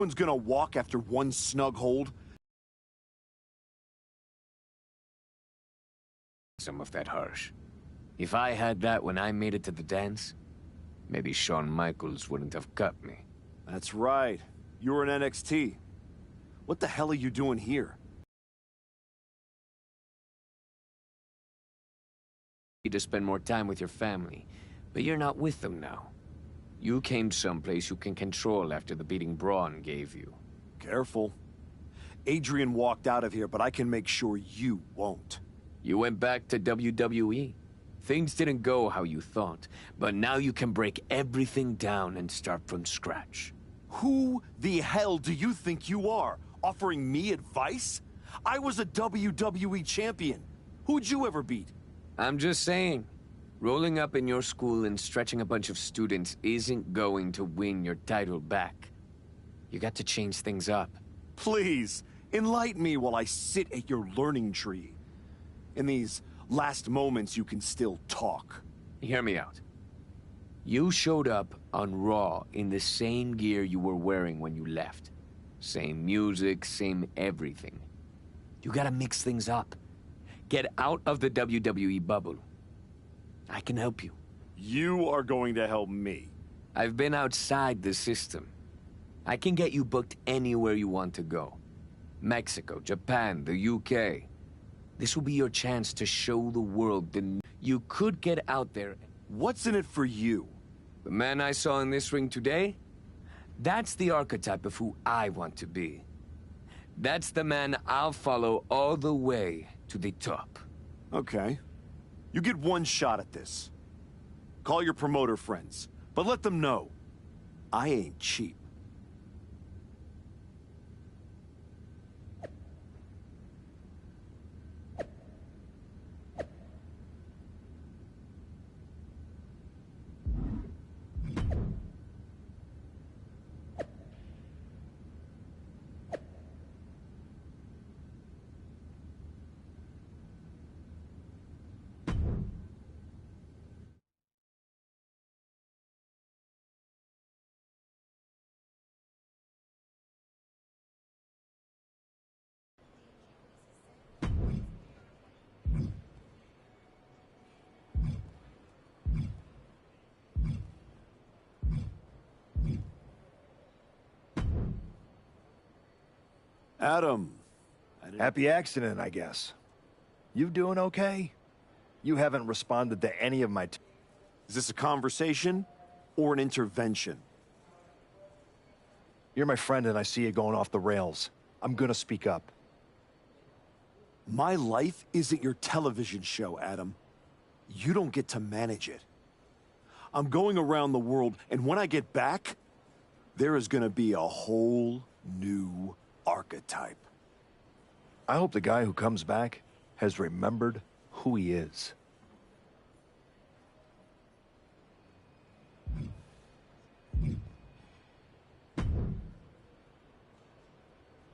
One's gonna walk after one snug hold. Some of that harsh. If I had that when I made it to the dance, maybe Shawn Michaels wouldn't have cut me. That's right. You were in NXT. What the hell are you doing here? You to spend more time with your family, but you're not with them now. You came someplace you can control after the beating Braun gave you. Careful. Adrian walked out of here, but I can make sure you won't. You went back to WWE. Things didn't go how you thought, but now you can break everything down and start from scratch. Who the hell do you think you are? Offering me advice? I was a WWE champion. Who'd you ever beat? I'm just saying, rolling up in your school and stretching a bunch of students isn't going to win your title back. You got to change things up. Please, enlighten me while I sit at your learning tree. In these last moments, you can still talk. Hear me out. You showed up on Raw in the same gear you were wearing when you left. Same music, same everything. You gotta mix things up. Get out of the WWE bubble. I can help you. You are going to help me. I've been outside the system. I can get you booked anywhere you want to go. Mexico, Japan, the UK. This will be your chance to show the world that you could get out there. What's in it for you? The man I saw in this ring today? That's the archetype of who I want to be. That's the man I'll follow all the way to the top. Okay. You get one shot at this. Call your promoter friends, but let them know I ain't cheap. Adam. Happy accident, I guess. You doing okay? You haven't responded to any of my... Is this a conversation or an intervention? You're my friend and I see you going off the rails. I'm gonna speak up. My life isn't your television show, Adam. You don't get to manage it. I'm going around the world, and when I get back, there is gonna be a whole new archetype. I hope the guy who comes back has remembered who he is.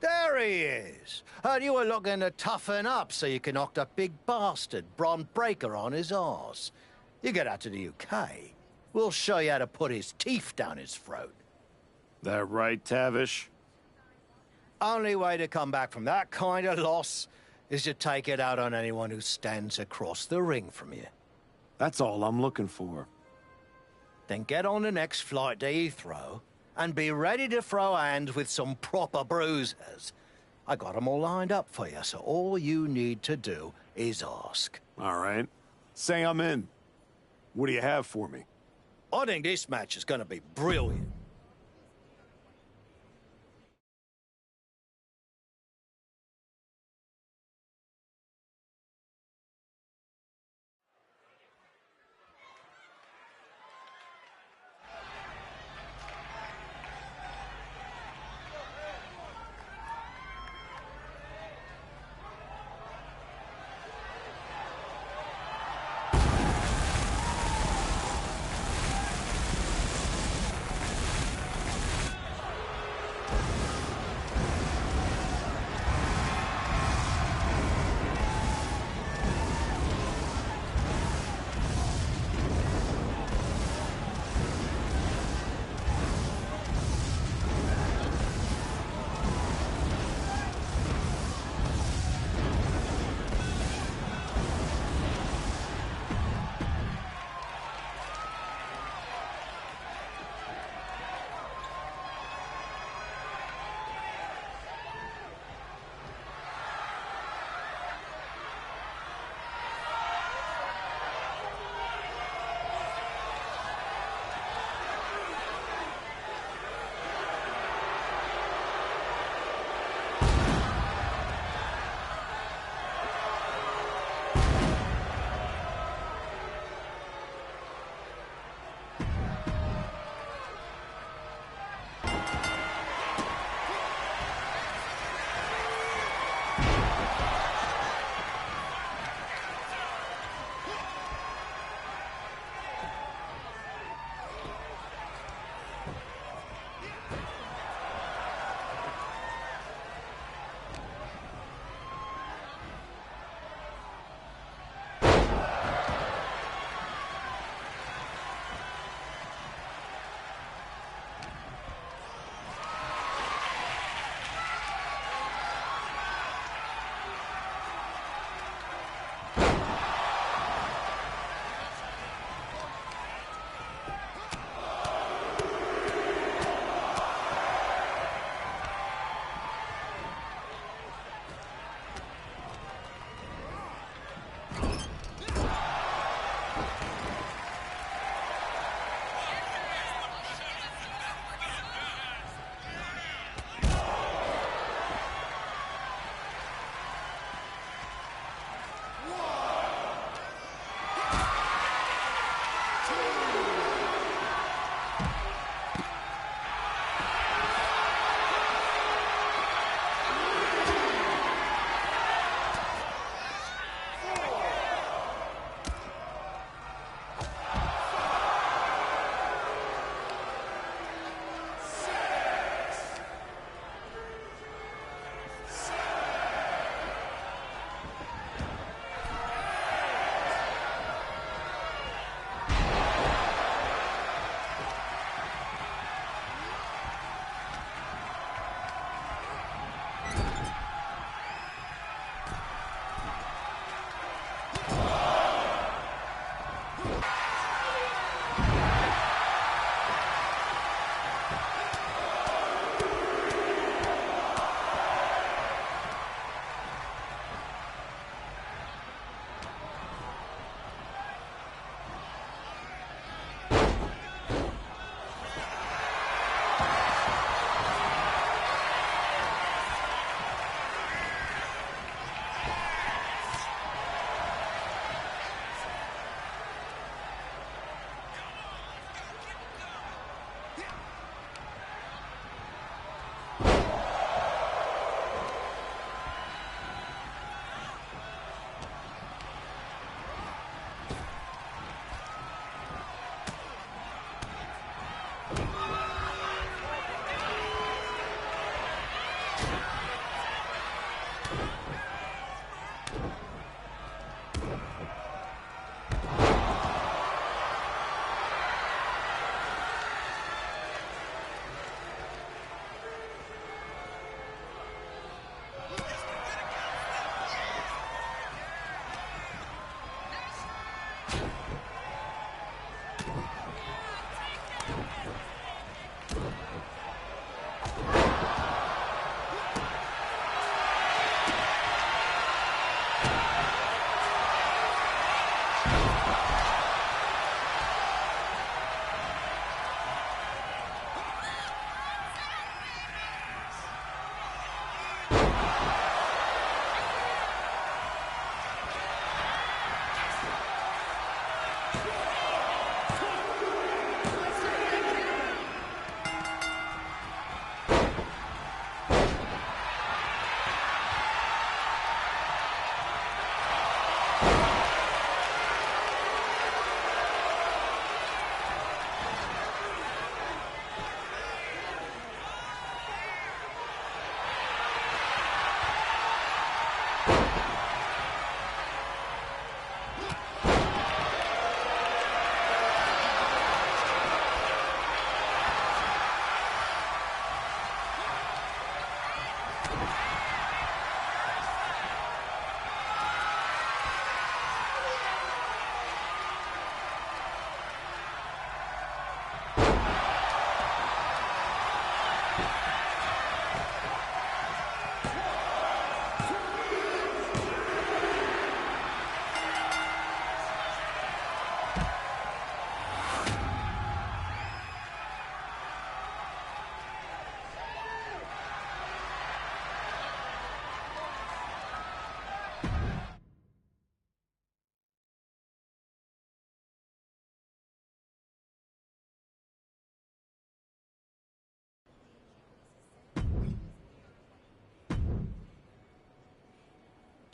There he is. Heard you were looking to toughen up so you can knock that big bastard, Bron Breakker, on his arse. You get out to the UK, we'll show you how to put his teeth down his throat. That right, Tavish? Only way to come back from that kind of loss is to take it out on anyone who stands across the ring from you. That's all I'm looking for. Then get on the next flight to Heathrow and be ready to throw hands with some proper bruisers. I got them all lined up for you, so all you need to do is ask. All right. Say I'm in. What do you have for me? I think this match is going to be brilliant.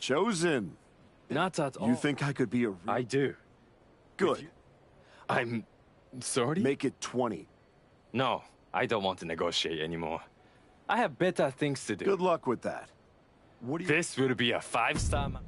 Chosen. Not at all. You think I could be a I do. Good. I'm sorry? Make it 20. No, I don't want to negotiate anymore. I have better things to do. Good luck with that. What do you... This will be a 5-star...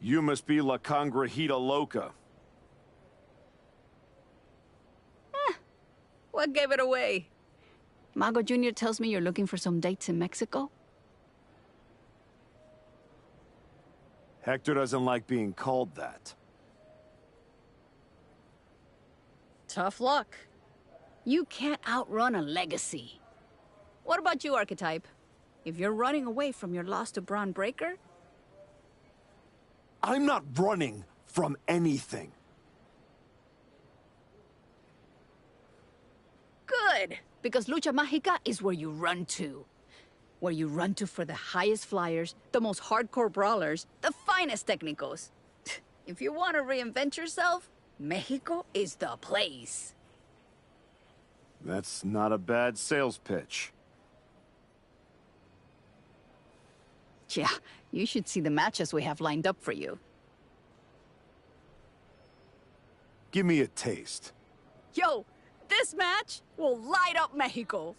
You must be La Congrejita Loca. What gave it away? Mago Jr. tells me you're looking for some dates in Mexico? Hector doesn't like being called that. Tough luck. You can't outrun a legacy. What about you, Archetype? If you're running away from your loss to Braun Breaker? I'm not running from anything. Good, because Lucha Mágica is where you run to. Where you run to for the highest flyers, the most hardcore brawlers, the finest técnicos. If you want to reinvent yourself, Mexico is the place. That's not a bad sales pitch. Yeah, you should see the matches we have lined up for you. Give me a taste. Yo, this match will light up Mexico.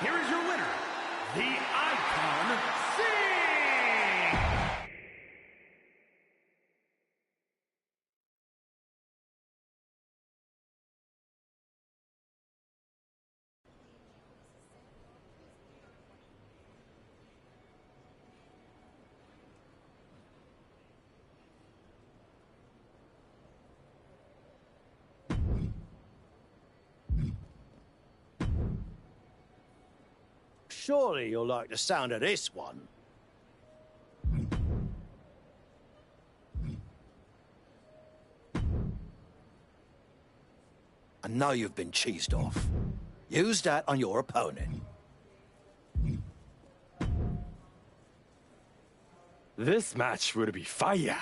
Here is your winner, the Icon Sing! Surely you'll like the sound of this one. I know you've been cheesed off. Use that on your opponent. This match will be fire.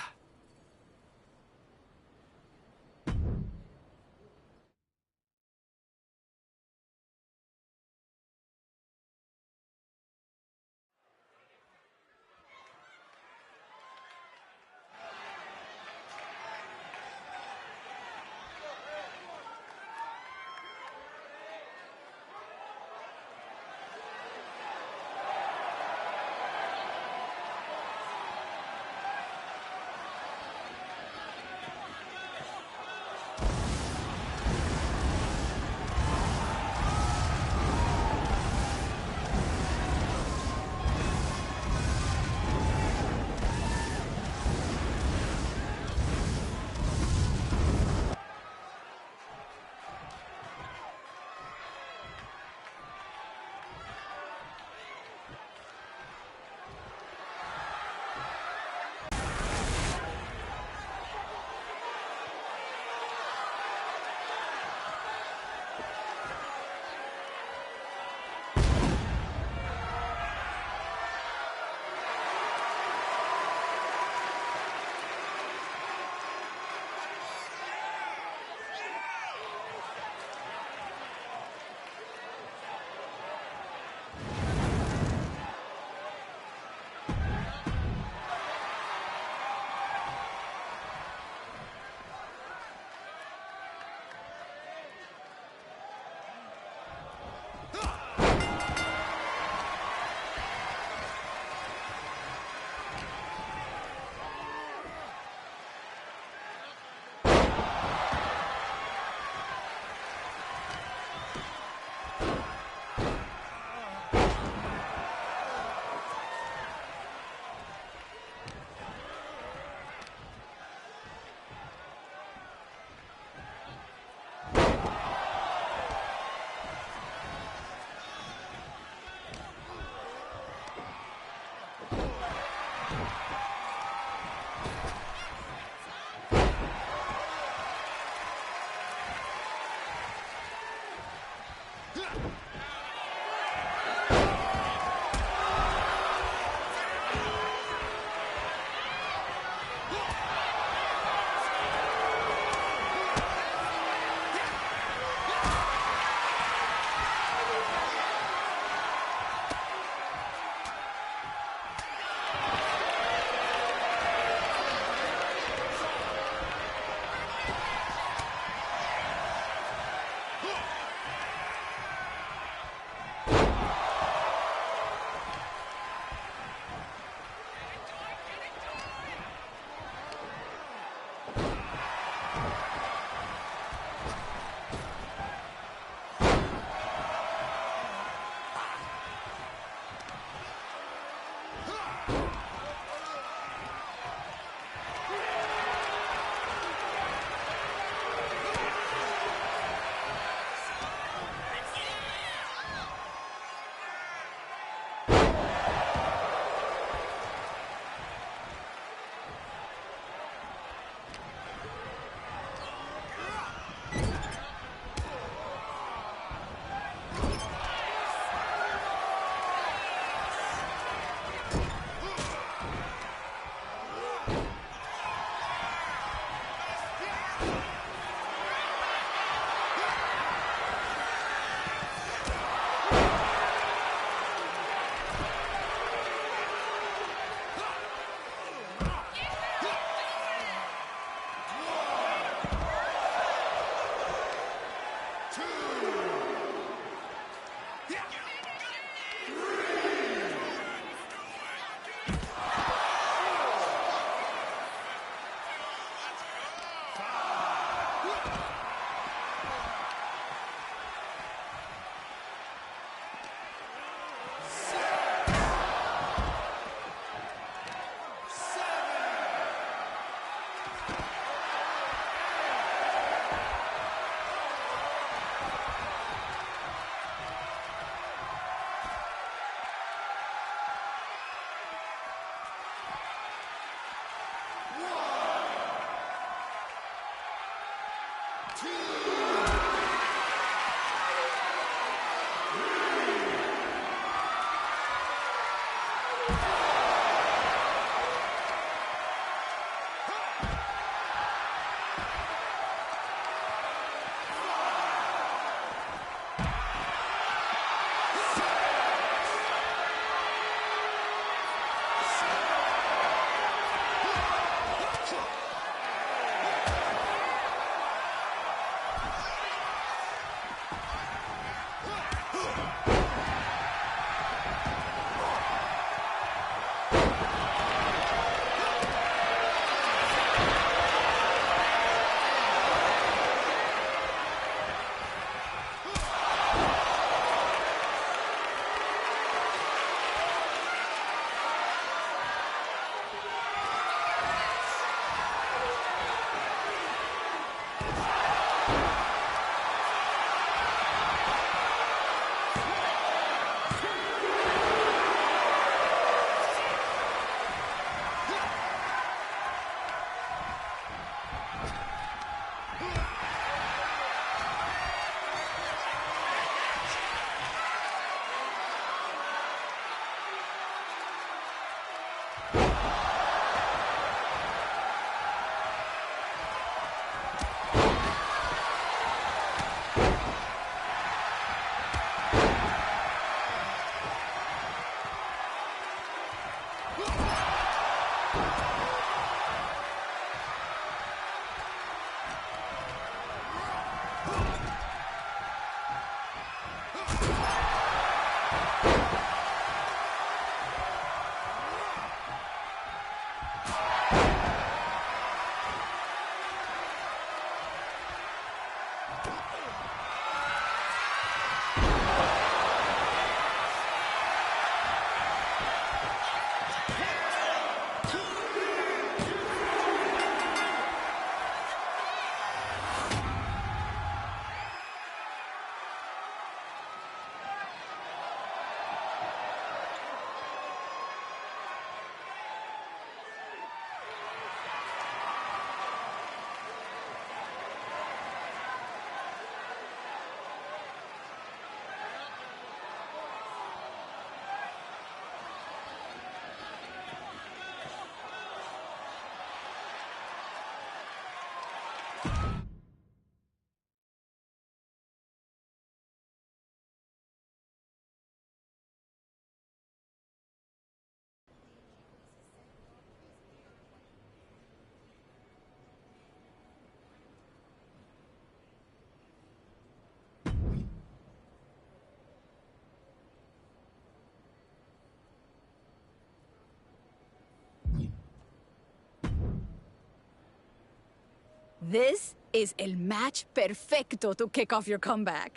This is el match perfecto to kick off your comeback.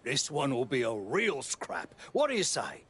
This one will be a real scrap. What do you say?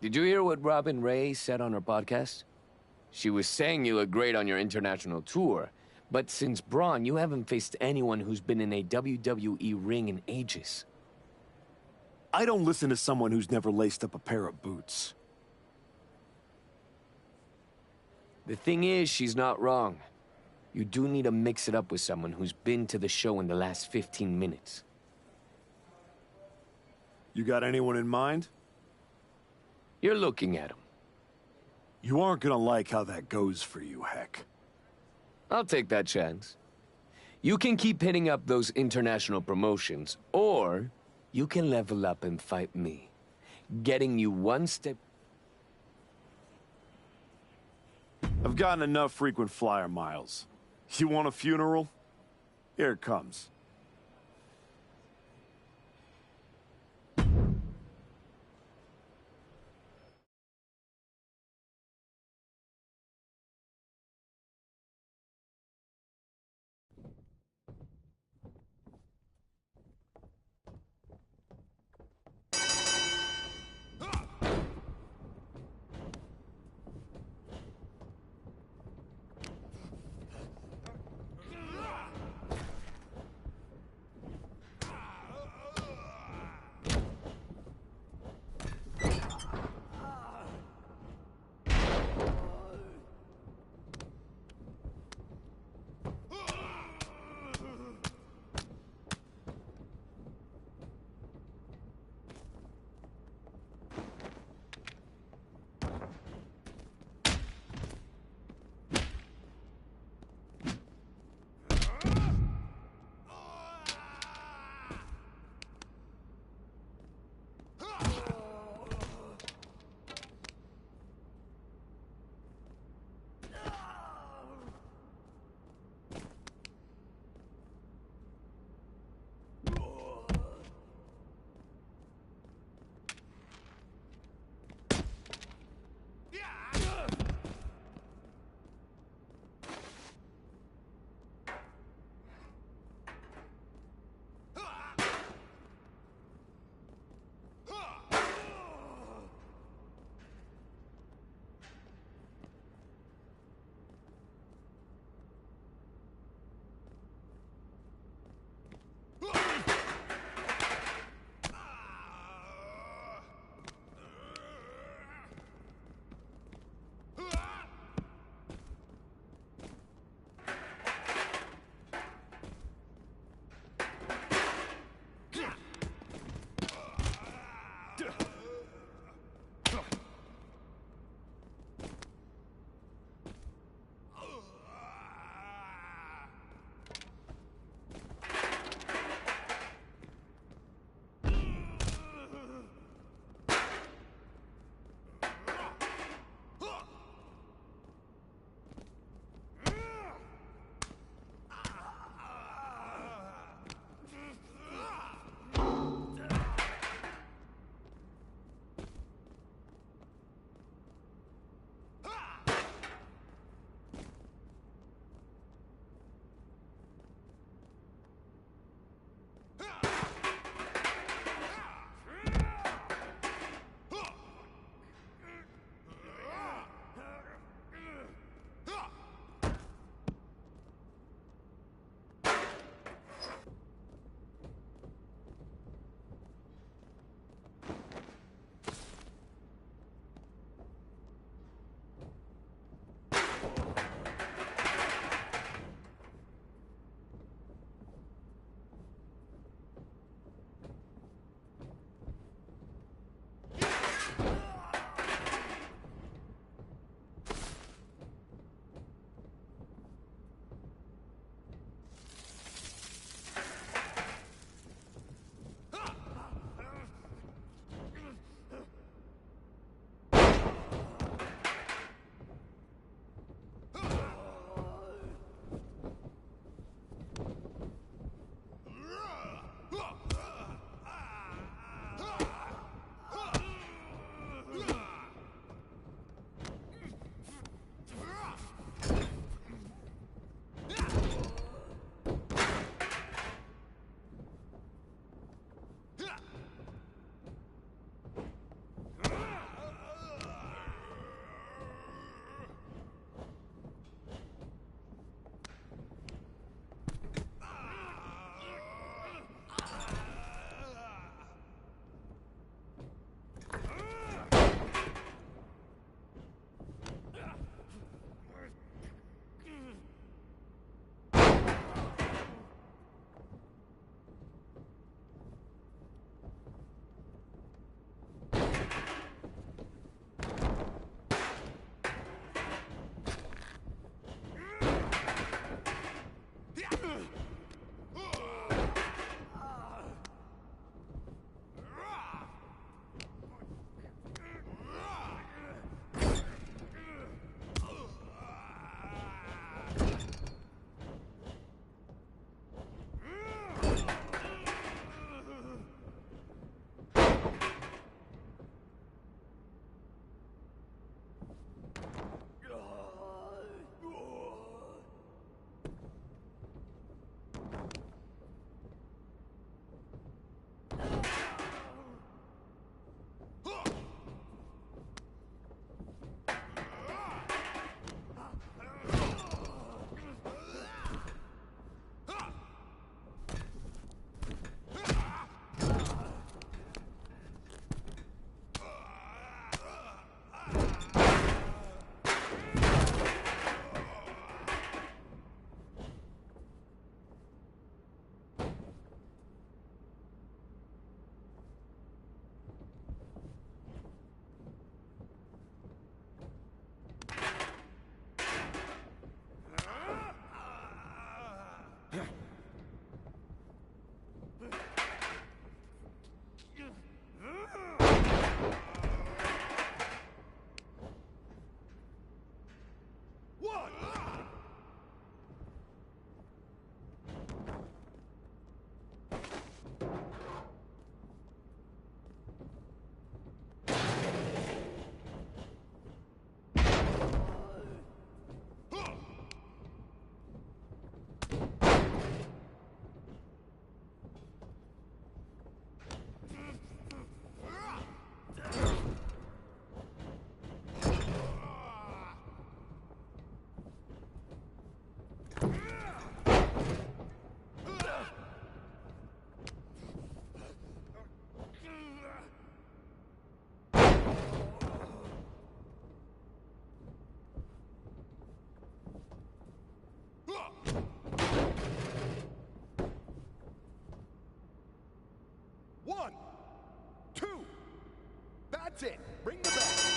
Did you hear what Robin Ray said on her podcast? She was saying you look great on your international tour, but since Braun, you haven't faced anyone who's been in a WWE ring in ages. I don't listen to someone who's never laced up a pair of boots. The thing is, she's not wrong. You do need to mix it up with someone who's been to the show in the last 15 minutes. You got anyone in mind? You're looking at him. You aren't gonna like how that goes for you, Heck. I'll take that chance. You can keep hitting up those international promotions, or you can level up and fight me, getting you one step... I've gotten enough frequent flyer miles. You want a funeral? Here it comes. That's it. Bring the bell.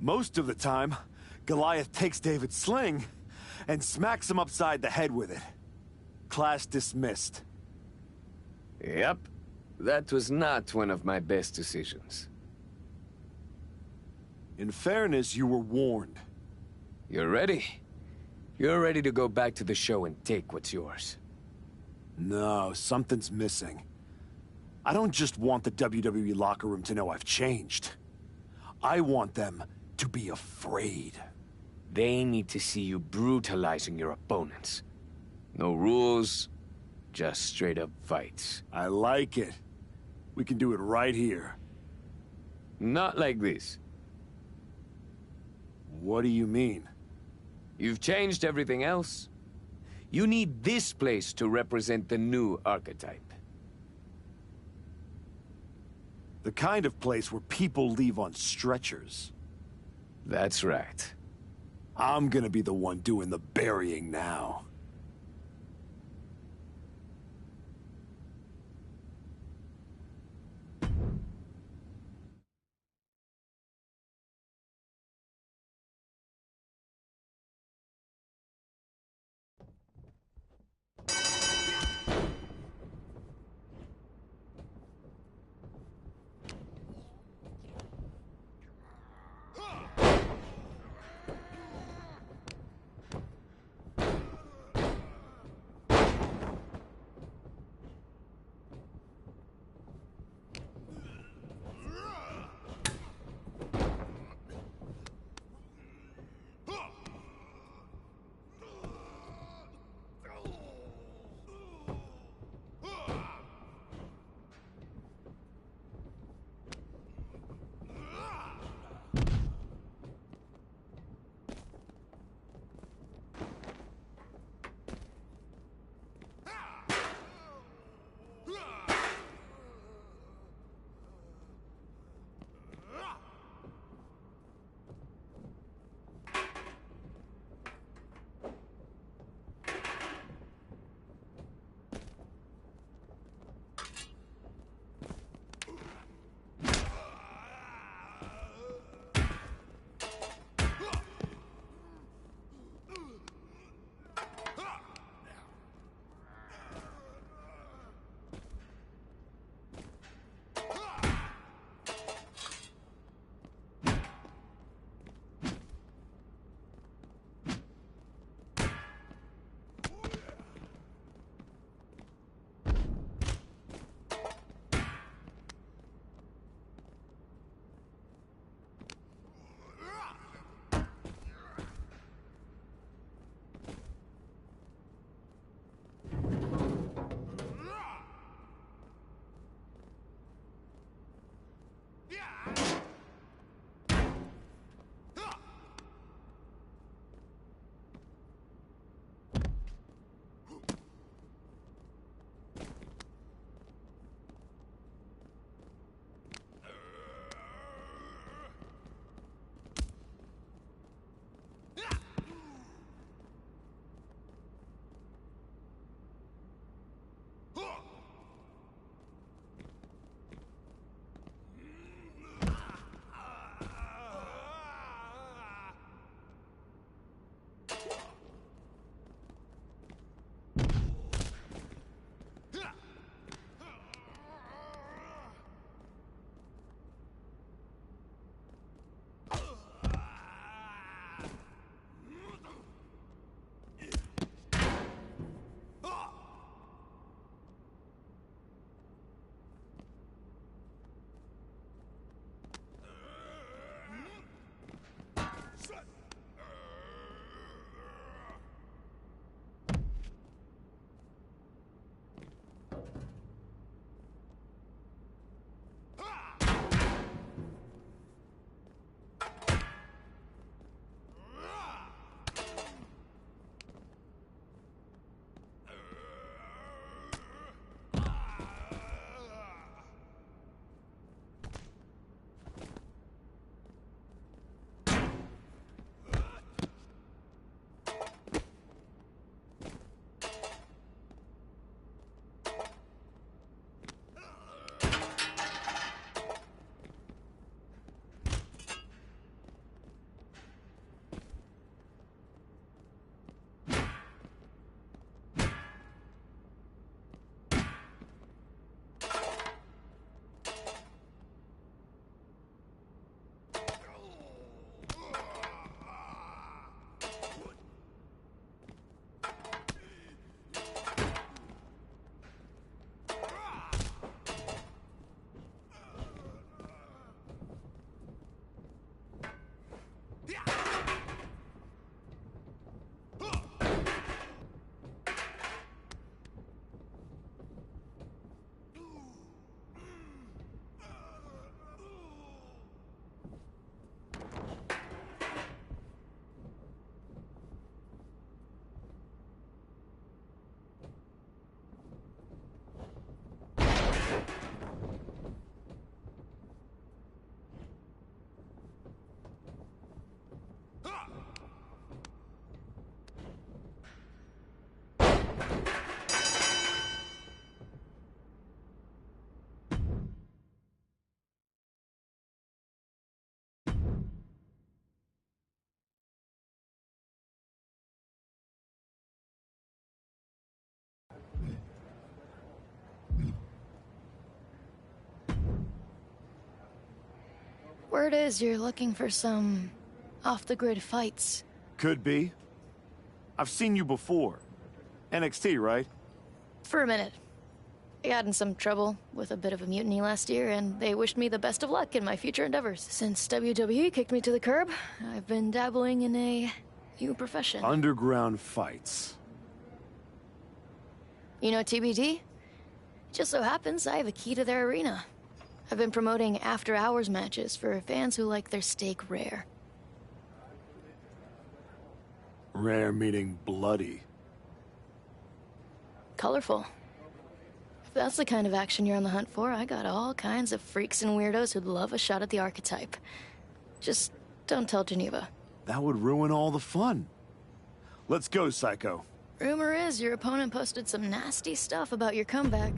Most of the time, Goliath takes David's sling and smacks him upside the head with it. Class dismissed. Yep. That was not one of my best decisions. In fairness, you were warned. You're ready? You're ready to go back to the show and take what's yours. No, something's missing. I don't just want the WWE locker room to know I've changed. I want them to be afraid. They need to see you brutalizing your opponents. No rules, just straight-up fights. I like it. We can do it right here. Not like this. What do you mean? You've changed everything else. You need this place to represent the new archetype. The kind of place where people leave on stretchers. That's right. I'm gonna be the one doing the burying now. Word is you're looking for some off-the-grid fights. Could be. I've seen you before. NXT, right? For a minute. I got in some trouble with a bit of a mutiny last year, and they wished me the best of luck in my future endeavors. Since WWE kicked me to the curb, I've been dabbling in a new profession. Underground fights. You know TBD? Just so happens I have a key to their arena. I've been promoting after-hours matches for fans who like their steak rare. Rare meaning bloody. Colorful. If that's the kind of action you're on the hunt for, I got all kinds of freaks and weirdos who'd love a shot at the archetype. Just don't tell Geneva. That would ruin all the fun. Let's go, Psycho. Rumor is your opponent posted some nasty stuff about your comeback.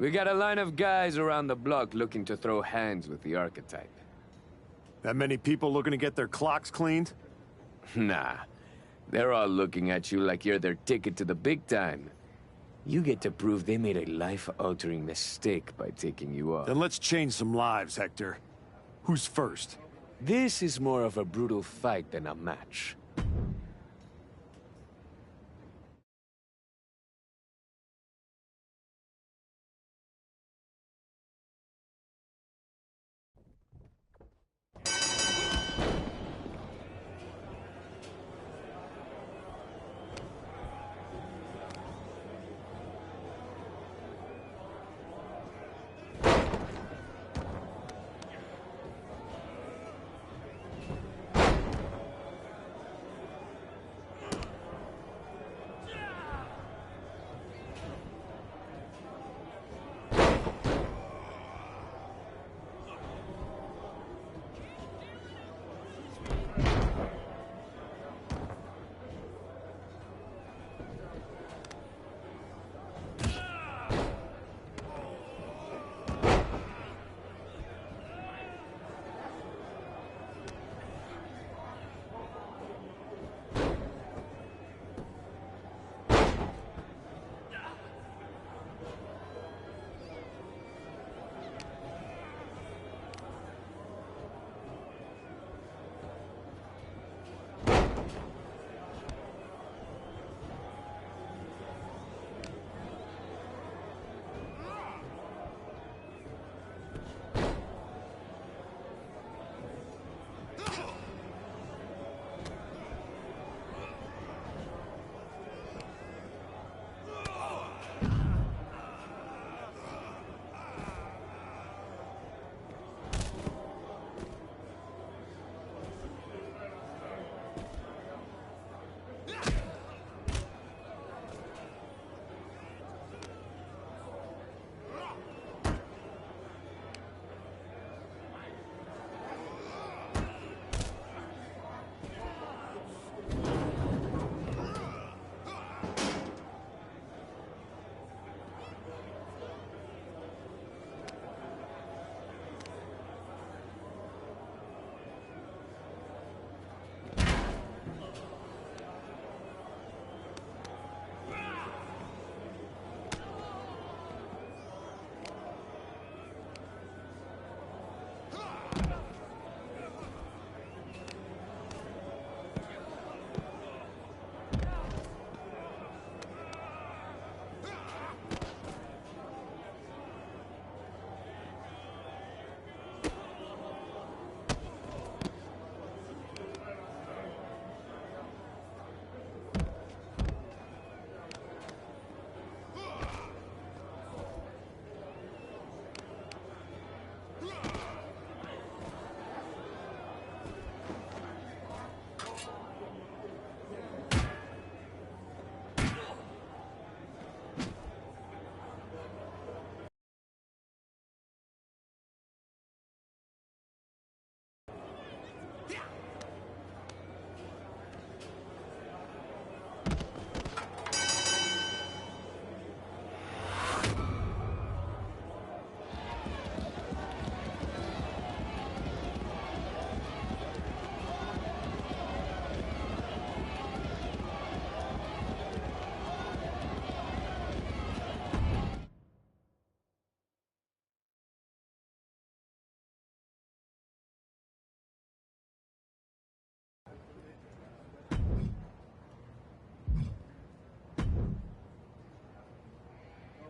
We got a line of guys around the block looking to throw hands with the archetype. That many people looking to get their clocks cleaned? Nah. They're all looking at you like you're their ticket to the big time. You get to prove they made a life-altering mistake by taking you off. Then let's change some lives, Hector. Who's first? This is more of a brutal fight than a match.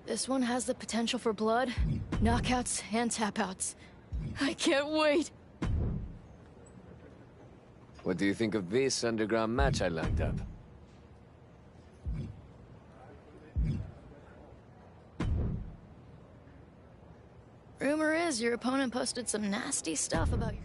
This one has the potential for blood, knockouts, and tap-outs. I can't wait! What do you think of this underground match I lined up? Rumor is your opponent posted some nasty stuff about your...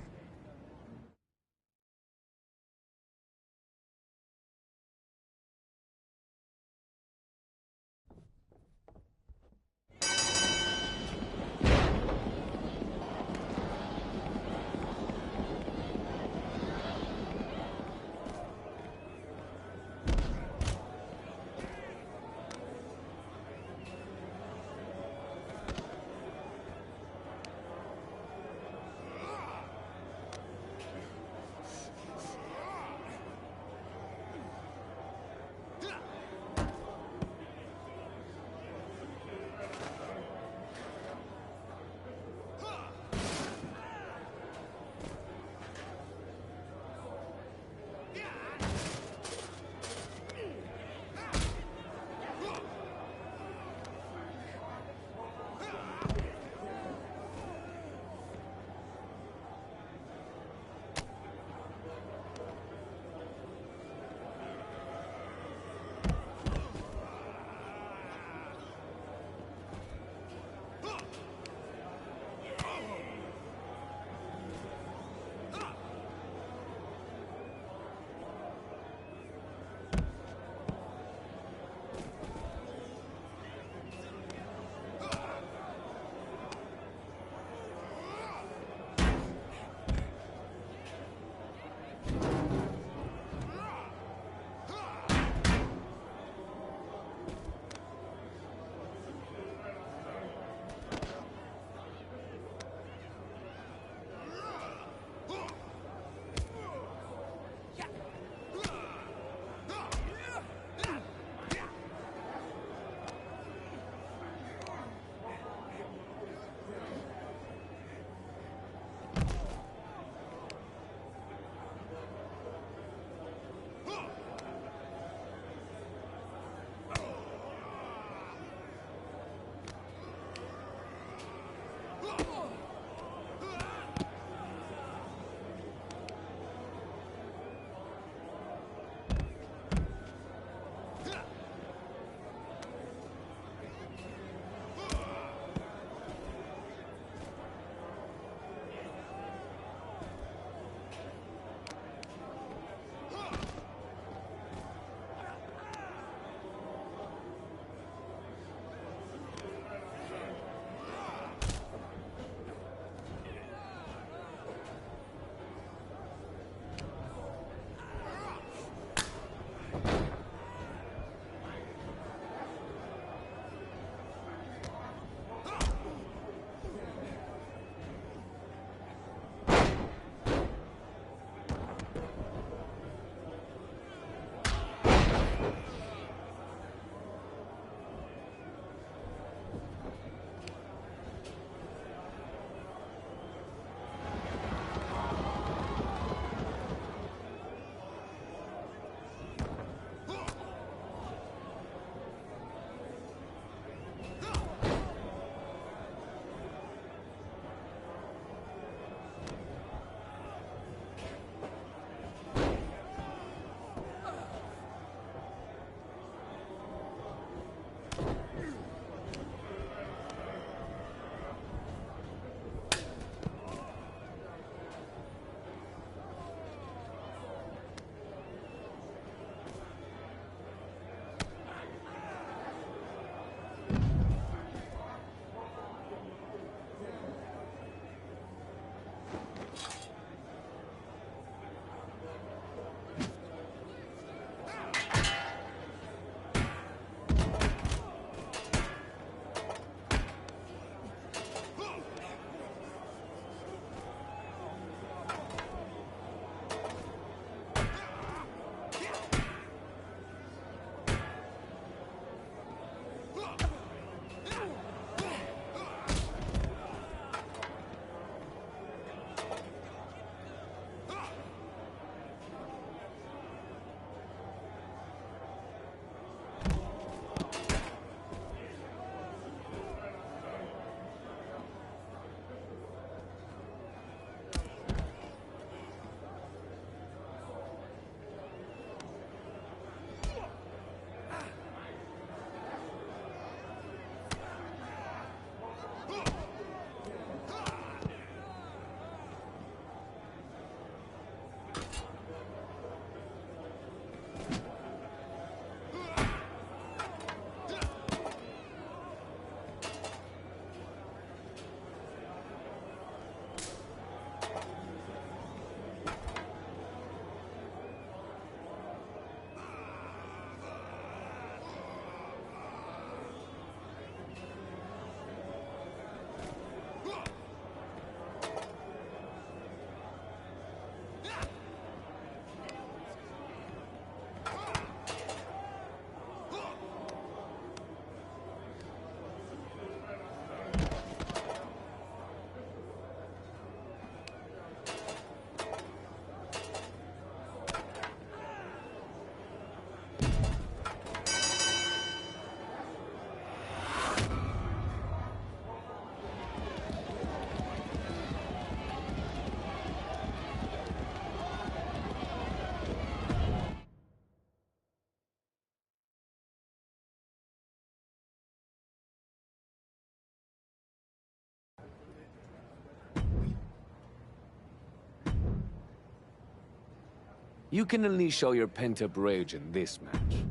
You can unleash all your pent-up rage in this match.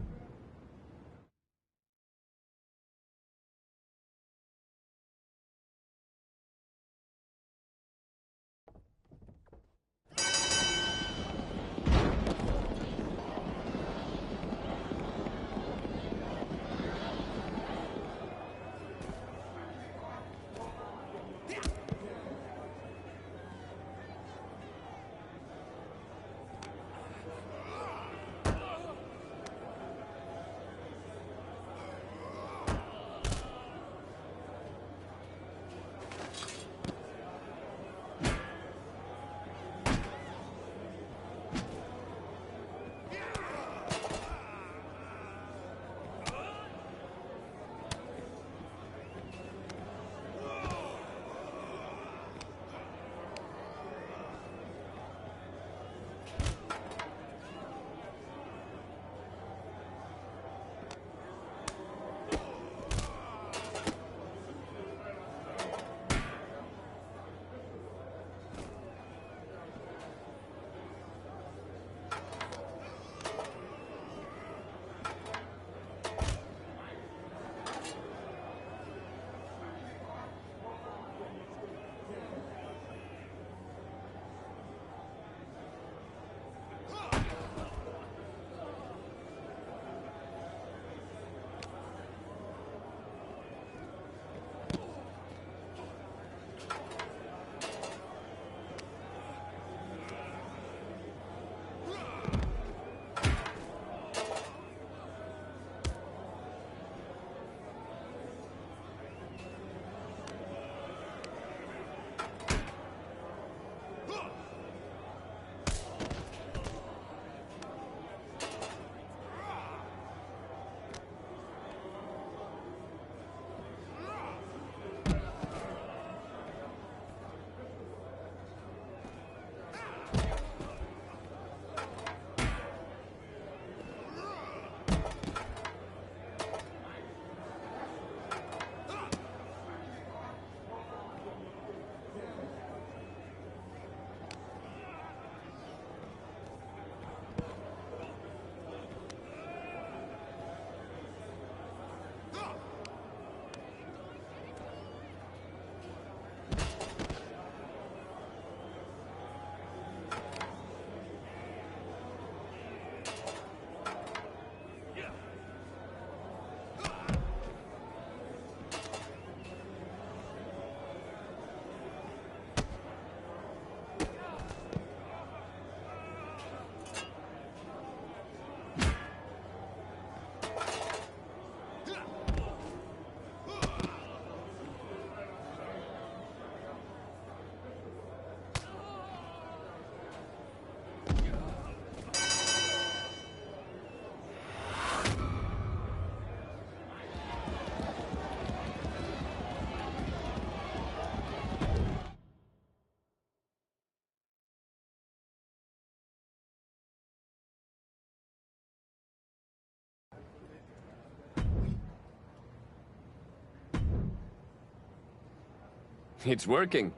It's working.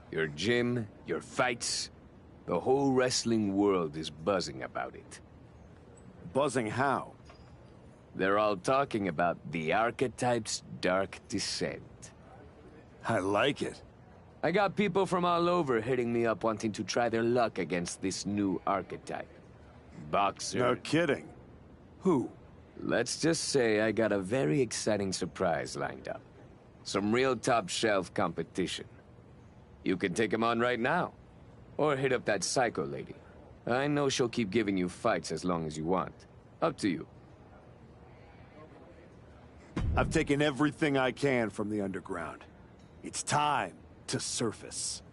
Your gym, your fights, the whole wrestling world is buzzing about it. Buzzing how? They're all talking about the Archetype's dark descent. I like it. I got people from all over hitting me up wanting to try their luck against this new archetype. Boxer. No kidding. Who? Let's just say I got a very exciting surprise lined up. Some real top-shelf competition. You can take him on right now. Or hit up that psycho lady. I know she'll keep giving you fights as long as you want. Up to you. I've taken everything I can from the underground. It's time to surface.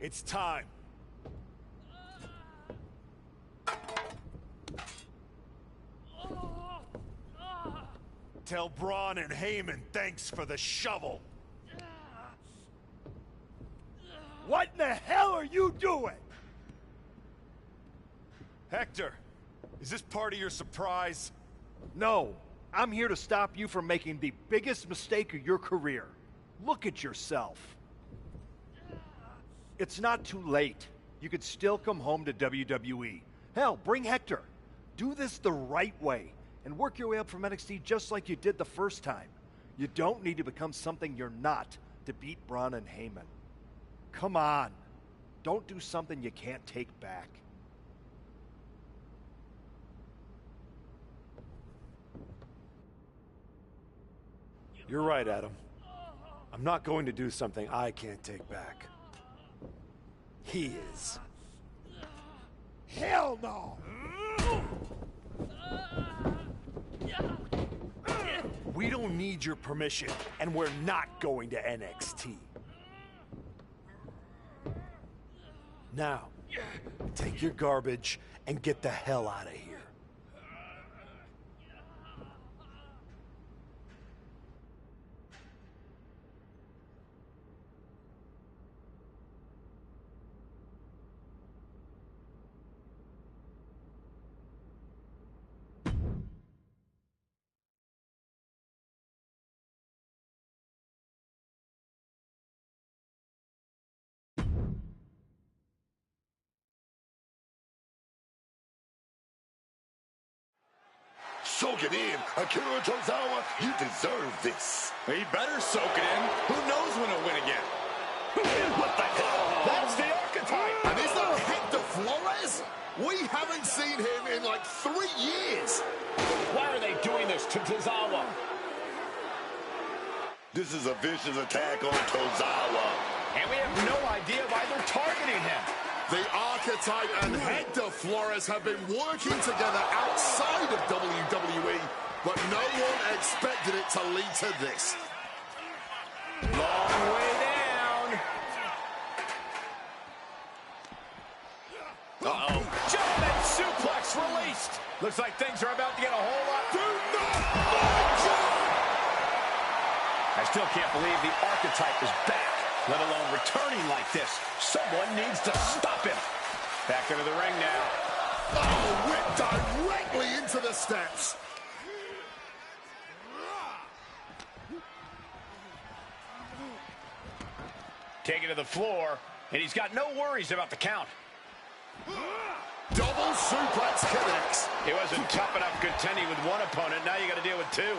It's time. Tell Braun and Heyman thanks for the shovel. What in the hell are you doing? Hector, is this part of your surprise? No, I'm here to stop you from making the biggest mistake of your career. Look at yourself. It's not too late. You could still come home to WWE. Hell, bring Hector. Do this the right way and work your way up from NXT just like you did the first time. You don't need to become something you're not to beat Braun and Heyman. Come on. Don't do something you can't take back. You're right, Adam. I'm not going to do something I can't take back. He is. Hell no! We don't need your permission, and we're not going to NXT. Now, take your garbage and get the hell out of here. Soak it in, Akira Tozawa. You deserve this. He better soak it in. Who knows when he'll win again? What the hell? That's the archetype. And is that Hector Flores? We haven't seen him in like 3 years. Why are they doing this to Tozawa? This is a vicious attack on Tozawa. And we have no idea why they're targeting him. The Archetype and Hector Flores have been working together outside of WWE, but no one expected it to lead to this. Long way down. Uh-oh. German suplex released. Looks like things are about to get a whole lot. Do not budge! I still can't believe the Archetype is back, let alone returning like this. Someone needs to stop him. Back into the ring now. Oh, whipped directly into the steps. Taken to the floor, and he's got no worries about the count. Double suplex connects. He wasn't tough enough contending with one opponent. Now you got to deal with two.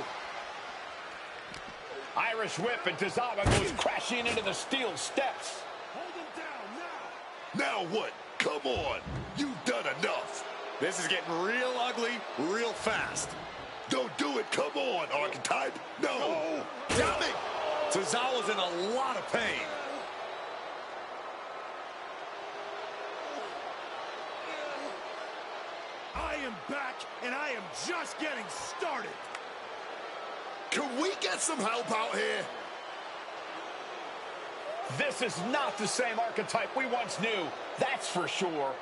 Irish whip, and Tozawa goes crashing into the steel steps. Hold him down now. Now what? Come on. You've done enough. This is getting real ugly, real fast. Don't do it. Come on, Archetype. No. Damn it! Tozawa's in a lot of pain. I am back, and I am just getting started. Can we get some help out here? This is not the same Archetype we once knew. That's for sure.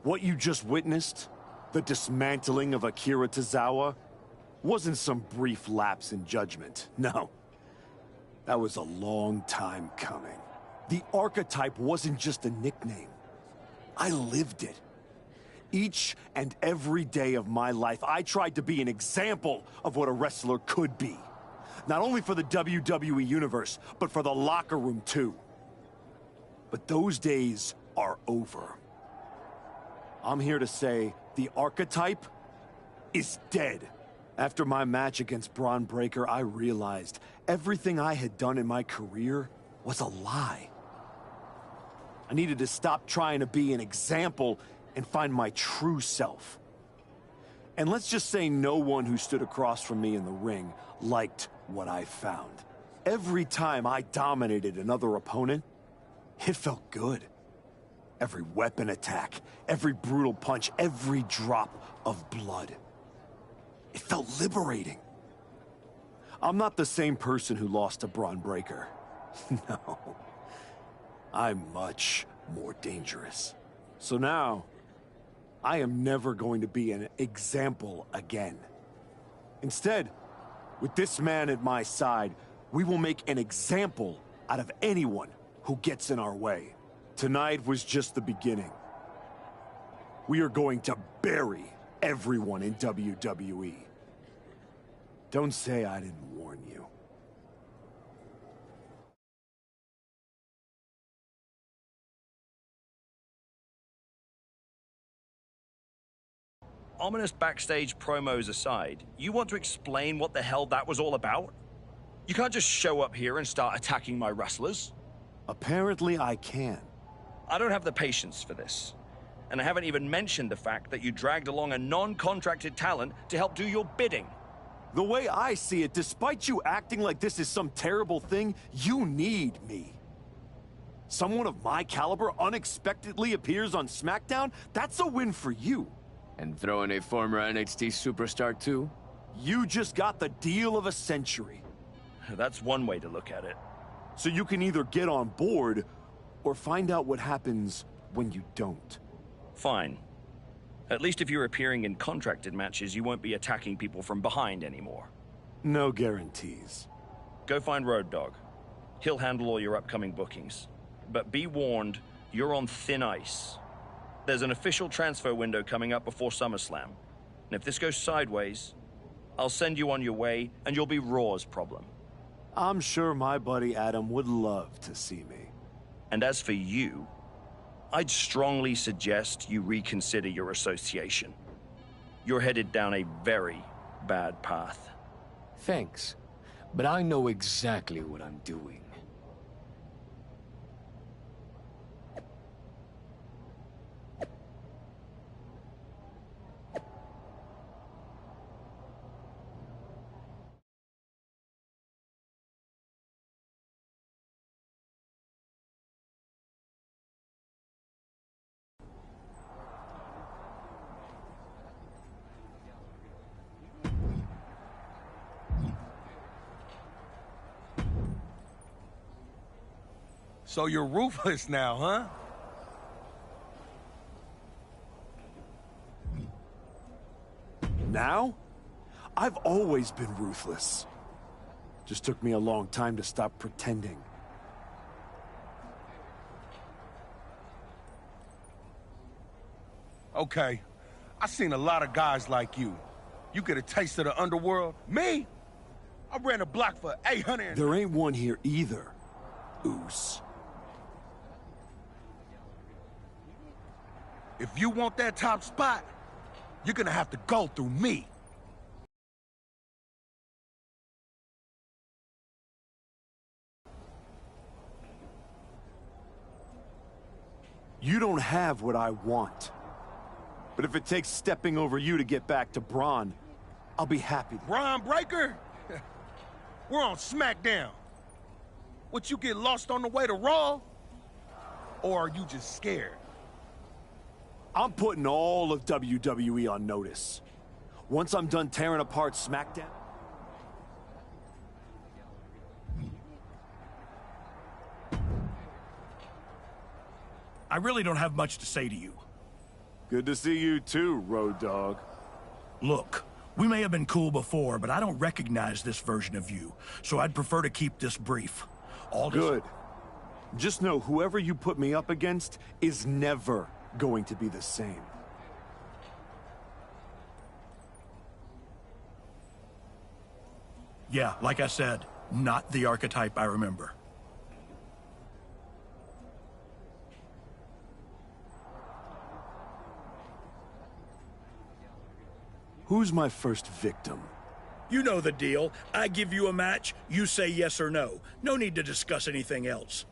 What you just witnessed, the dismantling of Akira Tozawa, wasn't some brief lapse in judgment. No. That was a long time coming. The Archetype wasn't just a nickname. I lived it. Each and every day of my life, I tried to be an example of what a wrestler could be. Not only for the WWE Universe, but for the locker room too. But those days are over. I'm here to say the Archetype is dead. After my match against Braun Breaker, I realized everything I had done in my career was a lie. I needed to stop trying to be an example and find my true self. And let's just say no one who stood across from me in the ring liked what I found. Every time I dominated another opponent, it felt good. Every weapon attack, every brutal punch, every drop of blood. It felt liberating. I'm not the same person who lost to Braun Breaker. No. I'm much more dangerous. So now, I am never going to be an example again. Instead, with this man at my side, we will make an example out of anyone who gets in our way. Tonight was just the beginning. We are going to bury everyone in WWE. Don't say I didn't warn you. Ominous backstage promos aside, you want to explain what the hell that was all about? You can't just show up here and start attacking my wrestlers. Apparently I can. I don't have the patience for this. And I haven't even mentioned the fact that you dragged along a non-contracted talent to help do your bidding. The way I see it, despite you acting like this is some terrible thing, you need me. Someone of my caliber unexpectedly appears on SmackDown? That's a win for you. And throw in a former NXT superstar too? You just got the deal of a century. That's one way to look at it. So you can either get on board, or find out what happens when you don't. Fine. At least if you're appearing in contracted matches, you won't be attacking people from behind anymore. No guarantees. Go find Road Dogg. He'll handle all your upcoming bookings. But be warned, you're on thin ice. There's an official transfer window coming up before SummerSlam. And if this goes sideways, I'll send you on your way, and you'll be Raw's problem. I'm sure my buddy Adam would love to see me. And as for you, I'd strongly suggest you reconsider your association. You're headed down a very bad path. Thanks, but I know exactly what I'm doing. So you're ruthless now, huh? Now? I've always been ruthless. Just took me a long time to stop pretending. Okay, I've seen a lot of guys like you. You get a taste of the underworld. Me? I ran a block for 800. There ain't one here either, Oos. If you want that top spot, you're gonna have to go through me. You don't have what I want. But if it takes stepping over you to get back to Braun, I'll be happy. Braun Breaker? We're on SmackDown. Would you get lost on the way to Raw? Or are you just scared? I'm putting all of WWE on notice. Once I'm done tearing apart SmackDown... I really don't have much to say to you. Good to see you too, Road Dogg. Look, we may have been cool before, but I don't recognize this version of you, so I'd prefer to keep this brief. All good. Just know whoever you put me up against is never going to be the same. Yeah, like I said, not the archetype I remember. Who's my first victim? You know the deal. I give you a match, you say yes or no. No need to discuss anything else.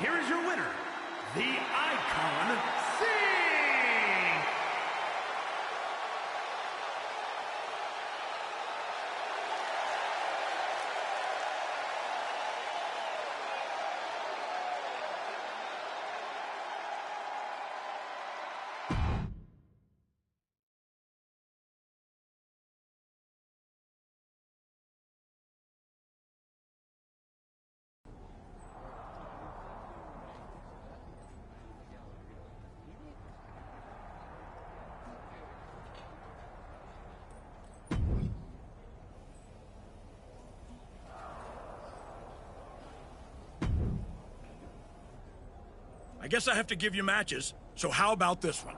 here is your winner, the Icon Singh! I guess I have to give you matches, so how about this one?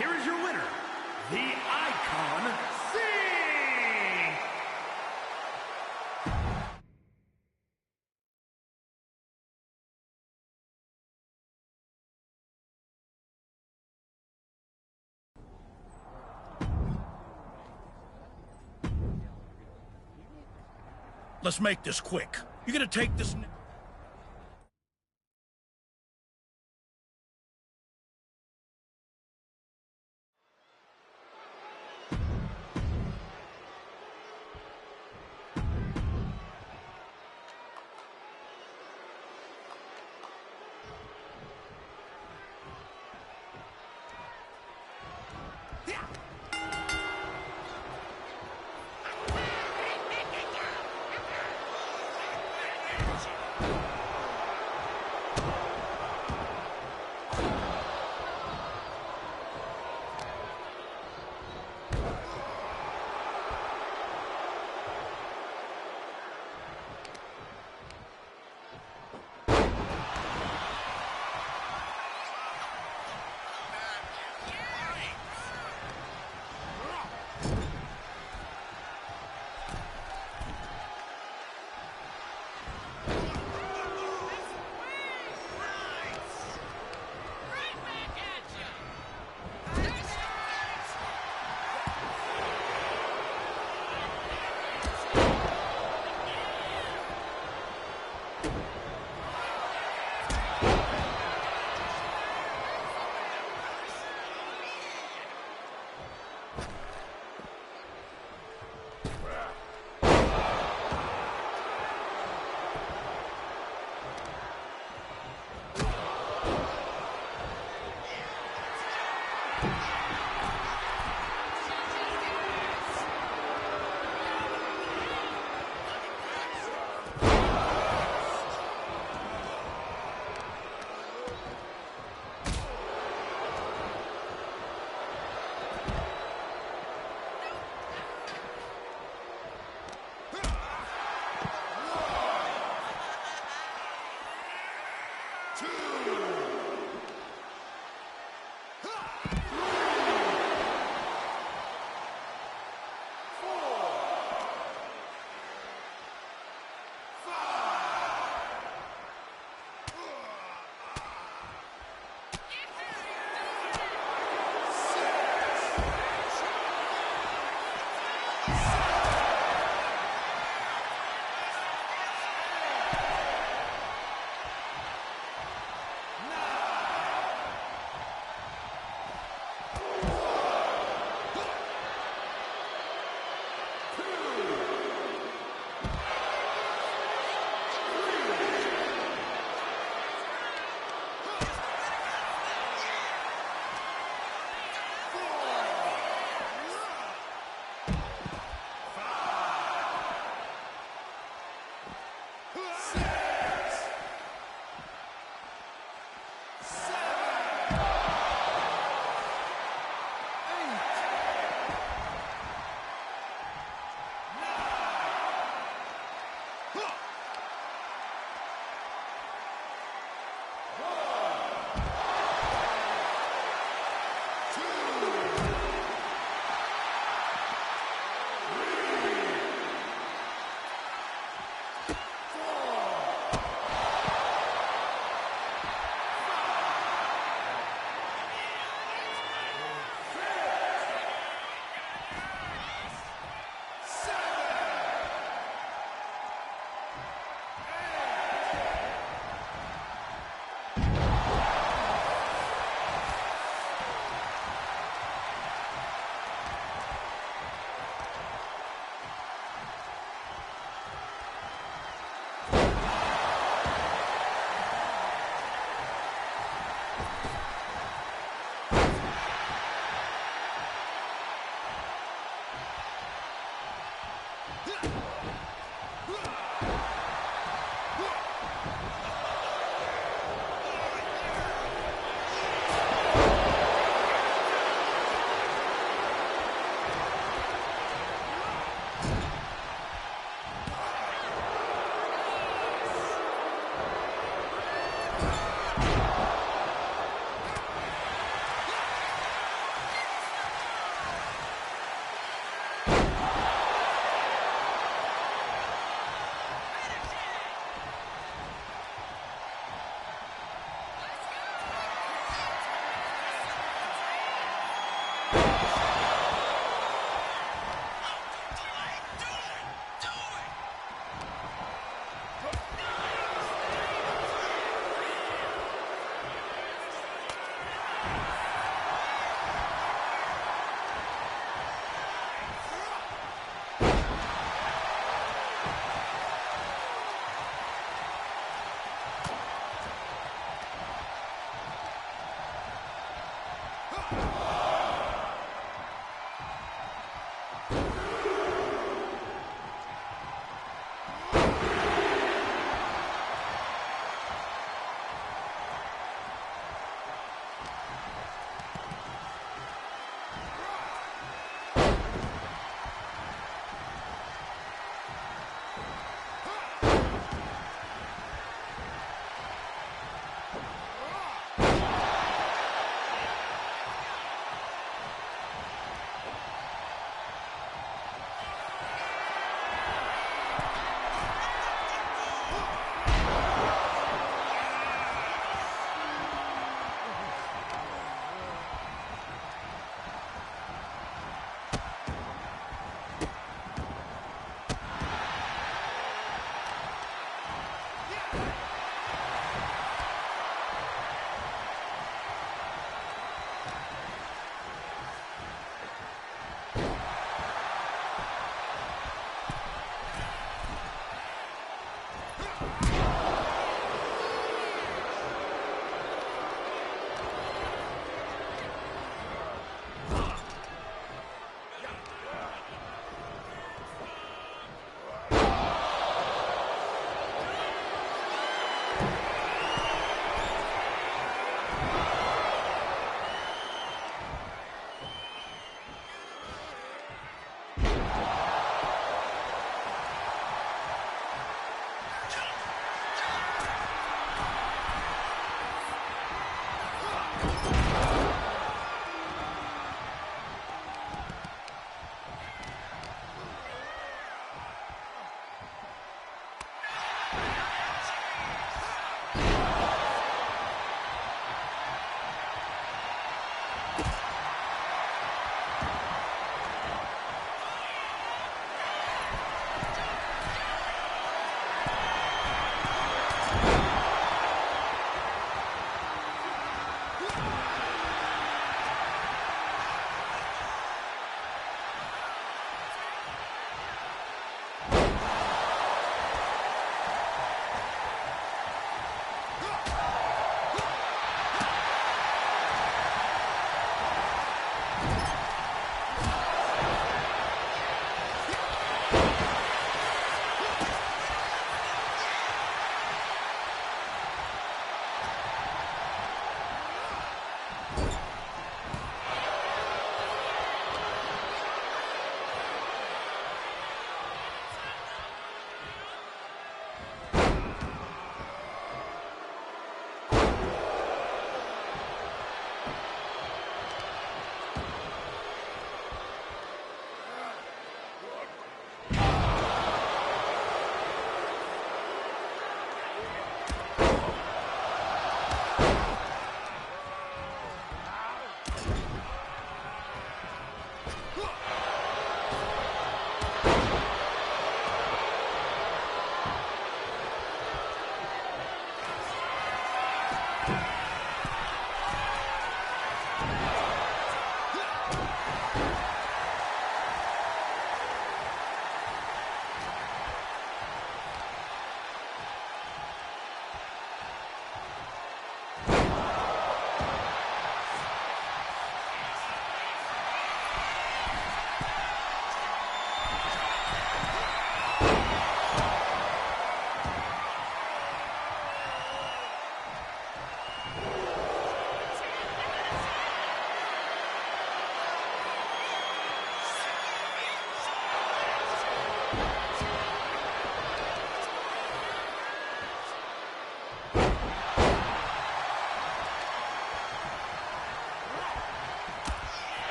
here is your winner, the Icon Sing! Let's make this quick. You're gonna take this...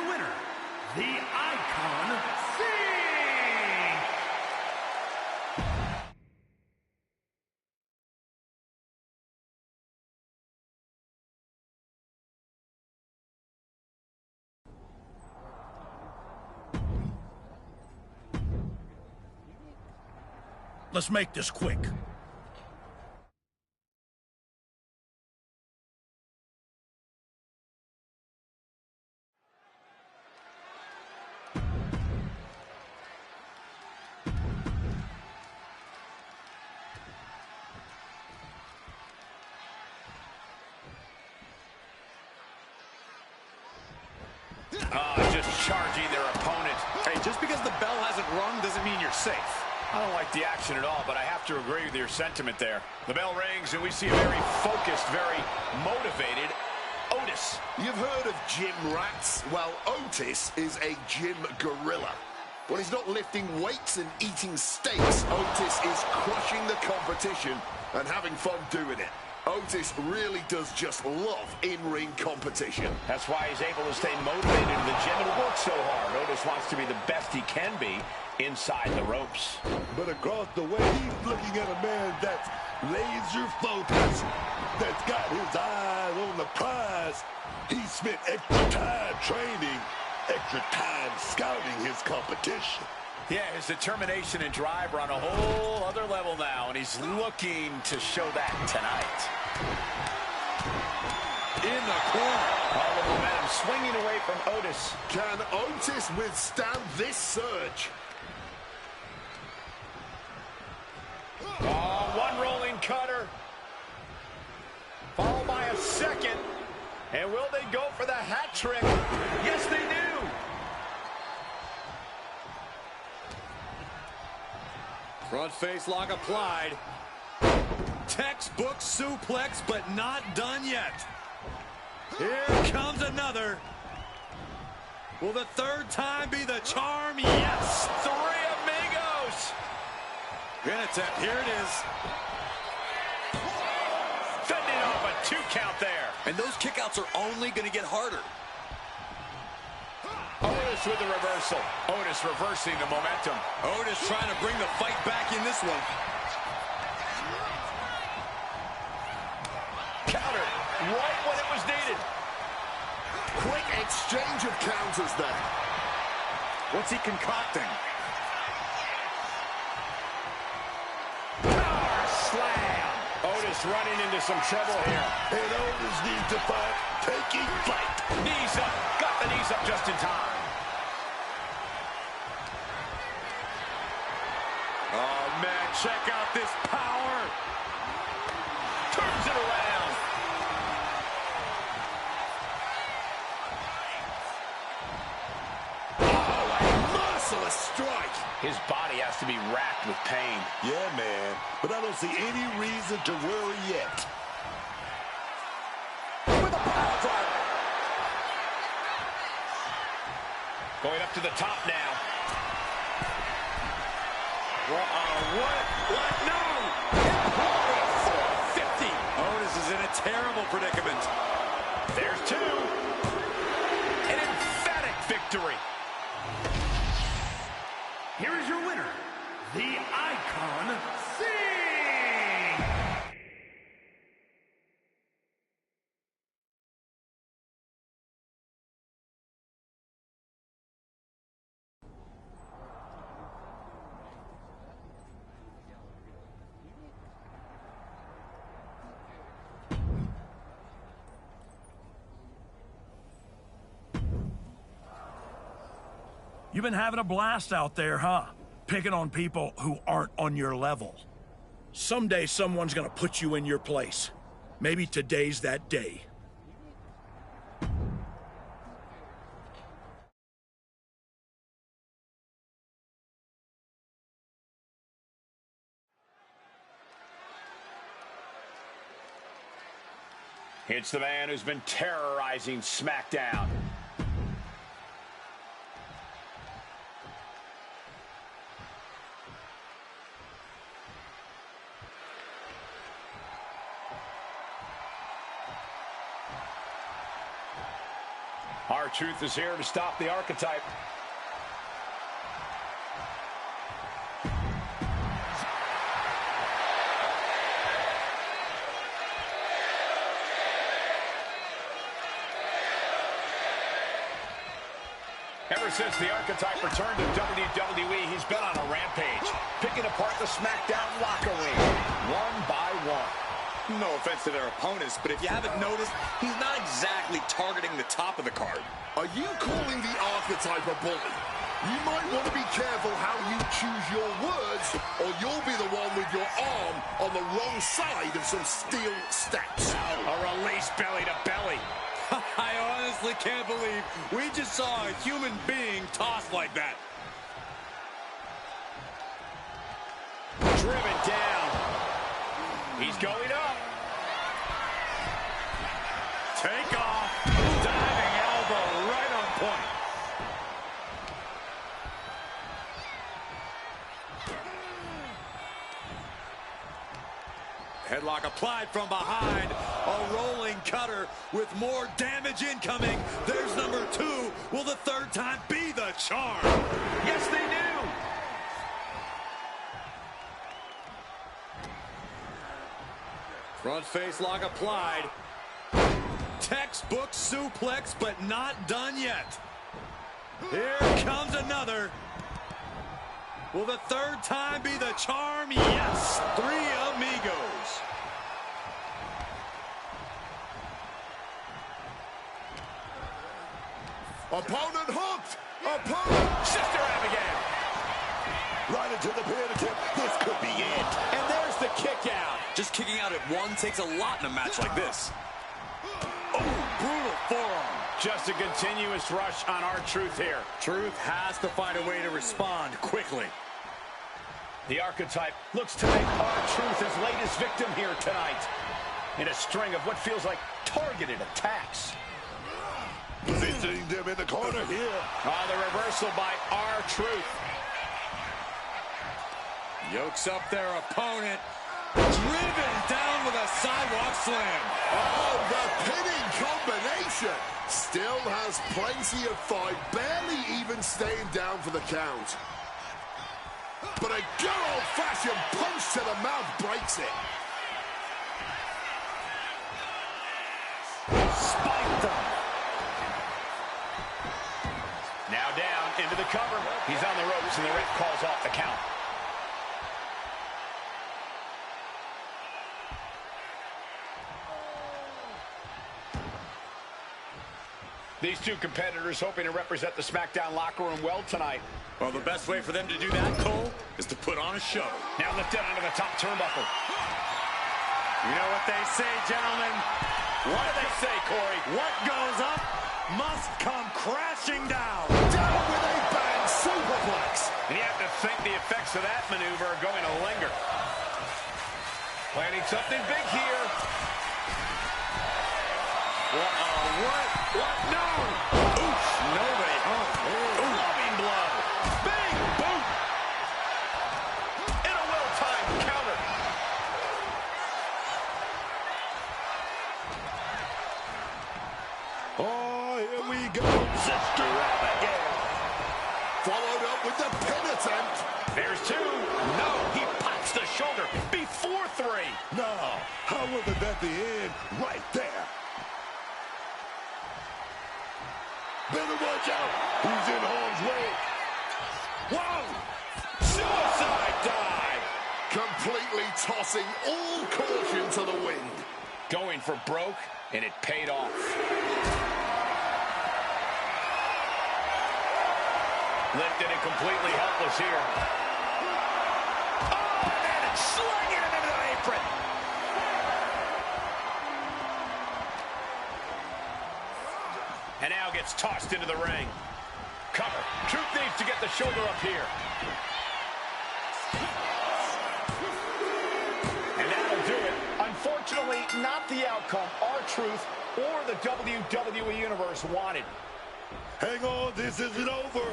winner, the Icon Singh! Let's make this quick. Just charging their opponent. Hey, just because the bell hasn't rung doesn't mean you're safe. I don't like the action at all, but I have to agree with your sentiment there. The bell rings, and we see a very focused, very motivated Otis. You've heard of gym rats? Well, Otis is a gym gorilla. When he's not lifting weights and eating steaks, Otis is crushing the competition and having fun doing it. Otis really does just love in-ring competition. That's why he's able to stay motivated in the gym and work so hard. Otis wants to be the best he can be inside the ropes. But across the way, he's looking at a man that's laser focused, that's got his eyes on the prize. He spent extra time training, extra time scouting his competition. Yeah, his determination and drive are on a whole other level now, and he's looking to show that tonight. In the corner. All the momentum swinging away from Otis. Can Otis withstand this surge? Oh, one rolling cutter. Followed by a second. And will they go for the hat trick? Yes, they do. Front face lock applied. Textbook suplex, but not done yet. Here comes another. Will the third time be the charm? Yes! Three amigos! Gonna tap. Here it is. Fending off a 2 count there. And those kickouts are only going to get harder. Otis with the reversal. Otis reversing the momentum. Otis trying to bring the fight back in this one. Counter right when it was needed. Quick exchange of counters there. What's he concocting? Power slam. Otis running into some trouble here. And Otis needs to fight taking flight. Knees up. Got the knees up just in time. Oh, man, check out this power. Turns it around. Oh, a merciless strike. His body has to be racked with pain. Yeah, man, but I don't see any reason to worry yet. With a power driver. Going up to the top now. What? No! 450. Otis is in a terrible predicament. There's 2. An emphatic victory. Here is your winner, the Icon Singh! You've been having a blast out there, huh? Picking on people who aren't on your level. Someday someone's gonna put you in your place. Maybe today's that day. It's the man who's been terrorizing SmackDown. R-Truth is here to stop the archetype. Ever since the archetype returned to WWE, he's been on a rampage, picking apart the SmackDown locker room, one by one. No offense to their opponents, but if you haven't noticed, he's not exactly targeting the top of the card. Are you calling the archetype a bully? You might want to be careful how you choose your words, or you'll be the one with your arm on the wrong side of some steel steps. A release belly to belly. I honestly can't believe we just saw a human being tossed like that. Driven down. He's going up. Take off. Diving elbow right on point. Headlock applied from behind. A rolling cutter with more damage incoming. There's number 2. Will the third time be the charm? Yes, they do. Front face lock applied. Textbook suplex, but not done yet. Here comes another. Will the third time be the charm? Yes. 3 amigos. Opponent hooked! Opponent! Sister Abigail! Right into the pin attempt. This could be it. And there's the kick out. Just kicking out at one takes a lot in a match like this. Oh, brutal forearm. Just a continuous rush on R-Truth here. Truth has to find a way to respond quickly. The archetype looks to make R-Truth his latest victim here tonight in a string of what feels like targeted attacks. Positioning them in the corner here. The reversal by R-Truth. Yokes up their opponent. Driven down with a sidewalk slam. Oh, the pinning combination. Still has plenty of fight. Barely even staying down for the count. But a good old-fashioned punch to the mouth breaks it. Spiked them. Now down into the cover. He's on the ropes and the ref calls off the count. These two competitors hoping to represent the SmackDown locker room well tonight. Well, the best way for them to do that, Cole, is to put on a show. Now lifted onto the top turnbuckle. You know what they say, gentlemen? What do they say, Corey? What goes up must come crashing down. Down with a bang superplex. And you have to think the effects of that maneuver are going to linger. Planning something big here. What? No! Oof, nobody. Loving blow. Big boot. And a well-timed counter. Oh, here we go. Sister Abigail. Followed up with the pin attempt. There's 2. No, he pops the shoulder before 3. No, how will that be in? Right there. Better watch out. He's in harm's way. Whoa! Suicide dive! Completely tossing all caution to the wind. Going for broke, and it paid off. Lifted and completely helpless here. Oh, and it's slinging him into the apron. And now gets tossed into the ring. Cover. Truth needs to get the shoulder up here. And that'll do it. Unfortunately, not the outcome R-Truth or the WWE Universe wanted. Hang on, this isn't over.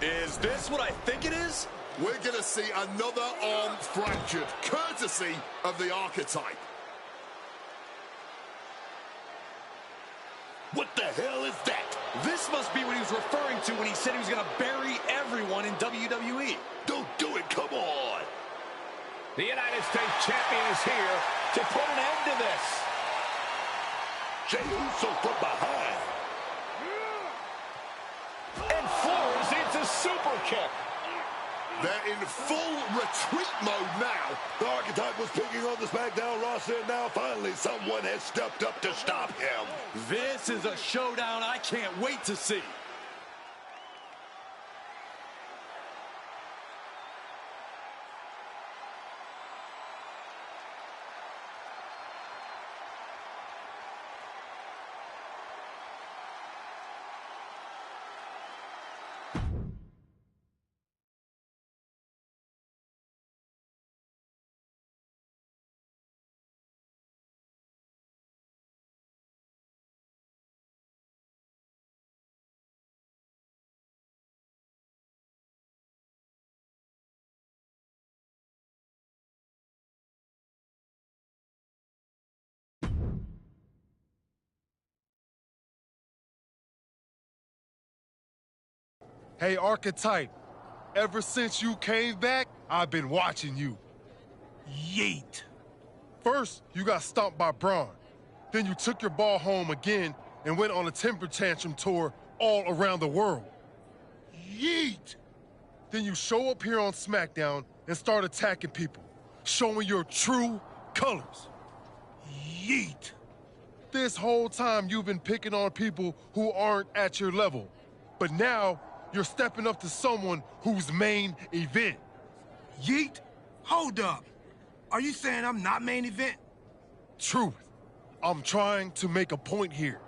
Is this what I think it is? We're going to see another arm fractured, courtesy of the archetype. What the hell is that? must be what he was referring to when he said he was going to bury everyone in WWE. Don't do it, come on! The United States Champion is here to put an end to this. Jey Uso from behind. And floors into super kick. They're in full retreat mode now. The Archetype was picking on the SmackDown roster, and now finally someone has stepped up to stop him. This is a showdown I can't wait to see. Hey, Archetype, ever since you came back, I've been watching you. Yeet. First, you got stomped by Braun. Then you took your ball home again and went on a temper tantrum tour all around the world. Yeet. Then you show up here on SmackDown and start attacking people, showing your true colors. Yeet. This whole time you've been picking on people who aren't at your level. But now, you're stepping up to someone who's main event. Yeet? Hold up. Are you saying I'm not main event? Truth. I'm trying to make a point here.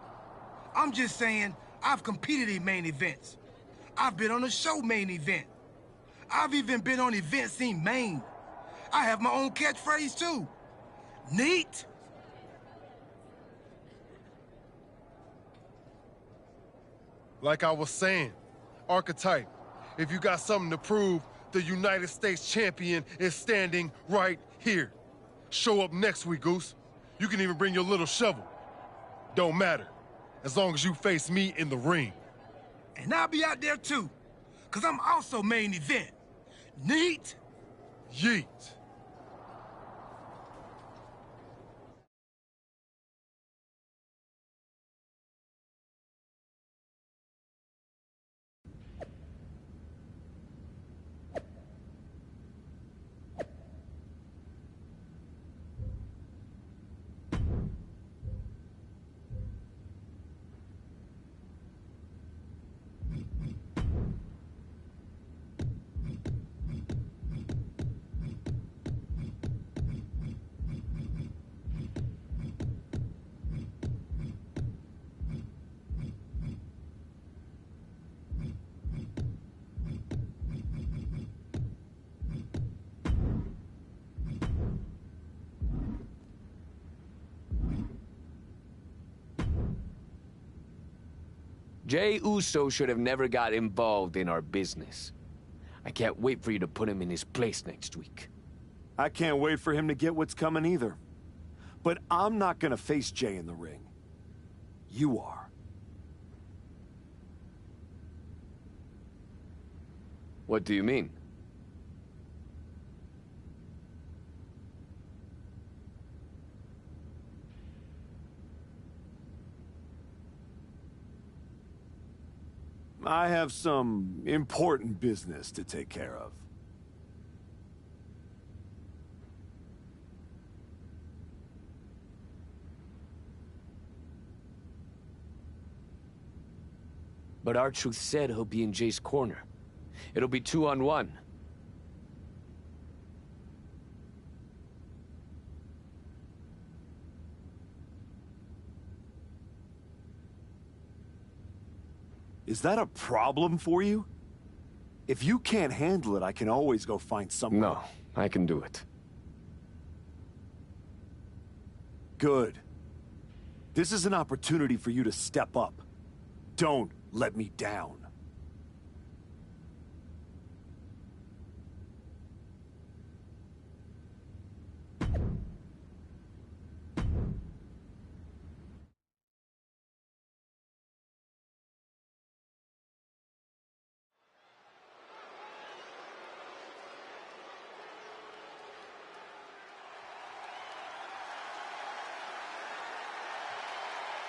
I'm just saying I've competed in main events. I've been on a show main event. I've even been on events in Maine. I have my own catchphrase too. Neat? Like I was saying, Archetype, if you got something to prove, the United States champion is standing right here. Show up next week, Goose. You can even bring your little shovel. Don't matter, as long as you face me in the ring. And I'll be out there too, because I'm also main event. Neat? Yeet. Jey Uso should have never got involved in our business. I can't wait for you to put him in his place next week. I can't wait for him to get what's coming either. But I'm not gonna face Jey in the ring. You are. What do you mean? I have some important business to take care of. But R-Truth said he'll be in Jay's corner. It'll be 2-on-1. Is that a problem for you? If you can't handle it, I can always go find someone. No, I can do it. Good. This is an opportunity for you to step up. Don't let me down.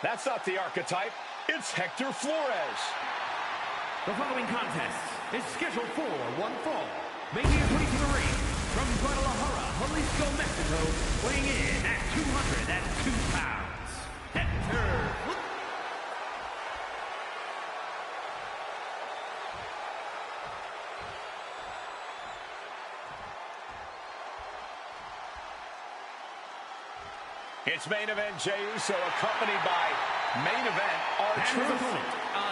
That's not the archetype. It's Hector Flores. The following contest is scheduled for one fall. Making his way to the ring from Guadalajara, Jalisco, Mexico, weighing in at 202 pounds, Hector Flores. It's main event Jey Uso, accompanied by main event R-Truth.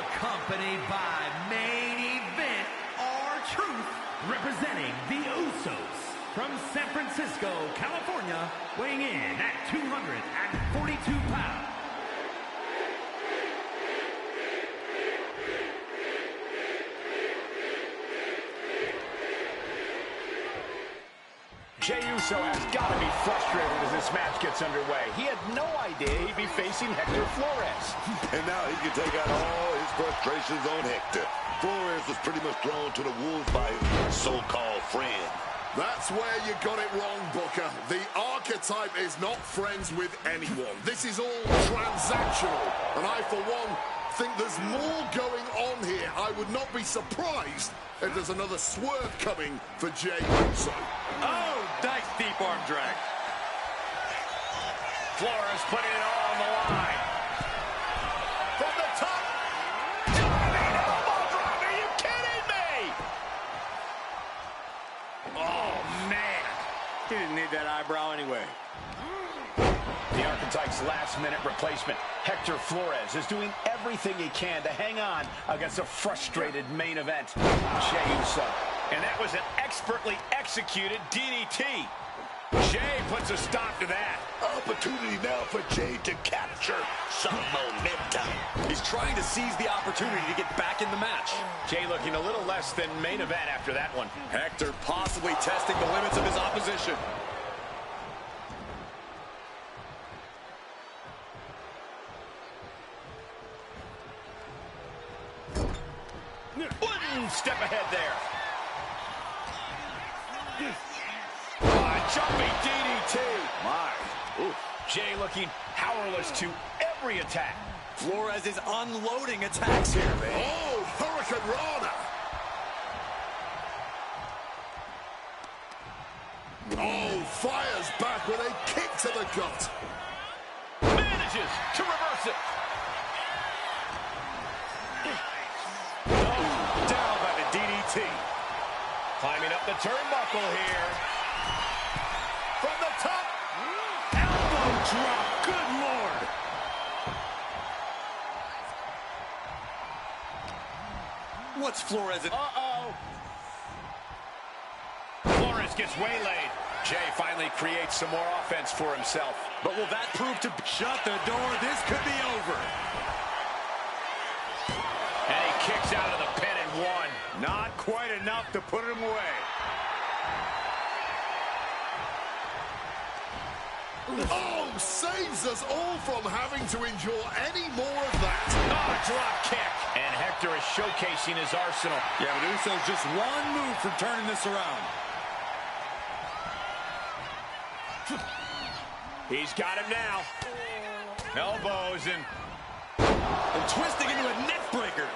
Accompanied by main event R-Truth, representing the Usos from San Francisco, California, weighing in at 242 pounds. Jey Uso has got to be frustrated as this match gets underway. He had no idea he'd be facing Hector Flores. And now he can take out all his frustrations on Hector. Flores was pretty much thrown to the wolves by his so-called friend. That's where you got it wrong, Booker. The archetype is not friends with anyone. This is all transactional. And I, for one, think there's more going on here. I would not be surprised if there's another swerve coming for Jey Uso. Oh, nice deep arm drag. Flores putting it all on the line. From the top. Diving elbow drop. Are you kidding me? Oh, man. He didn't need that eyebrow anyway. The Archetype's last-minute replacement, Hector Flores, is doing everything he can to hang on against a frustrated main event, Jey Uso. And that was an expertly executed DDT. Jey puts a stop to that. Opportunity now for Jey to capture some momentum. He's trying to seize the opportunity to get back in the match. Jey looking a little less than main event after that one. Hector possibly testing the limits of his opposition. One step ahead there. Jumping DDT. My. Ooh. Jey looking powerless to every attack. Flores is unloading attacks here, man. Oh, Hurricane Rana. Oh, fires back with a kick to the gut. Manages to reverse it. Oh, down by the DDT. Climbing up the turnbuckle here. From the top. Elbow drop. Good Lord. What's Flores? Uh-oh. Flores gets waylaid. Jey finally creates some more offense for himself. But will that prove to shut the door? This could be over. And he kicks out of the pin and one. Not quite enough to put him away. Oh, saves us all from having to endure any more of that. Oh, drop kick. And Hector is showcasing his arsenal. Yeah, but Uso's just one move from turning this around. He's got him now. Elbows and twisting into a neck breaker.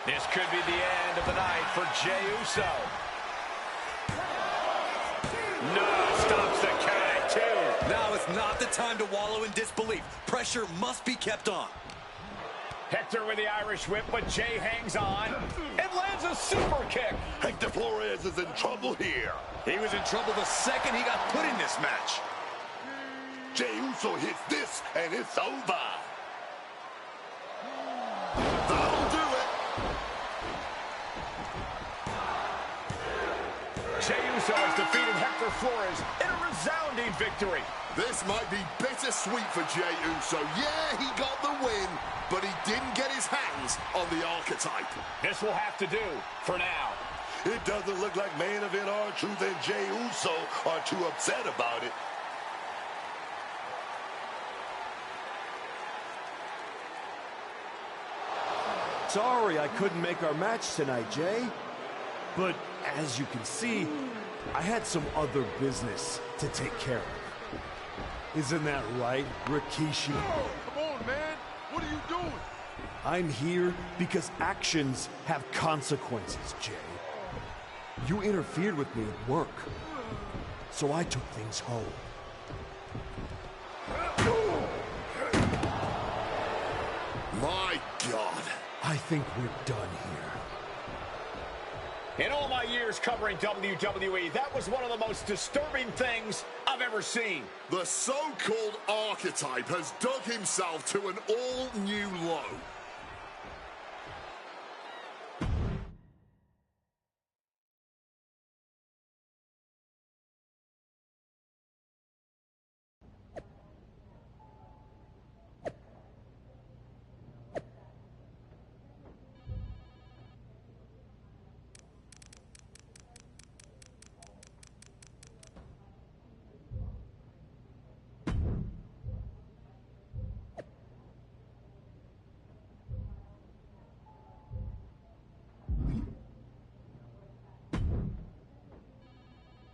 This could be the end of the night for Jey Uso. No, stops the count at 2. Now is not the time to wallow in disbelief. Pressure must be kept on. Hector with the Irish whip, but Jey hangs on and lands a super kick. Hector Flores is in trouble here. He was in trouble the second he got put in this match. Jey Uso hits this, and it's over. That'll do it. Jey Uso has defeated Hector Flores in a resounding victory. This might be bittersweet for Jey Uso. Yeah, he got the win, but he didn't get his hands on the archetype. This will have to do for now. It doesn't look like main event R-Truth and Jey Uso are too upset about it. Sorry I couldn't make our match tonight, Jey. But as you can see, I had some other business to take care of. Isn't that right, Rikishi? I'm here because actions have consequences, Jay. You interfered with me at work, so I took things home. My God. I think we're done here. In all my years covering WWE, that was one of the most disturbing things I've ever seen. The so-called archetype has dug himself to an all-new low.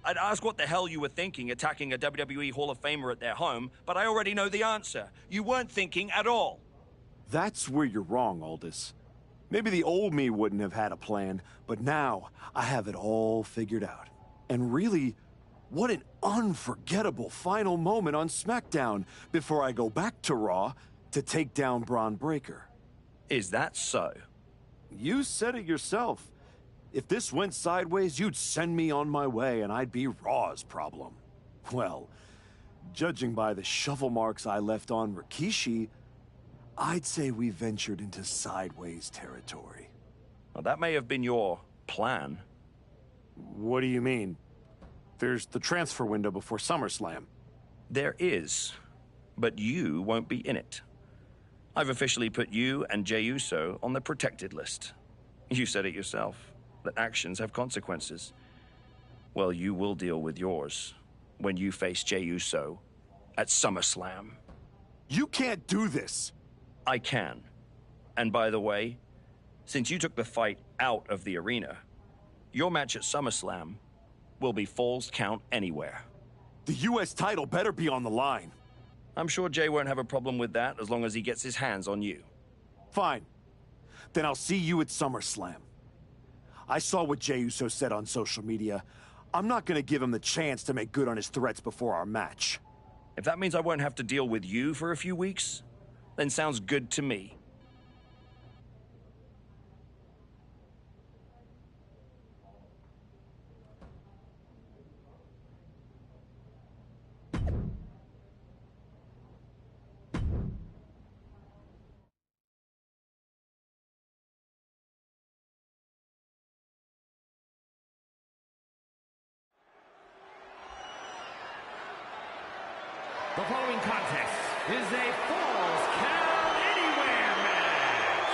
I'd ask what the hell you were thinking attacking a WWE Hall of Famer at their home, but I already know the answer. You weren't thinking at all. That's where you're wrong, Aldous. Maybe the old me wouldn't have had a plan, but now I have it all figured out. And really, what an unforgettable final moment on SmackDown before I go back to Raw to take down Braun Breaker. Is that so? You said it yourself. If this went sideways, you'd send me on my way and I'd be Raw's problem. Well, judging by the shovel marks I left on Rikishi, I'd say we ventured into sideways territory. Well, that may have been your plan. What do you mean? There's the transfer window before SummerSlam. There is, but you won't be in it. I've officially put you and Jey Uso on the protected list. You said it yourself, that actions have consequences. Well, you will deal with yours when you face Jey Uso at SummerSlam. You can't do this! I can. And by the way, since you took the fight out of the arena, your match at SummerSlam will be Falls Count Anywhere. The U.S. title better be on the line. I'm sure Jey won't have a problem with that as long as he gets his hands on you. Fine. Then I'll see you at SummerSlam. I saw what Jey Uso said on social media. I'm not gonna give him the chance to make good on his threats before our match. If that means I won't have to deal with you for a few weeks, then sounds good to me. The following contest is a Falls Count Anywhere match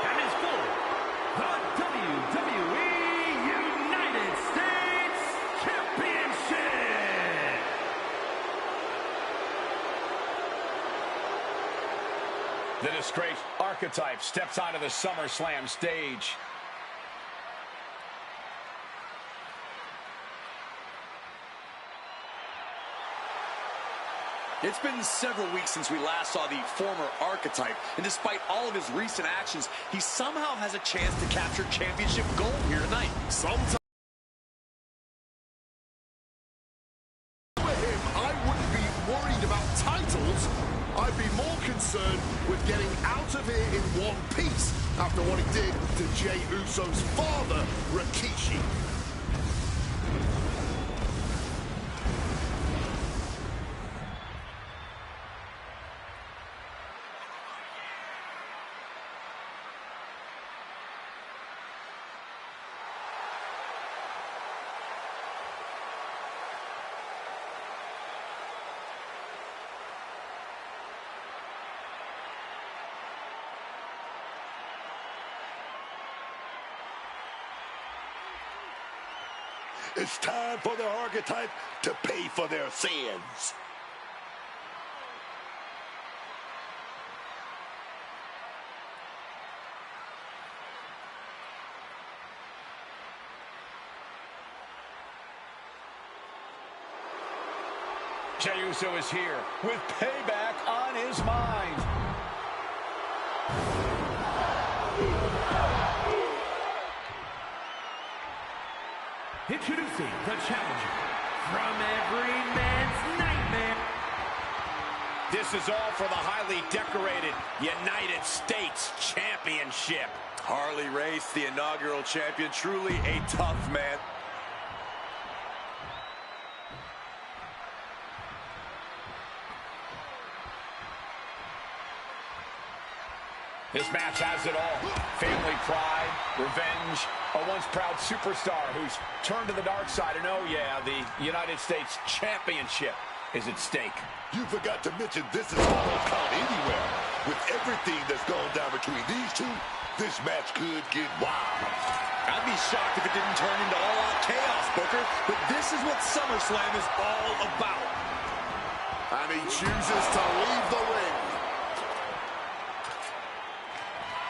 and is for the WWE United States Championship. The disgraced archetype steps onto the SummerSlam stage. It's been several weeks since we last saw the former archetype, and despite all of his recent actions, he somehow has a chance to capture championship gold here tonight. Sometimes with him, I wouldn't be worried about titles. I'd be more concerned with getting out of here in one piece after what he did to Jey Uso's father, Rikishi. It's time for the archetype to pay for their sins. Jey Uso is here with payback on his mind. Introducing the challenger from every man's nightmare. This is all for the highly decorated United States Championship. Harley Race, the inaugural champion, truly a tough man. This match has it all. Family pride, revenge, a once proud superstar who's turned to the dark side. And oh yeah, the United States Championship is at stake. You forgot to mention this is all count anywhere. With everything that's gone down between these two, this match could get wild. I'd be shocked if it didn't turn into all-out chaos, Booker. But this is what SummerSlam is all about. And he chooses to leave the ring.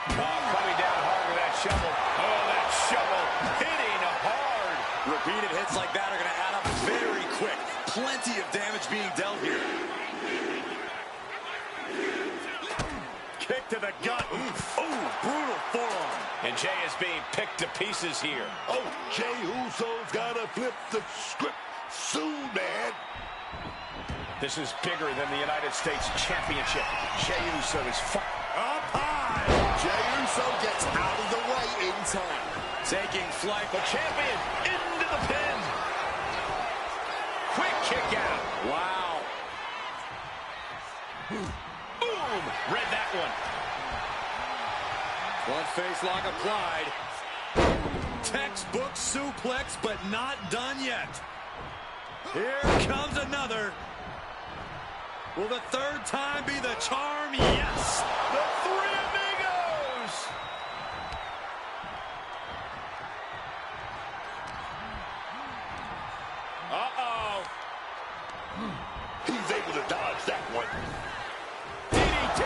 Coming down hard with that shovel. Oh, that shovel hitting hard. Repeated hits like that are going to add up very quick. Plenty of damage being dealt here. Kick to the gut. Ooh, brutal forearm. And Jay is being picked to pieces here. Oh, Jey Uso's got to flip the script soon, man. This is bigger than the United States Championship. Jey Uso is up high. Jey Uso gets out of the way in time. Taking flight. The champion into the pin. Quick kick out. Wow. Boom. Read that one. Front face lock applied. Textbook suplex, but not done yet. Here comes another. Will the third time be the charm? Yes. The Three Amigos. Uh-oh. He's able to dodge that one. DDT.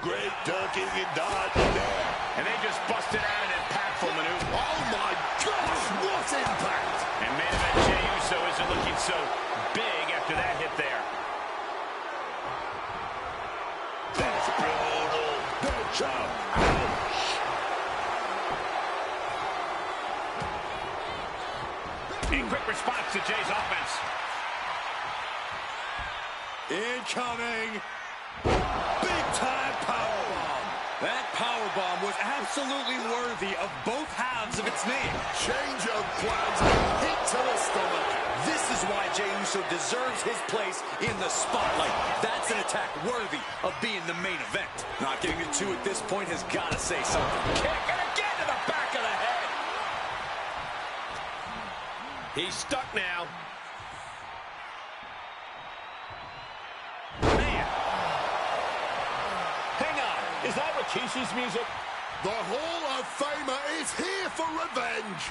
Great ducking and dodging there. And they just busted out an impactful maneuver. Oh my gosh, what impact! And main event Jey Uso isn't looking so big after that hit there. That's brutal. Good job. Ouch. In quick response to Jay's offense. Incoming. Big time powerbomb. That powerbomb was absolutely worthy of both halves of its name. Change of plans, hit to the stomach. This is why Jey Uso deserves his place in the spotlight. That's an attack worthy of being the main event. Not getting the two at this point has got to say something. Kick and again to the back of the head. He's stuck now. Man. Hang on. Is that Rikishi's music? The Hall of Famer is here for revenge.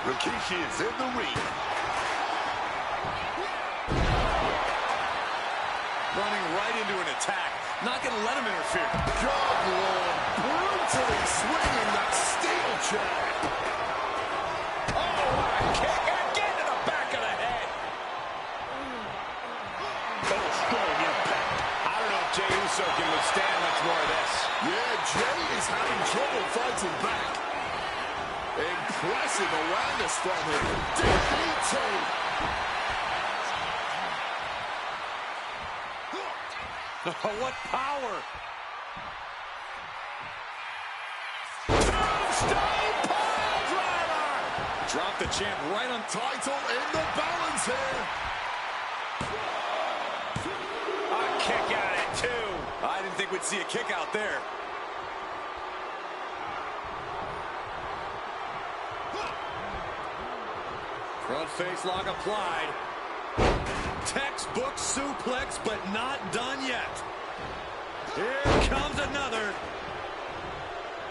Rikishi is in the ring. Running right into an attack. Not going to let him interfere. God, Lord, brutally swinging that steel chair. Oh, what a kick. And again to the back of the head. Oh, strong impact. I don't know if Jey Uso can withstand much more of this. Yeah, Jey is having trouble fighting back. Impressive awareness from him. DDT. What power! Tombstone piledriver! Drop the champ right on Title in the balance here. A kick out at two. I didn't think we'd see a kick out there. Front face lock applied. Textbook suplex, but not done yet. Here comes another.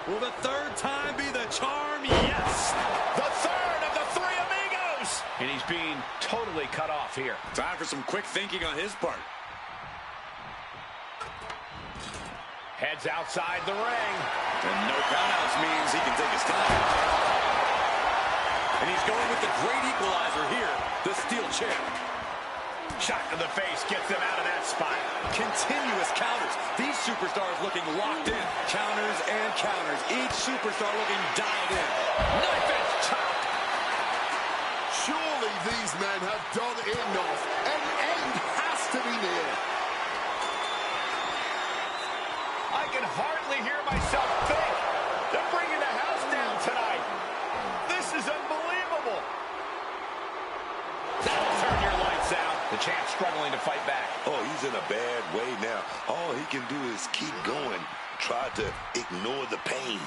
Will the third time be the charm? Yes. The third of the Three Amigos. And he's being totally cut off here. Time for some quick thinking on his part. Heads outside the ring. And no countouts means he can take his time. And he's He's going with the great equalizer here, the steel chair. Shot to the face gets him out of that spot. Continuous counters. These superstars looking locked in. Counters and counters. Each superstar looking dialed in. Knife edge chop. Surely these men have done enough. An end has to be near. I can hardly hear myself think. They're bringing the house down tonight. This is unbelievable. That'll turn your lights out. The champ struggling to fight back. Oh, he's in a bad way now. All he can do is keep going. Try to ignore the pain.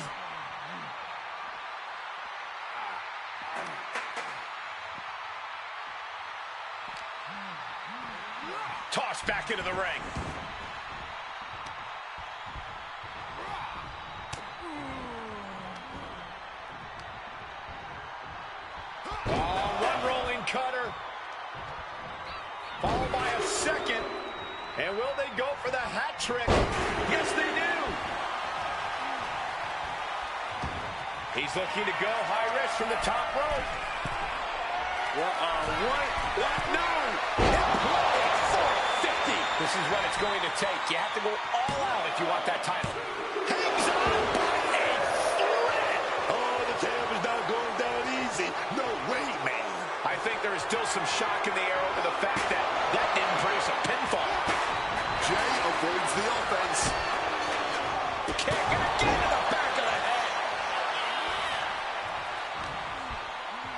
Tossed back into the ring. One rolling cutter. Followed by a second. And will they go for the hat trick? Yes, they do. He's looking to go high risk from the top rope. What? No! 450. This is what it's going to take. You have to go all out if you want that title. Hangs on by a thread. Oh, the champ is not going down easy. No way, man. I think there is still some shock in the air over the fact that didn't produce a pinfall. Jay avoids the offense. Kick and again to the back of the head.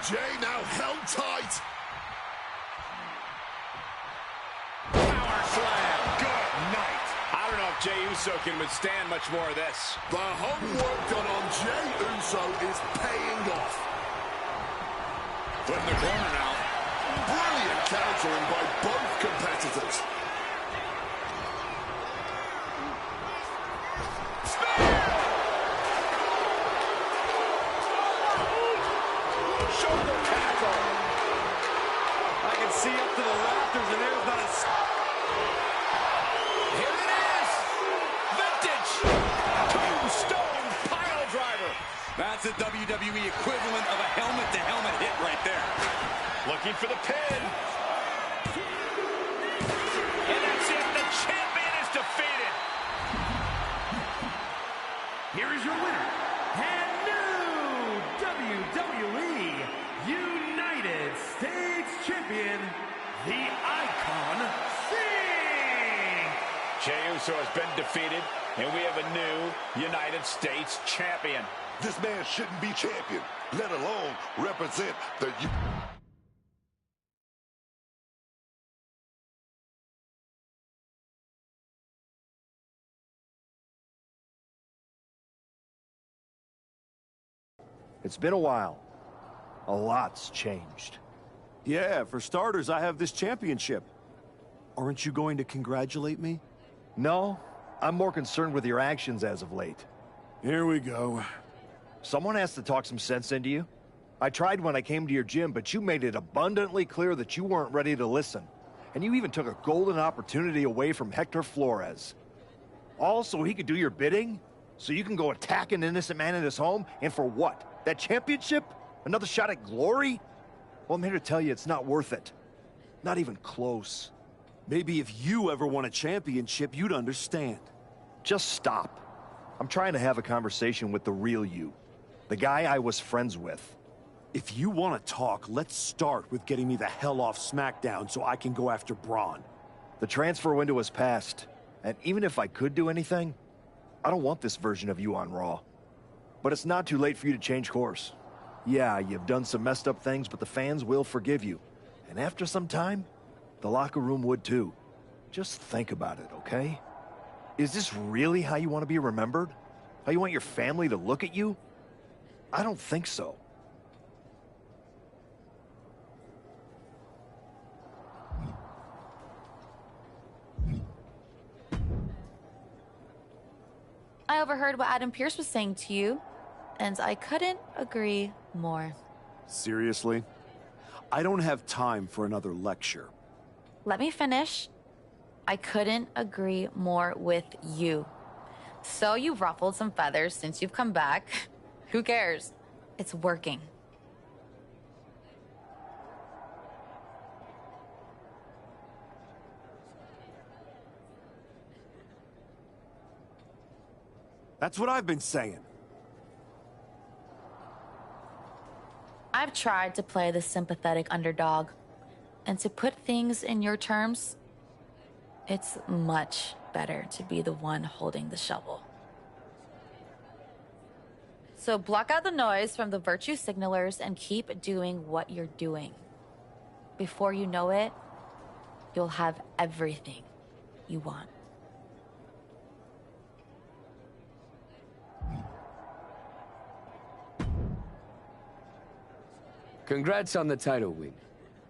Jay now held tight. Power slam. Good night. I don't know if Jey Uso can withstand much more of this. The homework done on Jey Uso is paying off. Put in the corner now. Brilliant countering by both competitors. Shoulder tackle. I can see up to the rafters, and there's not a... Here it is. Vintage. Tombstone pile driver. That's a WWE equivalent of a helmet-to-helmet hit right there. Looking for the pin. And that's it. The champion is defeated. Here is your winner, and new WWE United States Champion, the Icon Singh. Jey Uso has been defeated, and we have a new United States champion. This man shouldn't be champion, let alone represent the... It's been a while. A lot's changed. Yeah, for starters, I have this championship. Aren't you going to congratulate me? No, I'm more concerned with your actions as of late. Here we go. Someone has to talk some sense into you. I tried when I came to your gym, but you made it abundantly clear that you weren't ready to listen. And you even took a golden opportunity away from Hector Flores. All so he could do your bidding? So you can go attack an innocent man in his home? And for what? That championship? Another shot at glory? Well, I'm here to tell you it's not worth it. Not even close. Maybe if you ever won a championship, you'd understand. Just stop. I'm trying to have a conversation with the real you. The guy I was friends with. If you want to talk, let's start with getting me the hell off SmackDown so I can go after Braun. The transfer window has passed, and even if I could do anything, I don't want this version of you on Raw. But it's not too late for you to change course. Yeah, you've done some messed up things, but the fans will forgive you. And after some time, the locker room would too. Just think about it, okay? Is this really how you want to be remembered? How you want your family to look at you? I don't think so. I overheard what Adam Pearce was saying to you, and I couldn't agree more. Seriously? I don't have time for another lecture. Let me finish. I couldn't agree more with you. So you've ruffled some feathers since you've come back. Who cares? It's working. That's what I've been saying. I've tried to play the sympathetic underdog. And to put things in your terms, it's much better to be the one holding the shovel. So block out the noise from the virtue signalers and keep doing what you're doing. Before you know it, you'll have everything you want. Congrats on the title win.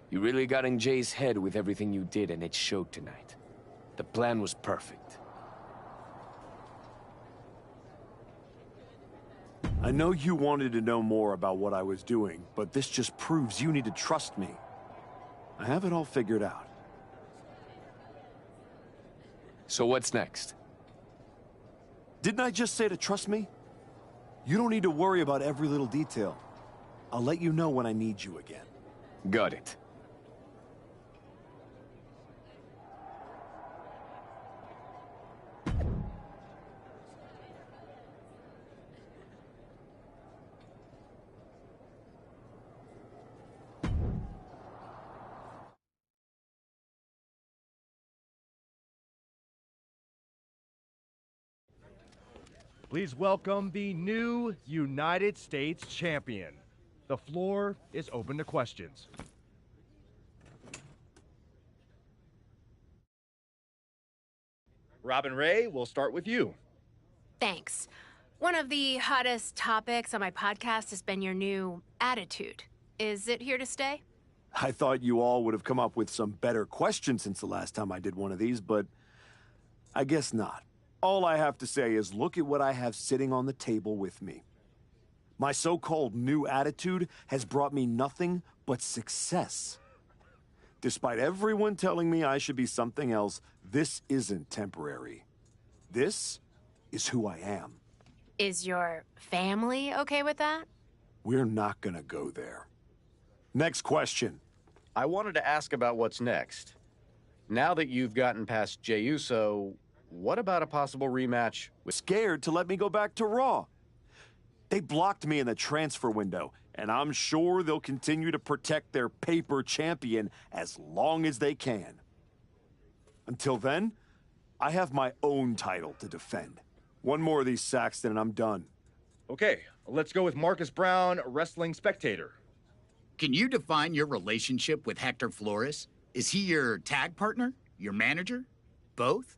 You really got in Jay's head with everything you did, and it showed tonight. The plan was perfect. I know you wanted to know more about what I was doing, but this just proves you need to trust me. I have it all figured out. So what's next? Didn't I just say to trust me? You don't need to worry about every little detail. I'll let you know when I need you again. Got it. Please welcome the new United States Champion. The floor is open to questions. Robin Ray, we'll start with you. Thanks. One of the hottest topics on my podcast has been your new attitude. Is it here to stay? I thought you all would have come up with some better questions since the last time I did one of these, but I guess not. All I have to say is look at what I have sitting on the table with me. My so-called new attitude has brought me nothing but success. Despite everyone telling me I should be something else, this isn't temporary. This is who I am. Is your family okay with that? We're not gonna go there. Next question. I wanted to ask about what's next. Now that you've gotten past Jey Uso, what about a possible rematch with... Scared to let me go back to Raw. They blocked me in the transfer window, and I'm sure they'll continue to protect their paper champion as long as they can. Until then, I have my own title to defend. One more of these, Saxton, and I'm done. Okay, let's go with Marcus Brown, wrestling spectator. Can you define your relationship with Hector Flores? Is he your tag partner? Your manager? Both?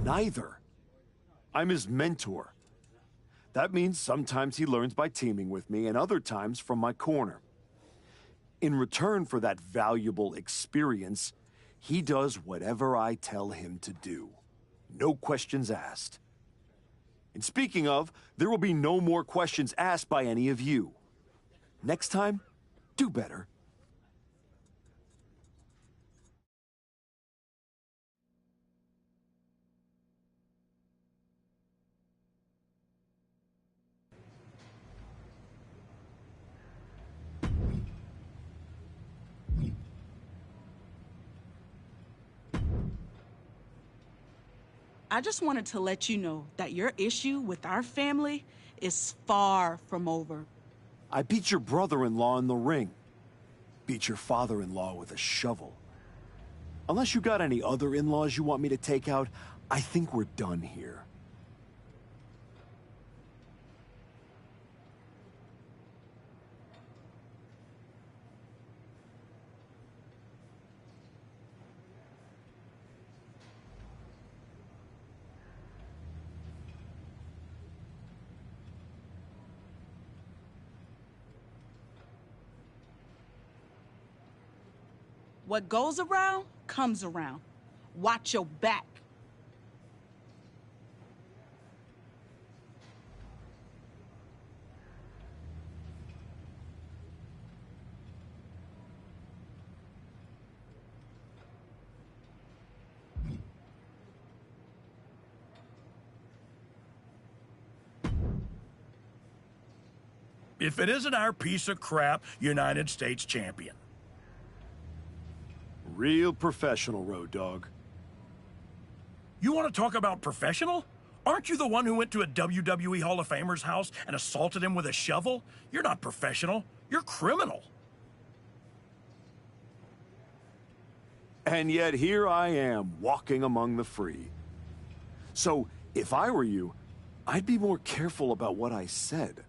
Neither. I'm his mentor. That means sometimes he learns by teaming with me and other times from my corner. In return for that valuable experience, he does whatever I tell him to do. No questions asked. And speaking of, there will be no more questions asked by any of you. Next time, do better. I just wanted to let you know that your issue with our family is far from over. I beat your brother-in-law in the ring. Beat your father-in-law with a shovel. Unless you got any other in-laws you want me to take out, I think we're done here. What goes around, comes around. Watch your back. if it isn't our piece of crap United States champion. Real professional, Road Dogg. You want to talk about professional? Aren't you the one who went to a WWE Hall of Famer's house and assaulted him with a shovel? You're not professional. You're criminal. And yet here I am, walking among the free. So, if I were you, I'd be more careful about what I said.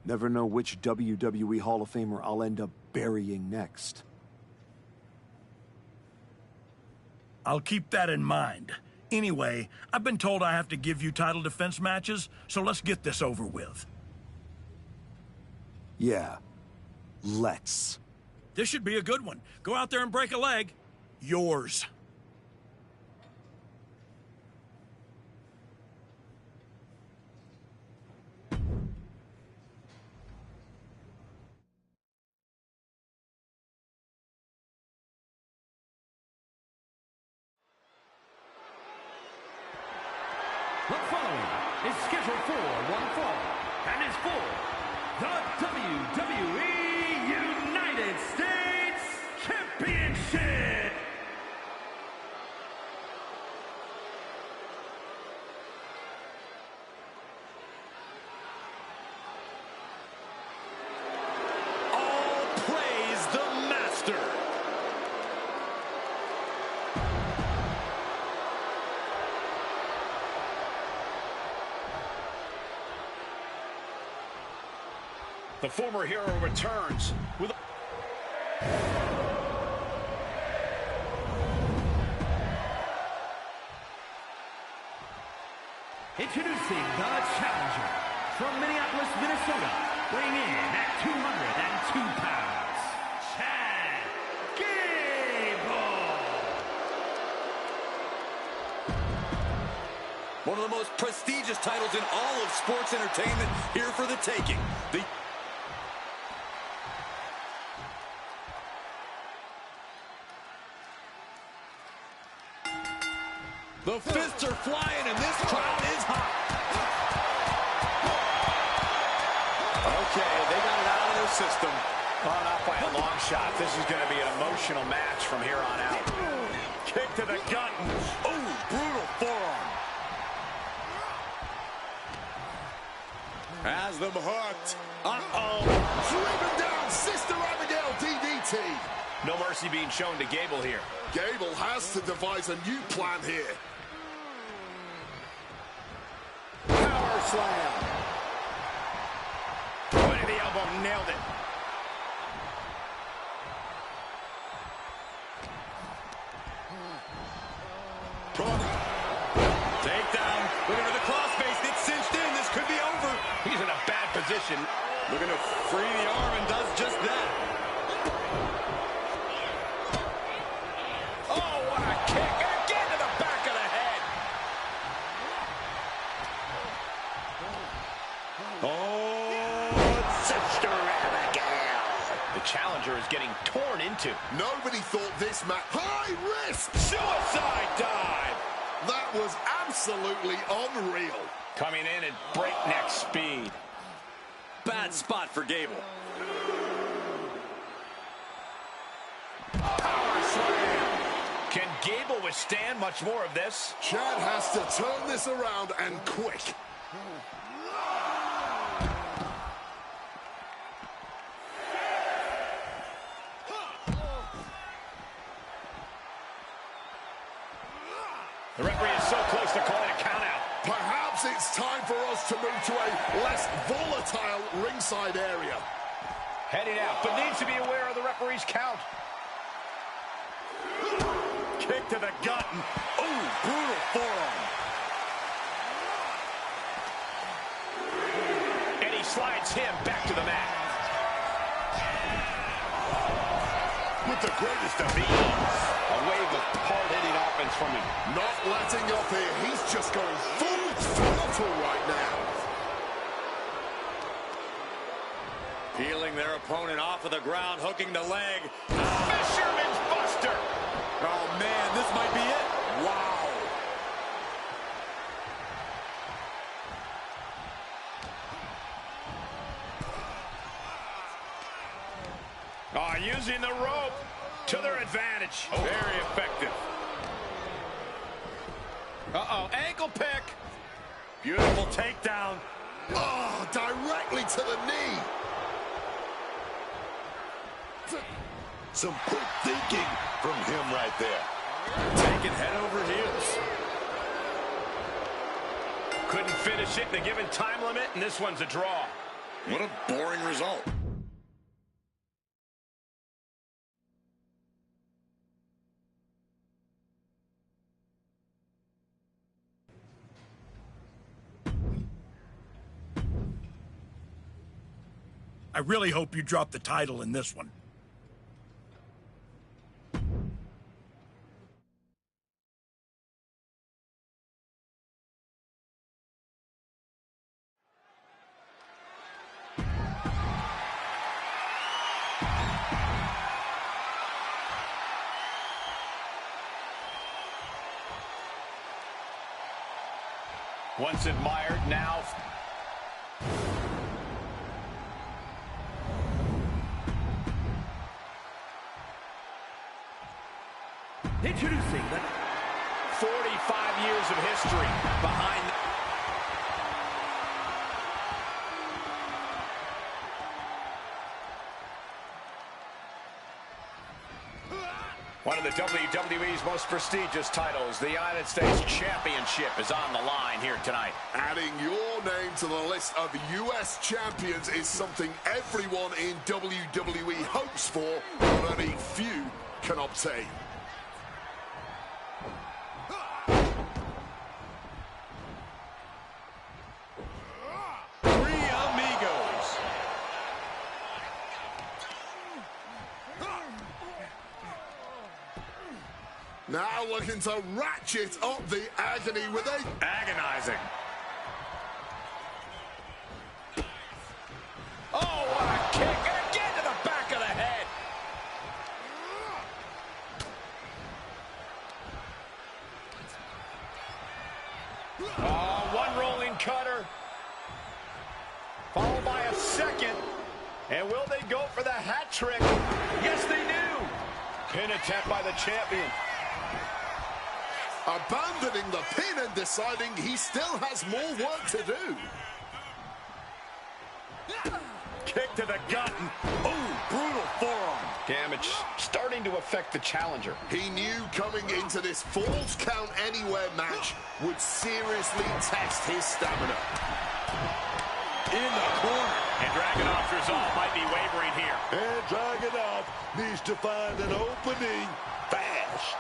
Never know which WWE Hall of Famer I'll end up burying next. I'll keep that in mind. Anyway, I've been told I have to give you title defense matches, so let's get this over with. Yeah, let's. This should be a good one. Go out there and break a leg. Yours. The following is scheduled for one fall and is for the WWE United States Championship. All praise the master. The former hero returns with Introducing the challenger from Minneapolis, Minnesota, weighing in at 202 pounds, Chad Gable. One of the most prestigious titles in all of sports entertainment here for the taking. The fists are flying and this crowd is hot. Okay, they got it out of their system. Oh, not by a long shot. This is going to be an emotional match from here on out. Kick to the gut. Oh, brutal forearm. Has them hooked. Uh-oh. Driven down, Sister Abigail DDT. No mercy being shown to Gable here. Gable has to devise a new plan here. Power slam. Point of the elbow, nailed it. Takedown. Looking for the crossface. It's cinched in. This could be over. He's in a bad position. Looking to free the arm and does just that. Oh, what a kick. And again to the back of the head. Oh, Sister Abigail. The challenger is getting torn into. Nobody thought this match. High risk! Suicide dive. That was absolutely unreal. Coming in at breakneck speed. Bad spot for Gable. Power slam. Can Gable withstand much more of this? Chad has to turn this around and quick. The referee is so close to calling a countout. Perhaps it's time for us to move to a less volatile ringside area. Heading out, but needs to be aware of the referee's count. Kick to the gut. Oh, brutal forearm. And he slides him back to the mat. With the greatest of ease. A wave of hard-hitting offense from him. Not letting up here. He's just going full throttle right now. Peeling their opponent off of the ground, hooking the leg. Fisherman's Buster. Oh, man, this might be it. Wow. using the rope to their advantage. Oh. Very effective. Uh-oh, ankle pick. Beautiful takedown. Oh, directly to the knee. Some quick thinking from him right there. Taking head over heels. Couldn't finish it in the given time limit, and this one's a draw. What a boring result. I really hope you drop the title in this one. Once admired, now... Introducing the 45 years of history behind... One of the WWE's most prestigious titles, the United States Championship, is on the line here tonight. Adding your name to the list of U.S. champions is something everyone in WWE hopes for, but only few can obtain. Now looking to ratchet up the agony with a... Agonizing. Oh, what a kick. And again to the back of the head. Oh, one rolling cutter. Followed by a second. And will they go for the hat trick? Yes, they do. Pin attempt by the champion. Abandoning the pin and deciding he still has more work to do. Kick to the gut. Oh, brutal forearm. Damage starting to affect the challenger. He knew coming into this Falls Count Anywhere match would seriously test his stamina. In the corner. And Dragunov's resolve might be wavering here. And Dragunov needs to find an opening fast.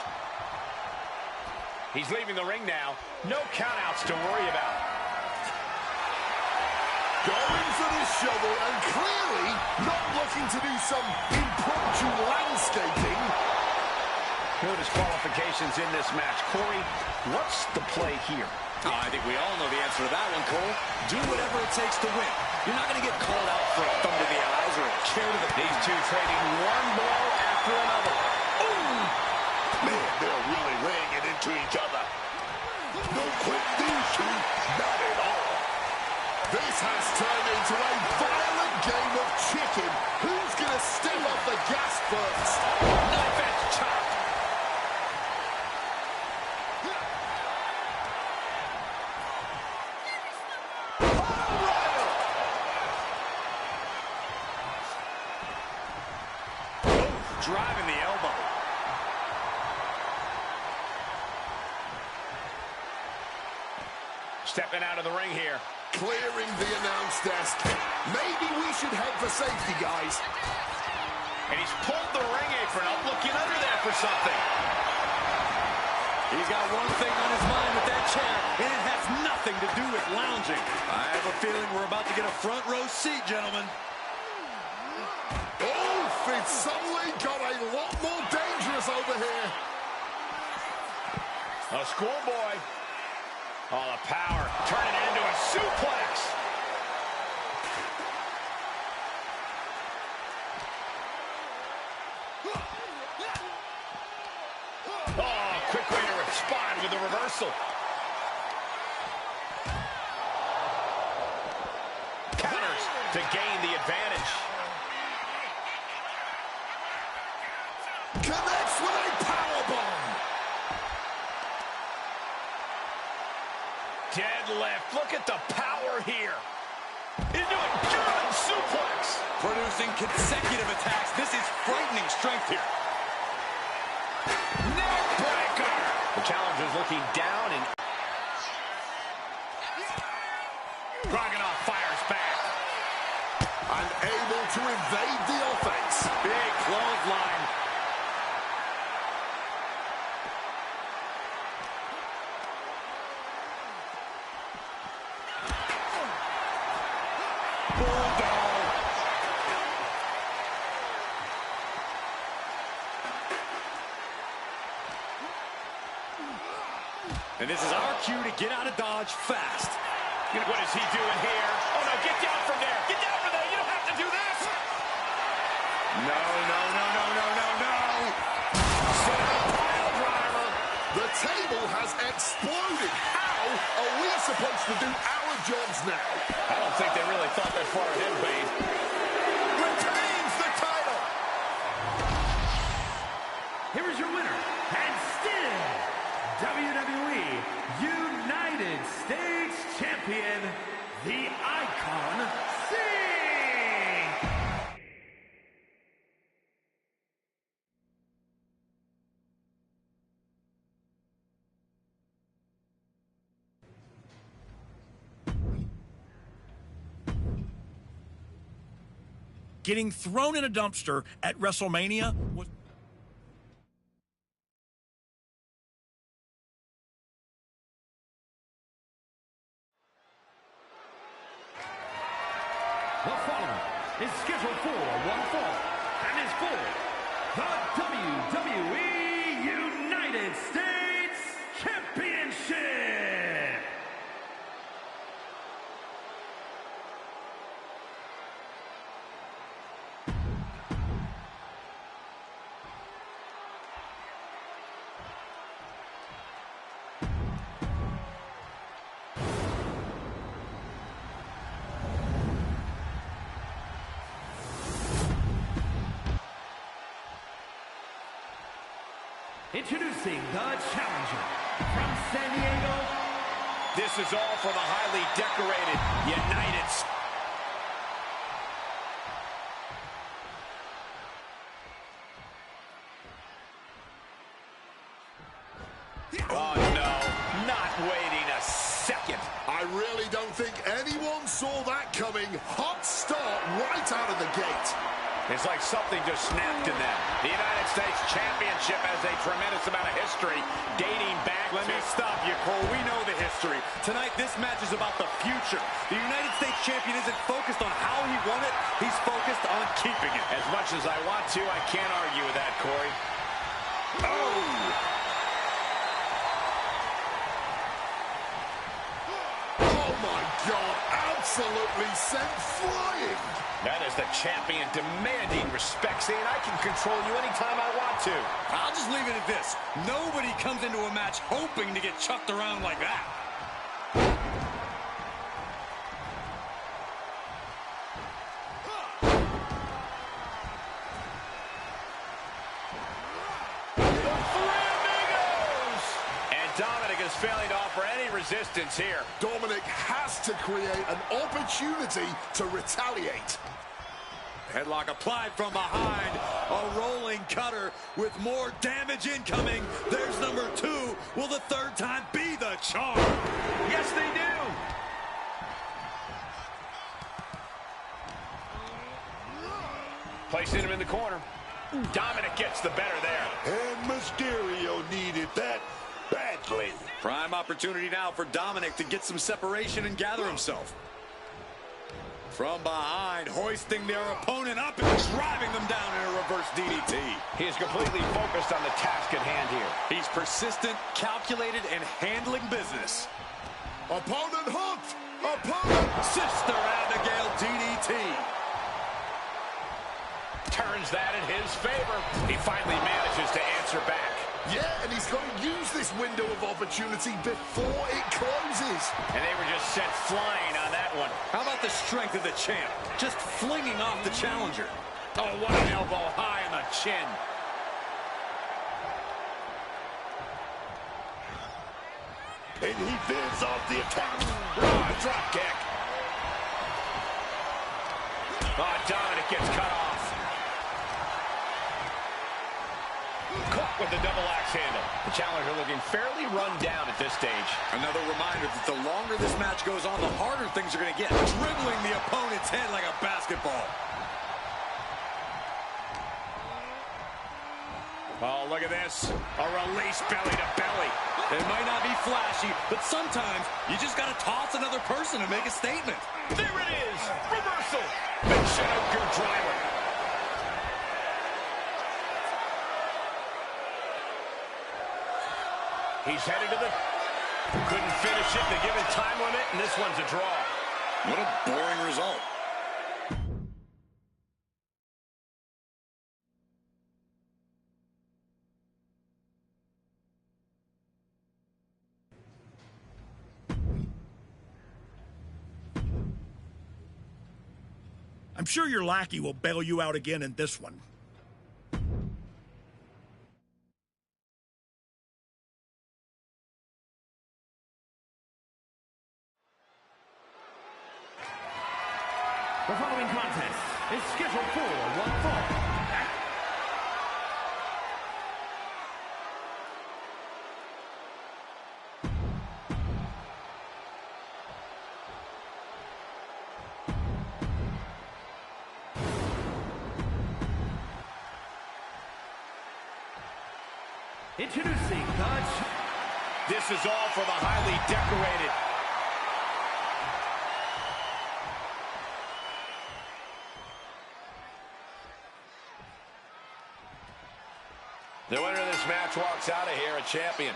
He's leaving the ring now. No countouts to worry about. Going for the shovel and clearly not looking to do some impromptu landscaping. No disqualifications in this match. Corey, what's the play here? Oh, I think we all know the answer to that one, Cole. Do whatever it takes to win. You're not going to get called out for a thumb to the eyes or a chair to the... These two trading one blow after another. Ooh! Man, they're really laying it into each other. No quick these two, not at all. This has turned into a violent game of chicken. Who's going to step off the gas first? Knife edge chop. Driving the elbow. Stepping out of the ring here. Clearing the announce desk. Maybe we should head for safety, guys. And he's pulled the ring apron up, looking under there for something. He's got one thing on his mind with that chair, and it has nothing to do with lounging. I have a feeling we're about to get a front row seat, gentlemen. Oh, it suddenly got a lot more dangerous over here. A schoolboy. Oh, the power. Turning it into a suplex. Oh, quick way to respond with the reversal. Counters to gain the advantage. Deadlift. Look at the power here. Into a German suplex. Producing consecutive attacks. This is frightening strength here. Neckbreaker. The challenger's looking down and Dragunov fires back. Unable to evade the offense. Big clothesline. And this is our cue to get out of Dodge fast. What is he doing here? Oh, no, get down from there. Get down from there. You don't have to do this. No. Set up pile driver. The table has exploded. How are we supposed to do our jobs now? I don't think they really thought that far ahead, Wade. Retains the title. Here is your winner, and still WWE United States Champion, the Icon Singh. Getting thrown in a dumpster at WrestleMania was... The following is scheduled for one fall and is for the WWE United States Championship. Introducing the challenger from San Diego. This is all for the highly decorated United States. Oh, no. Not waiting a second. I really don't think anyone saw that coming. Hot start right out of the gate. It's like something just snapped in them. The United States Championship has a tremendous amount of history dating back Let me stop you, Cole. We know the history. Tonight, this match is about the future. The United States Champion isn't focused on how he won it. He's focused on keeping it. As much as I want to, I can't argue with that, Corey. Oh! Oh, my God. Absolutely sent flying. That is the champion demanding respect, saying I can control you anytime I want to. I'll just leave it at this. Nobody comes into a match hoping to get chucked around like that. The Three Amigos! And Dominic is failing to offer any resistance here. Dominic has to create an opportunity to retaliate. Headlock applied from behind. A rolling cutter with more damage incoming. There's number 2. Will the third time be the charm? Yes, they do. Placing him in the corner. Dominic gets the better there. And Mysterio needed that badly. Prime opportunity now for Dominic to get some separation and gather himself. From behind, hoisting their opponent up and driving them down in a reverse DDT. He is completely focused on the task at hand here. He's persistent, calculated, and handling business. Opponent hooked! Opponent! Sister Abigail DDT. Turns that in his favor. He finally manages to answer back. Yeah, and he's going to use this window of opportunity before it closes. And they were just sent flying on that one. How about the strength of the champ? Just flinging off the challenger. Oh, what an elbow high on the chin. and he fends off the attack. Drop kick. Oh, Dominic gets cut off. Caught with the double axe handle. The challenger looking fairly run down at this stage. Another reminder that the longer this match goes on, the harder things are going to get. Dribbling the opponent's head like a basketball. Oh, look at this. A release belly to belly. It might not be flashy, but sometimes you just got to toss another person to make a statement. There it is. Reversal. Big Shadow driver. He's headed to the... Couldn't finish it. They give it time limit, and this one's a draw. What a boring result. I'm sure your lackey will bail you out again in this one. The following contest is scheduled for one fall. Introducing This is all for the highly decorated. The winner of this match walks out of here a champion.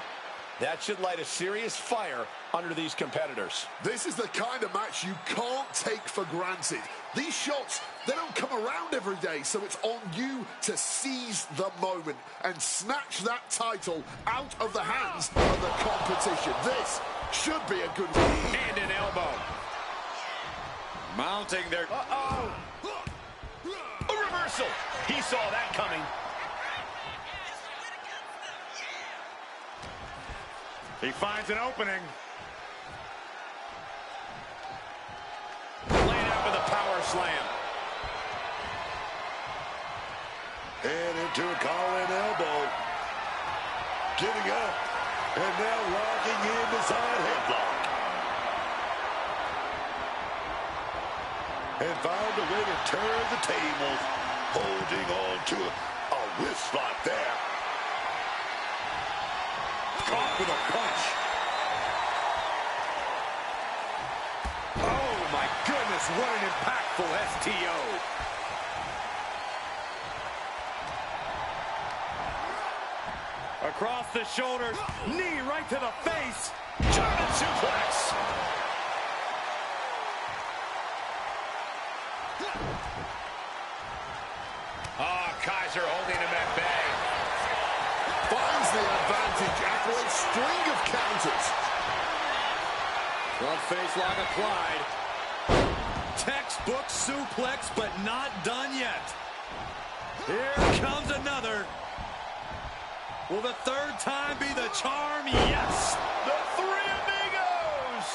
That should light a serious fire under these competitors. This is the kind of match you can't take for granted. These shots, they don't come around every day, so it's on you to seize the moment and snatch that title out of the hands of the competition. This should be a good one. And an elbow. Mounting their... A reversal. He saw that coming. He finds an opening. Laid out with a power slam. And into a call-in elbow. Getting up. And now locking in the side headlock. And found a way to turn the tables. Holding on to a wrist lock there. Caught with a punch. Oh, my goodness, what an impactful STO. Across the shoulders, knee right to the face. German suplex. Kaiser holding him at bay. Finds the advantage after a string of counters. Front face lock applied. Textbook suplex, but not done yet. Here comes another. Will the third time be the charm? Yes! The Three Amigos!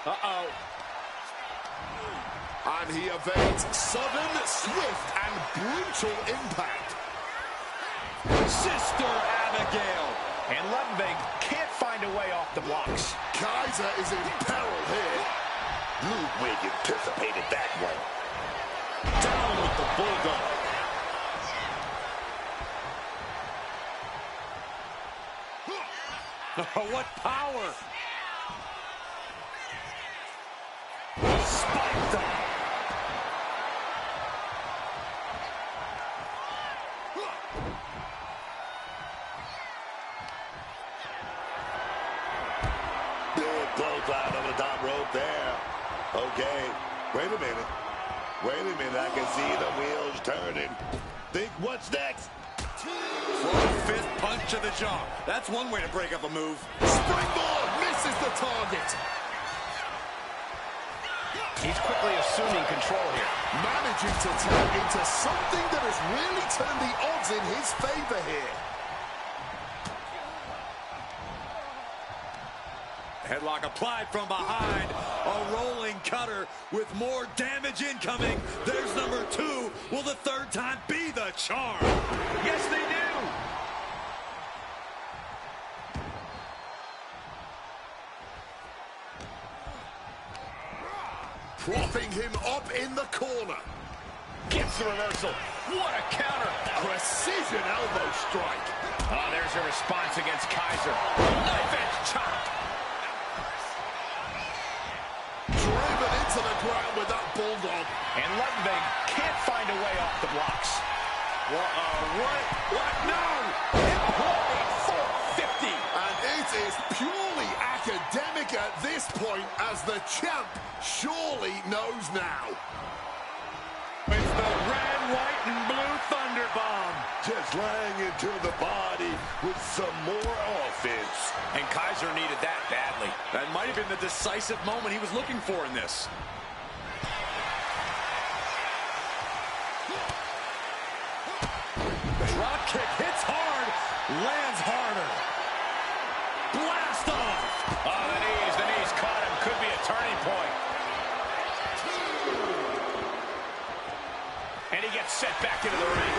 Uh-oh. And he evades sudden, swift, and brutal impact. Sister Abigail. And Ludwig can't find a way off the blocks. Kaiser is in peril here. Ludwig anticipated that one. Down with the bulldog. Oh, what power! Spiked him. Big clothesline over the top rope there. Okay, wait a minute. Wait a minute, I can see the wheels turning. Think what's next? Front fist punch to the jaw. That's one way to break up a move. Springboard misses the target. He's quickly assuming control here. Managing to turn into something that has really turned the odds in his favor here. Headlock applied from behind. A rolling cutter with more damage incoming. There's number 2. Will the third time be the charm? Yes, they do. Propping him up in the corner. Gets the reversal. What a counter. Precision elbow strike. Oh, there's a response against Kaiser. Knife edge chop. Driven into the ground with that bulldog. And Ludwig can't find a way off the blocks. What? No! Important 450. And it is purely academic at this point, as the champ surely knows now. It's the red, white, and blue Thunderbomb. Just laying into the body with some more offense. And Kaiser needed that badly. That might have been the decisive moment he was looking for in this. Drop kick hits hard, lands harder. Blast off. Oh, the knees caught him. Could be a turning point. And he gets set back into the ring.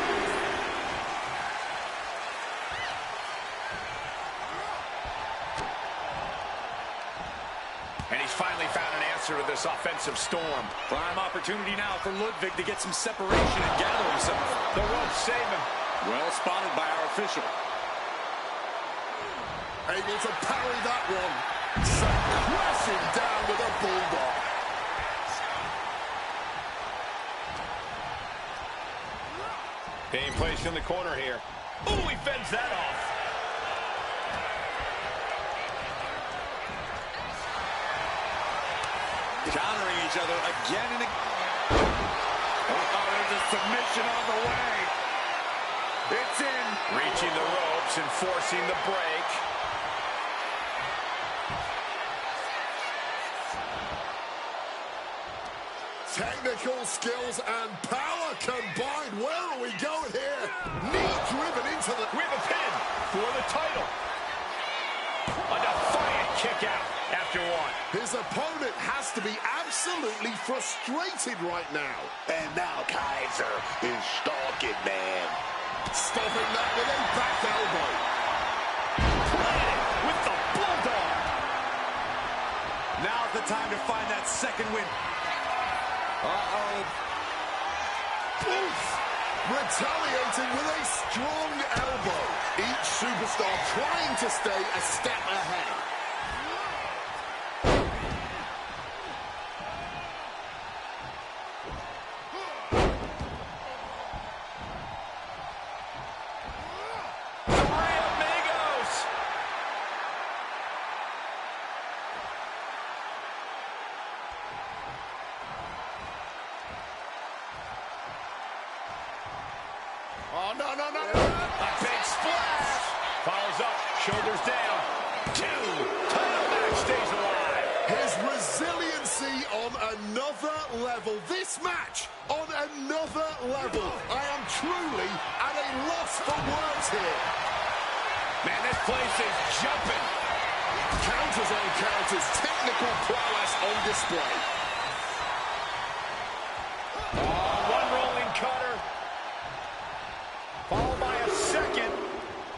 And he's finally found an answer to this offensive storm. Prime opportunity now for Ludwig to get some separation and gather himself. The won't save him. Well spotted by our official. Able to parry that one. Crashing down with a bulldog. Being placed in the corner here. Ooh, he fends that off. Countering each other again and again. Oh, there's a submission on the way. It's in. Reaching the ropes and forcing the break. Technical skills and power combined. Where are we going here? Knee driven into the... We have a pin for the title. A defiant kick out after one. His opponent has to be absolutely frustrated right now. And now Kaiser is stalking, man. Stopping that with a back elbow. Planted with the bulldog. Now's the time to find that second win. Uh-oh. Oof! Retaliating with a strong elbow. Each superstar trying to stay a step ahead. Oh, no. A big splash. Follows up, shoulders down. 2. Title match stays alive. His resiliency on another level. This match on another level. I am truly at a loss for words here. Man, this place is jumping. Counters on counters. Technical prowess on display. One rolling cutter. Followed by a second.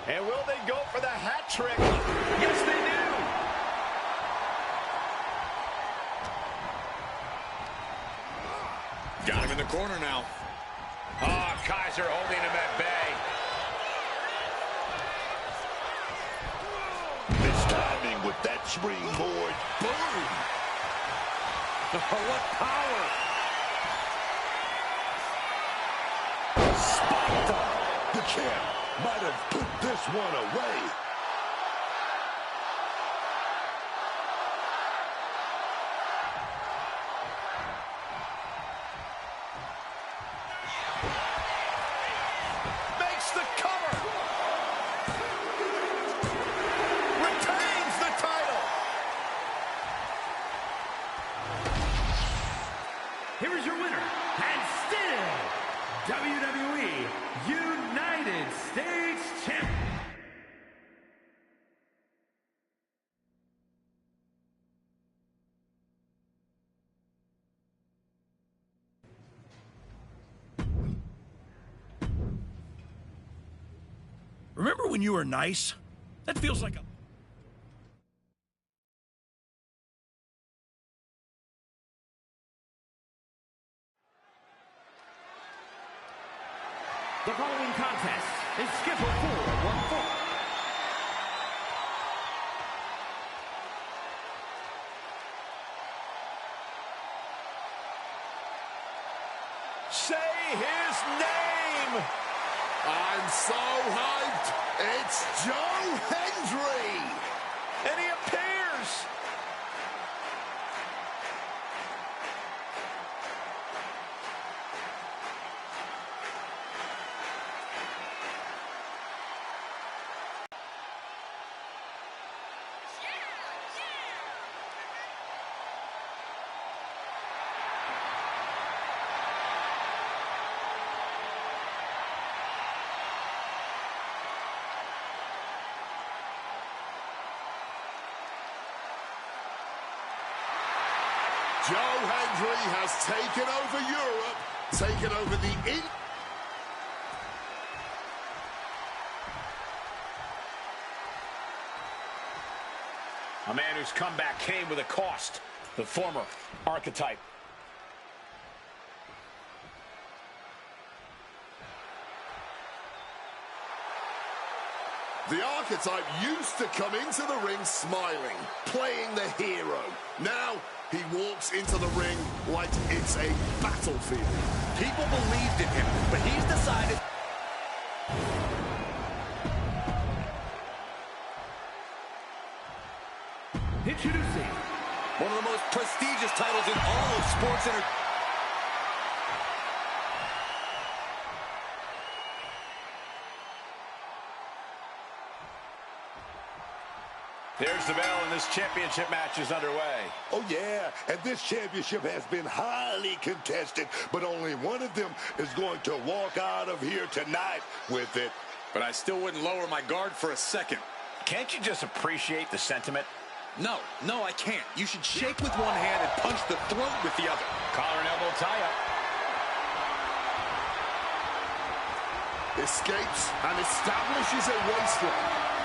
And will they go for the hat trick? Yes, they do. Got him in the corner now. Oh, Kaiser holding him at bay. This timing with that springboard. Boom! What power! Spiked up. The champ might have put this one away. Makes the cover. Retains the title. Remember when you were nice? That feels like a... The following contest is scheduled for one fall. Say his name! I'm so hyped! It's Joe Hendry! And he appears! Joe Hendry has taken over Europe, taken over the... A man whose comeback came with a cost. The former Archetype. The Archetype used to come into the ring smiling, playing the hero. Now, he walks into the ring like it's a battlefield. People believed in him, but he's decided... Introducing one of the most prestigious titles in all of sports entertainment. There's the bell, and this championship match is underway. Oh, yeah, and this championship has been highly contested, but only one of them is going to walk out of here tonight with it. But I still wouldn't lower my guard for a second. Can't you just appreciate the sentiment? No, I can't. You should shake with one hand and punch the throat with the other. Collar and elbow tie-up. Escapes and establishes a waistline.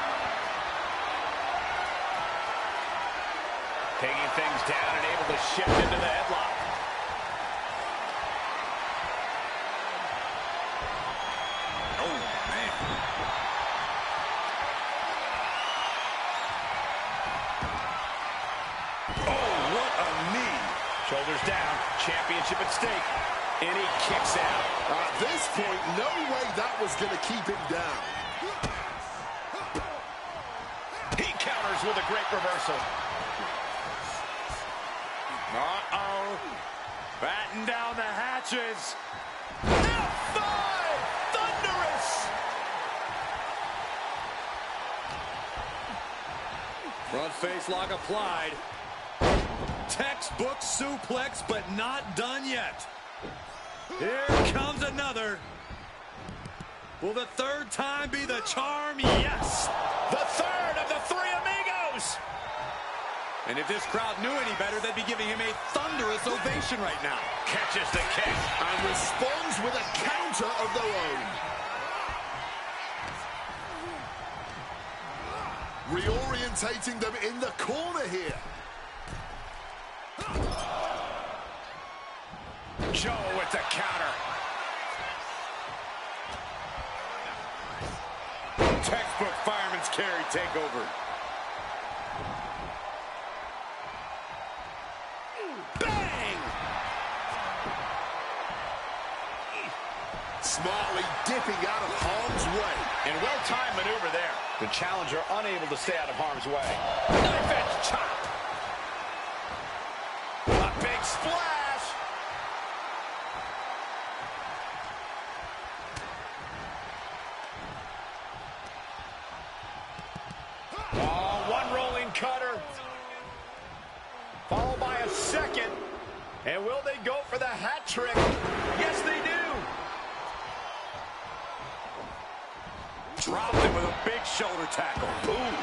Taking things down and able to shift into the headlock. Oh, man. Oh, what a knee. Shoulders down, championship at stake. And he kicks out. At this point, no way that was going to keep him down. He counters with a great reversal. Uh-oh. Batten down the hatches. F5! Thunderous! Front face lock applied. Textbook suplex, but not done yet. Here comes another. Will the third time be the charm? Yes! The third of the three amigos! And if this crowd knew any better, they'd be giving him a thunderous ovation right now. Catches the kick. And responds with a counter of their own. Reorientating them in the corner here. Joe with the counter. Textbook fireman's carry takeover. Bang! Smartly dipping out of harm's way. And well-timed maneuver there. The challenger unable to stay out of harm's way. Knife edge chop. A big splash. Oh, one rolling cutter. Followed by a second. And will they go for the hat trick? Yes, they do. Dropped him with a big shoulder tackle. Ooh.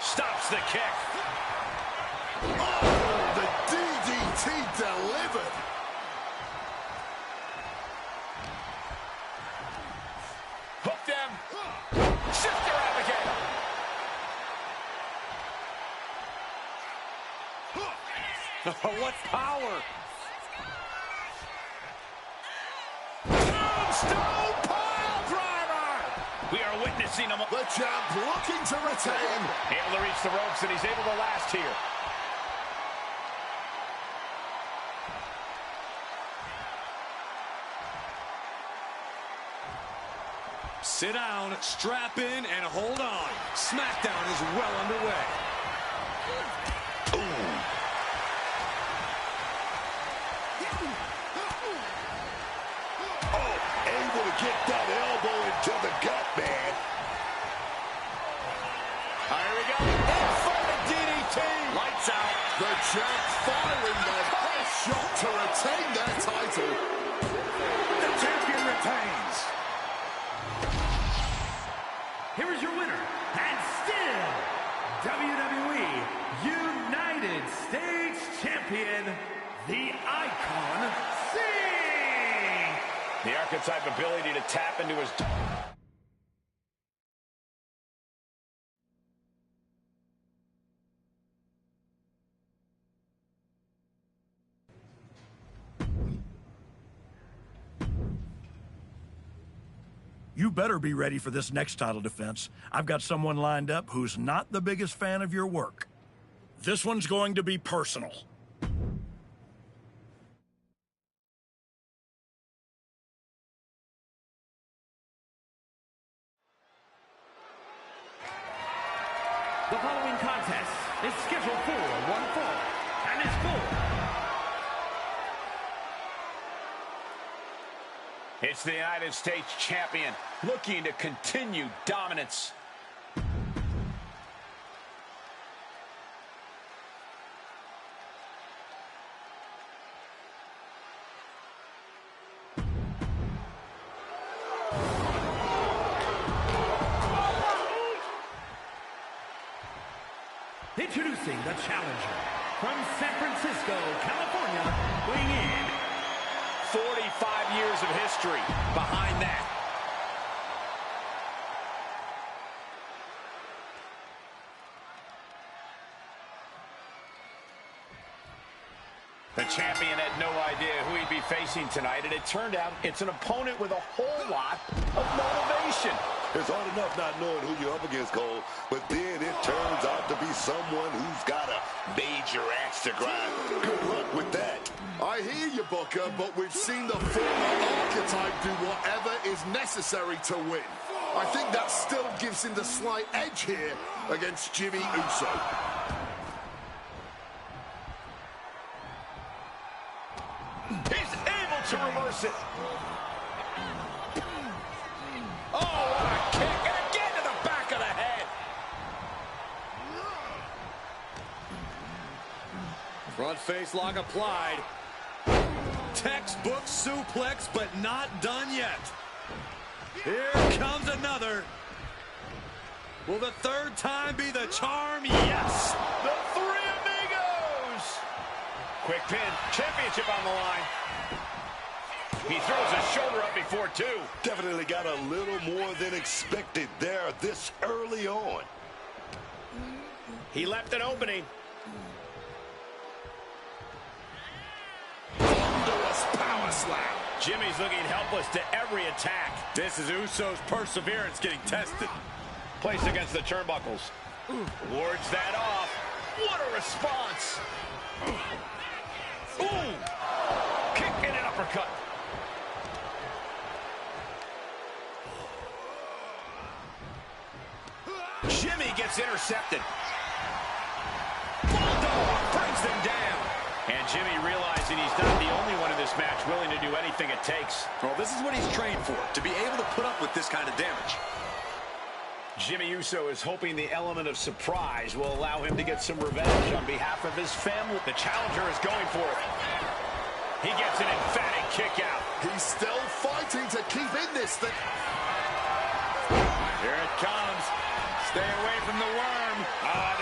Stops the kick. Oh, the DDT delivered. What power! Tombstone pile driver! We are witnessing him. The champ looking to retain. Able to reach the ropes, and he's able to last here. Sit down, strap in, and hold on. SmackDown is well underway. Oh, able to get that elbow into the gut, man. Here we go. Inverted DDT. Lights out. The champ firing their best shot to retain their title. The champion retains. Here is your winner, and still WWE United States Champion, the Icon Singh. The archetype ability to tap into his... You better be ready for this next title defense. I've got someone lined up who's not the biggest fan of your work. This one's going to be personal. The following contest is scheduled for one fall and is for... It's the United States Champion looking to continue dominance. Introducing the challenger from San Francisco, California, weighing in 45 years of history behind that. The champion had no idea who he'd be facing tonight, and it turned out it's an opponent with a whole lot of motivation. It's hard enough not knowing who you're up against, Cole, but then it turns out to be someone who's got a major axe to grind. Good luck with that. I hear you, Booker, but we've seen the former archetype do whatever is necessary to win. I think that still gives him the slight edge here against Jimmy Uso. He's able to reverse it. Oh, what a kick, and again to the back of the head. Front face lock applied. Textbook suplex, but not done yet. Here comes another. Will the third time be the charm? Yes! The Three Amigos! Quick pin, championship on the line. He throws his shoulder up before two. Definitely got a little more than expected there this early on. He left an opening. Thunderous power slam. Jimmy's looking helpless to every attack. This is Uso's perseverance getting tested. Placed against the turnbuckles. Wards that off. What a response. Ooh. Kick and an uppercut. Jimmy gets intercepted. Bulldog brings them down. And Jimmy realizing he's not the only one in this match willing to do anything it takes. Well, this is what he's trained for, to be able to put up with this kind of damage. Jimmy Uso is hoping the element of surprise will allow him to get some revenge on behalf of his family. The challenger is going for it. He gets an emphatic kick out. He's still fighting to keep in this thing. Here it comes. Stay away from the worm.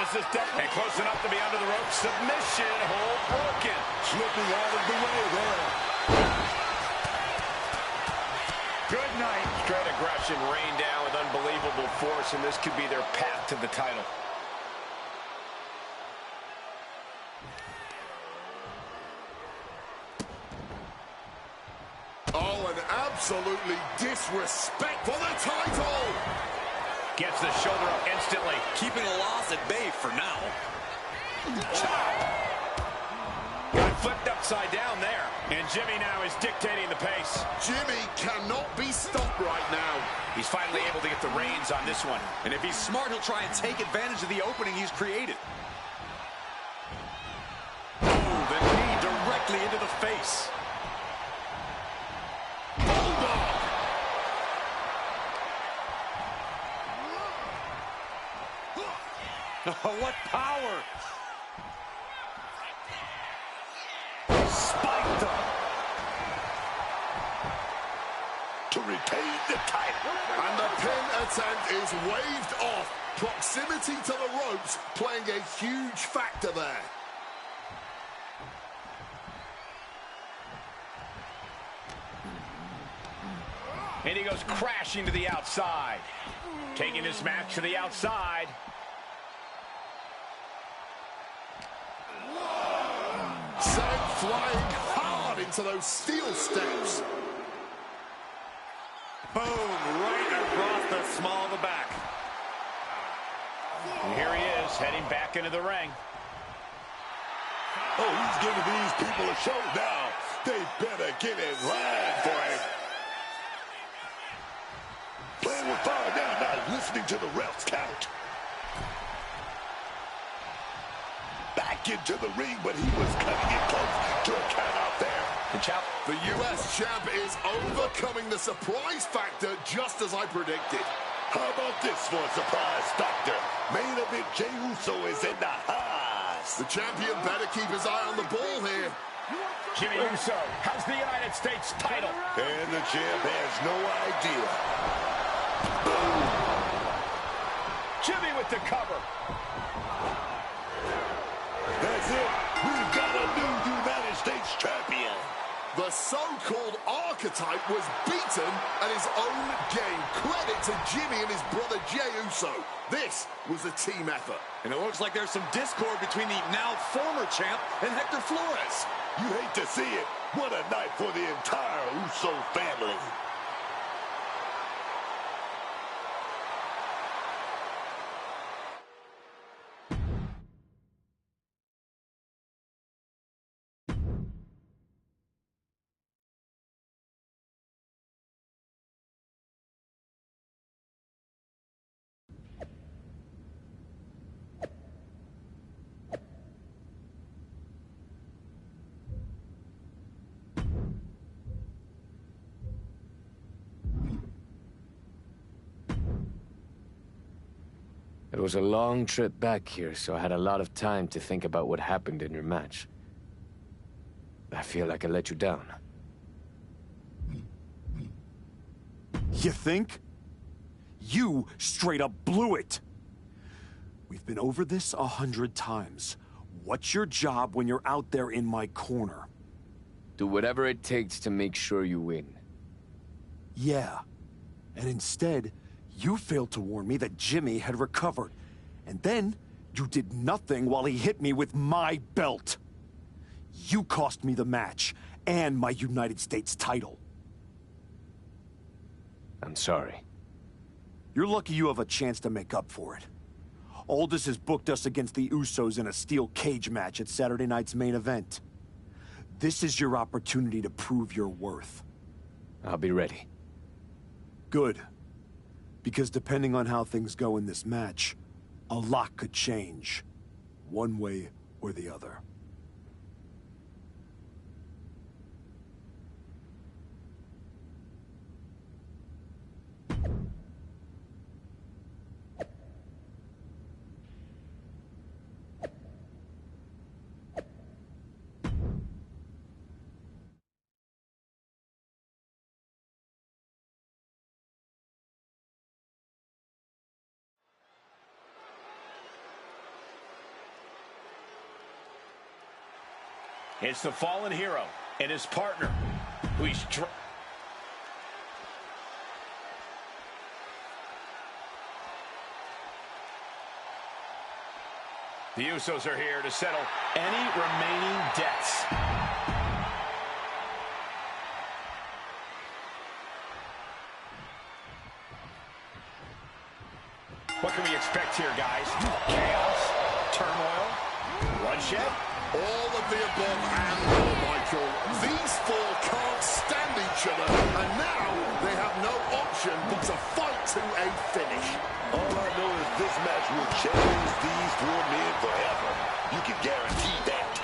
This is definitely close enough to be under the rope. Submission hold broken. Slipping out of the way there. Good night. Straight aggression rained down with unbelievable force, and this could be their path to the title. absolutely disrespect for the title. Gets the shoulder up instantly. Keeping the loss at bay for now. Chop! Got flipped upside down there. And Jimmy now is dictating the pace. Jimmy cannot be stopped right now. He's finally able to get the reins on this one. And if he's smart, he'll try and take advantage of the opening he's created. Oh, the knee directly into the face. Bulldog. Oh, what power! Spiked up to retain the title. And the pin attempt is waved off. Proximity to the ropes playing a huge factor there. And he goes crashing to the outside. Taking this match to the outside. Sent flying hard into those steel steps. Boom, right across the small of the back. And here he is, heading back into the ring. Oh, he's giving these people a show now. They better get in line for him. Playing with fire now, not listening to the refs count. Back into the ring, but he was cutting it close to a count out there. The U.S. champ is overcoming the surprise factor just as I predicted. How about this for a surprise factor? Main event Jey Uso is in the house. The champion better keep his eye on the ball here. Jimmy Uso has the United States title. And the champ has no idea. Boom. Jimmy with the cover. That's it. We've got a new United States champion. The so-called archetype was beaten at his own game. Credit to Jimmy and his brother Jey Uso. This was a team effort. And it looks like there's some discord between the now former champ and Hector Flores. You hate to see it. What a night for the entire Uso family. It was a long trip back here, so I had a lot of time to think about what happened in your match. I feel like I let you down. You think? You straight up blew it! We've been over this 100 times. What's your job when you're out there in my corner? Do whatever it takes to make sure you win. Yeah. And instead, you failed to warn me that Jimmy had recovered. And then, you did nothing while he hit me with my belt. You cost me the match, and my United States title. I'm sorry. You're lucky you have a chance to make up for it. Aldous has booked us against the Usos in a steel cage match at Saturday night's main event. This is your opportunity to prove your worth. I'll be ready. Good. Because depending on how things go in this match, a lot could change. One way or the other. It's the fallen hero and his partner, who he's The Usos are here to settle any remaining debts. What can we expect here, guys? Chaos? Turmoil? Bloodshed? All of the above and more, Michael. These four can't stand each other, and now they have no option but to fight to a finish. All I know is this match will change these four men forever. You can guarantee that.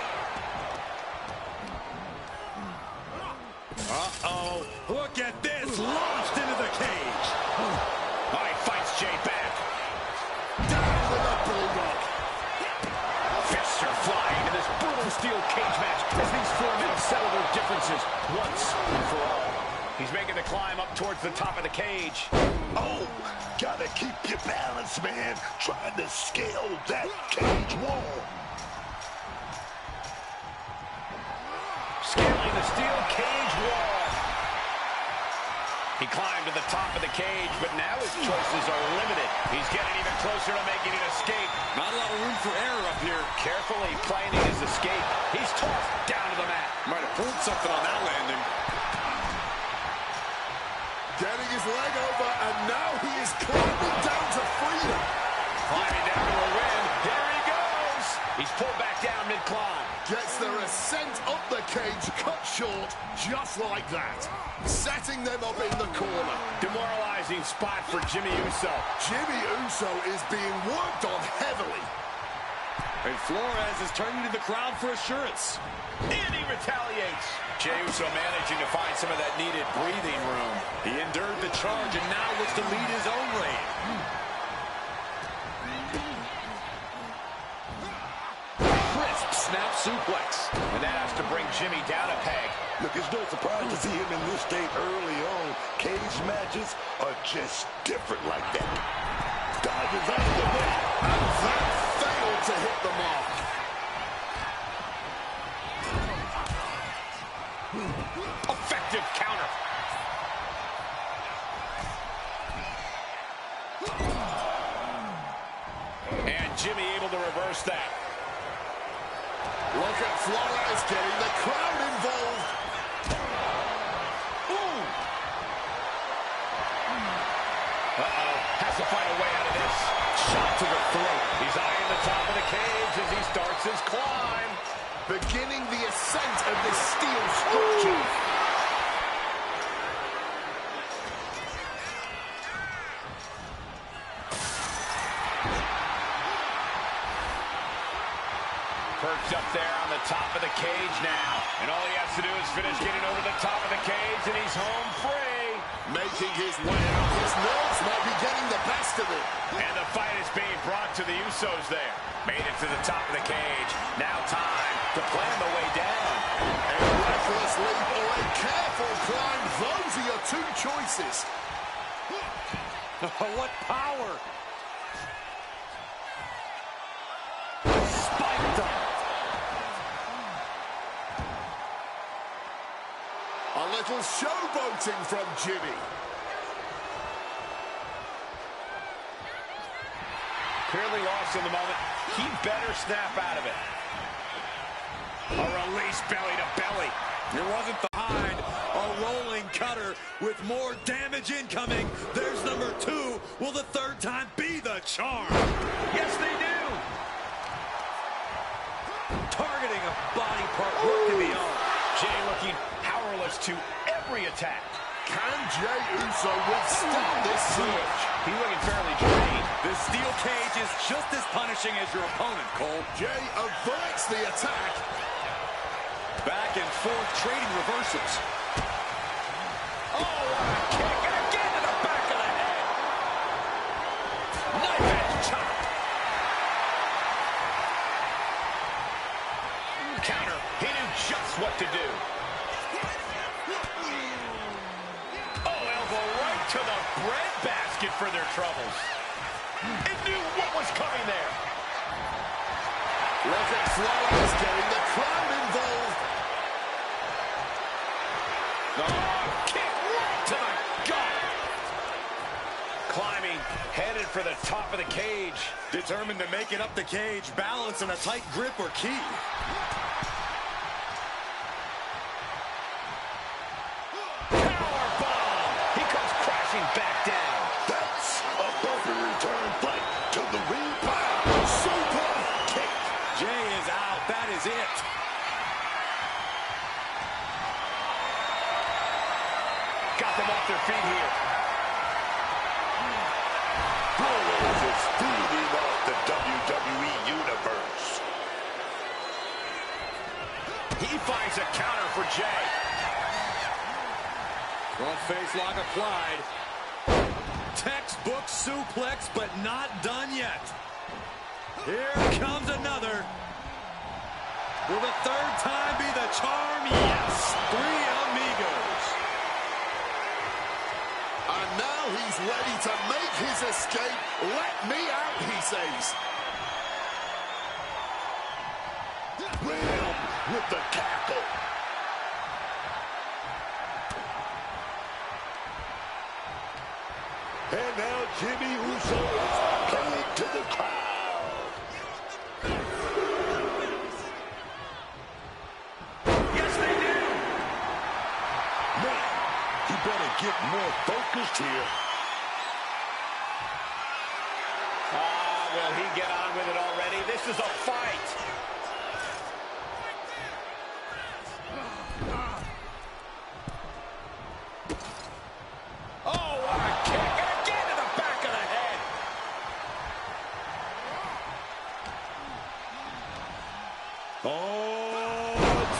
Uh-oh. Look at this. Launched into the cage. Oh, he fights Jay back. Down with a bulldog. Fists are flying in this brutal steel cage match as these four men settle their differences once and for all. He's making the climb up towards the top of the cage. Oh, gotta keep your balance, man. Trying to scale that cage wall. Scaling the steel cage wall. He climbed to the top of the cage, but now his choices are limited. He's getting even closer to making an escape. Not a lot of room for error up here. Carefully planning his escape. He's tossed down to the mat. Might have pulled something on that landing. Getting his leg over, and now he is climbing down to freedom. Climbing down to a win. There he goes. He's pulled back down mid-climb. Gets their ascent up the cage cut short, just like that. Setting them up in the corner. Demoralizing spot for Jimmy Uso. Jimmy Uso is being worked on heavily. And Flores is turning to the crowd for assurance. And he retaliates. Jey Uso managing to find some of that needed breathing room. He endured the charge and now looks to lead his own reign. Crisp snap suplex. And that has to bring Jimmy down a peg. Look, it's no surprise to see him in this state early on. Cage matches are just different like that. Dodges out of the way. And that failed to hit the mark. Effective counter. And Jimmy able to reverse that. Look at Flores getting the crowd involved. Ooh. Uh-oh. Has to find a way out of this. Shot to the throat. He's eyeing the top of the cage as he starts his climb. Beginning the ascent of this steel structure. Perched up there on the top of the cage now. And all he has to do is finish getting over the top of the cage, and he's home free. Making his way out. His nerves might be getting the best of him. And the fight is being brought to the Usos there. Made it to the top of the cage. Now time to plan the way down. A reckless leap or a careful climb. Those are your two choices. What power! Spiked up. A little showboating from Jimmy. Clearly lost in the moment. He better snap out of it. A release belly to belly. It wasn't the hide. A rolling cutter with more damage incoming. There's number two. Will the third time be the charm? Yes, they do. Targeting a body part working the arm. Jay looking powerless to every attack. Can Jey Uso withstand this surge? He's looking fairly drained. The steel cage is just as punishing as your opponent, Cole. Jey averts the attack. Back and forth trading reversals. Oh, what a kick. And again to the back of the head. Knife edge chop. Counter. He knew just what to do. Oh, elbow right to the breadbasket for their troubles. It knew what was coming there. Look at Flores getting the crowd involved. Oh, kick right to the gut. Climbing, headed for the top of the cage. Determined to make it up the cage, balance and a tight grip are key. Powerbomb. He comes crashing back down. That's a bumper return fight. got them off their feet here. Flores is feeding off the WWE Universe. He finds a counter for Jay. Front face lock applied. Textbook suplex, but not done yet. Here comes another. Will the third time be the charm? Yes! 3 amigos. And now he's ready to make his escape. Let me out, he says. Ram with the tackle. And now Jimmy Uso is playing to the crowd. Yes, they do. Man, he better get more focused here. Will he get on with it already? This is a fight. Oh, what a kick. And again to the back of the head. Oh,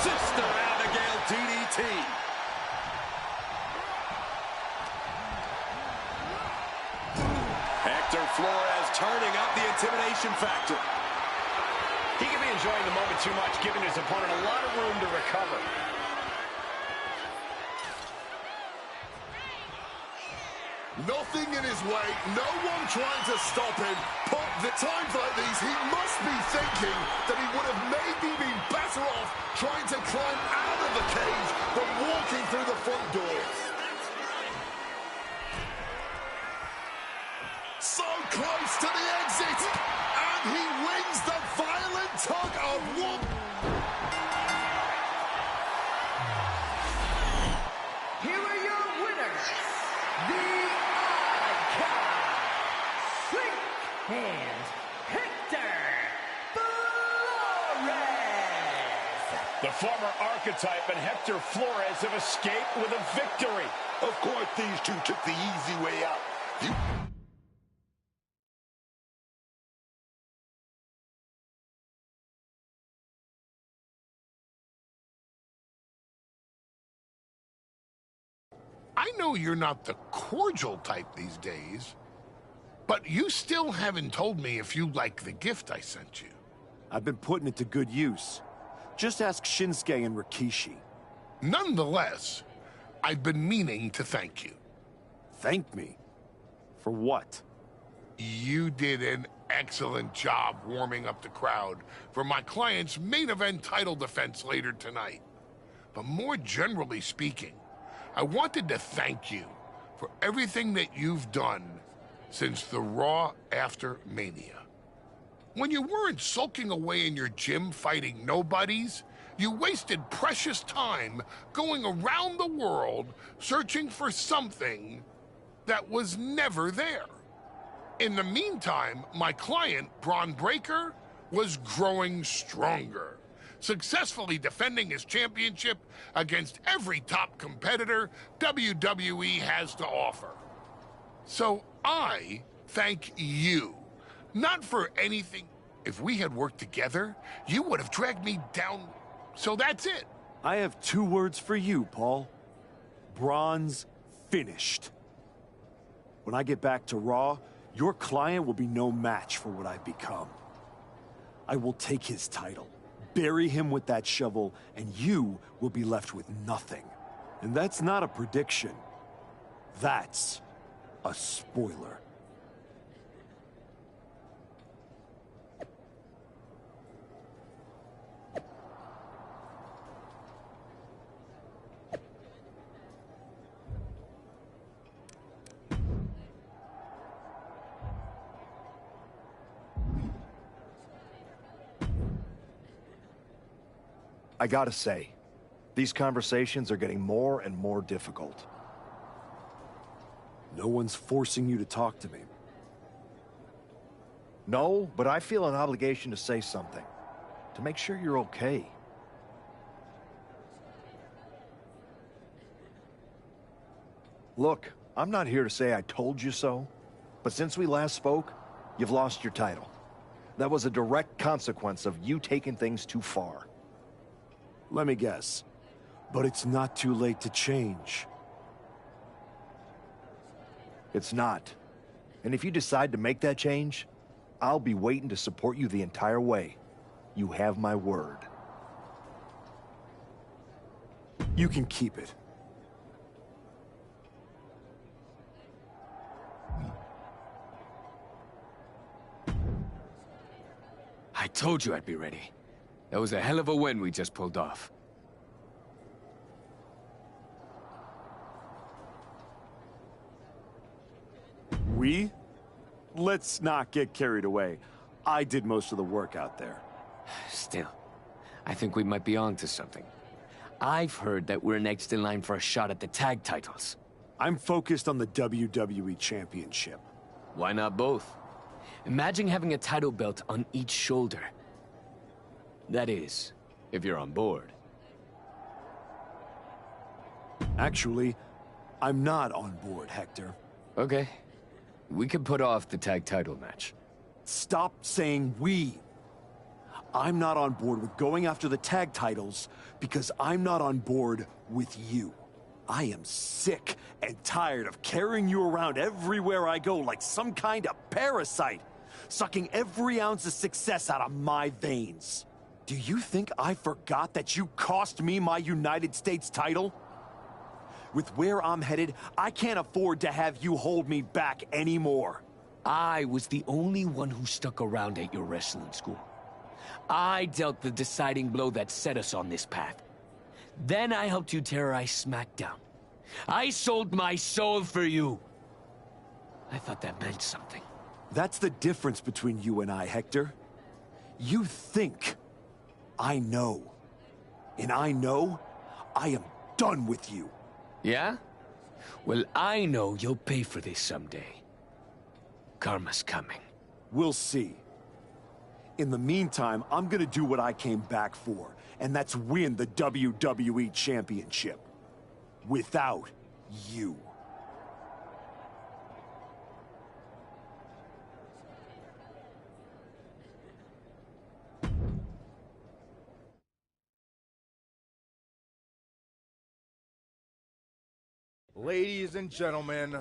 Sister Abigail DDT. Hector Flores turning up the intimidation factor. He could be enjoying the moment too much, giving his opponent a lot of room to recover. Nothing in his way, no one trying to stop him. But the times like these, he must be thinking that he would have maybe been better off trying to climb out of the cage than walking through the front door. So close to the exit, and he wins the violent tug of war. Here are your winners, the Icon, and Hector Flores. The former Archetype and Hector Flores have escaped with a victory. Of course, these two took the easy way out. I know you're not the cordial type these days, but you still haven't told me if you like the gift I sent you. I've been putting it to good use. Just ask Shinsuke and Rikishi. Nonetheless, I've been meaning to thank you. Thank me? For what? You did an excellent job warming up the crowd for my client's main event title defense later tonight. But more generally speaking, I wanted to thank you for everything that you've done since the Raw after Mania. When you weren't sulking away in your gym fighting nobodies, you wasted precious time going around the world searching for something that was never there. In the meantime, my client, Braun Breaker, was growing stronger, successfully defending his championship against every top competitor WWE has to offer. So I thank you, not for anything. If we had worked together, you would have dragged me down. So that's it. I have 2 words for you, Paul. Braun's finished. When I get back to Raw, your client will be no match for what I've become. I will take his title, bury him with that shovel, and you will be left with nothing. And that's not a prediction. That's a spoiler. I gotta say, these conversations are getting more and more difficult. No one's forcing you to talk to me. No, but I feel an obligation to say something. To make sure you're okay. Look, I'm not here to say I told you so, but since we last spoke, you've lost your title. That was a direct consequence of you taking things too far. Let me guess. But it's not too late to change. It's not. And if you decide to make that change, I'll be waiting to support you the entire way. You have my word. You can keep it. I told you I'd be ready. That was a hell of a win we just pulled off. We? Let's not get carried away. I did most of the work out there. Still, I think we might be onto something. I've heard that we're next in line for a shot at the tag titles. I'm focused on the WWE Championship. Why not both? Imagine having a title belt on each shoulder. That is, if you're on board. Actually, I'm not on board, Hector. Okay. We could put off the tag title match. Stop saying we. I'm not on board with going after the tag titles because I'm not on board with you. I am sick and tired of carrying you around everywhere I go like some kind of parasite, sucking every ounce of success out of my veins. Do you think I forgot that you cost me my United States title? With where I'm headed, I can't afford to have you hold me back anymore. I was the only one who stuck around at your wrestling school. I dealt the deciding blow that set us on this path. Then I helped you terrorize SmackDown. I sold my soul for you. I thought that meant something. That's the difference between you and I, Hector. You think I know. And I know I am done with you. Yeah? Well, I know you'll pay for this someday. Karma's coming. We'll see. In the meantime, I'm gonna do what I came back for, and that's win the WWE Championship. Without you. Ladies and gentlemen,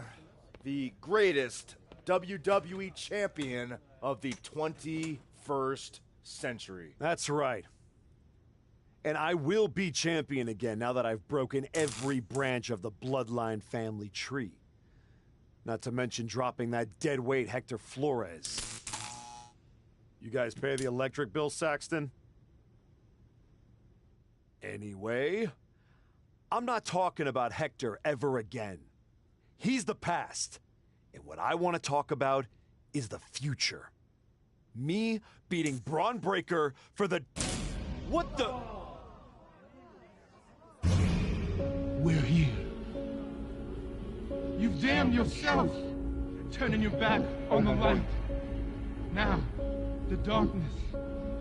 the greatest WWE champion of the 21st century. That's right. And I will be champion again now that I've broken every branch of the bloodline family tree. Not to mention dropping that deadweight Hector Flores. You guys pay the electric bill, Saxton? Anyway, I'm not talking about Hector ever again. He's the past. And what I want to talk about is the future. Me beating Braun Breaker for the... What the... We're here. You've damned yourself, turning your back on the light. Now, the darkness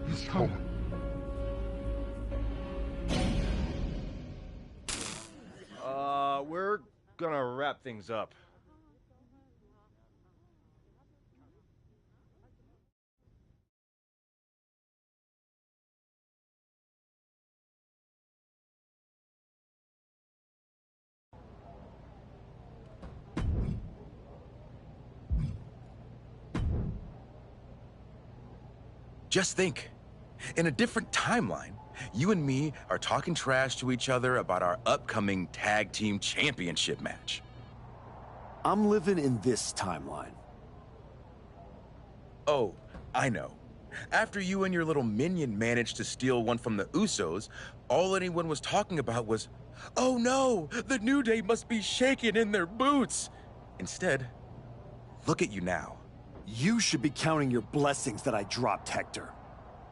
is coming. We're gonna wrap things up. Just think, in a different timeline, you and me are talking trash to each other about our upcoming tag team championship match. I'm living in this timeline. Oh, I know. After you and your little minion managed to steal one from the Usos, all anyone was talking about was, oh no, the New Day must be shaking in their boots. Instead, look at you now. You should be counting your blessings that I dropped, Hector.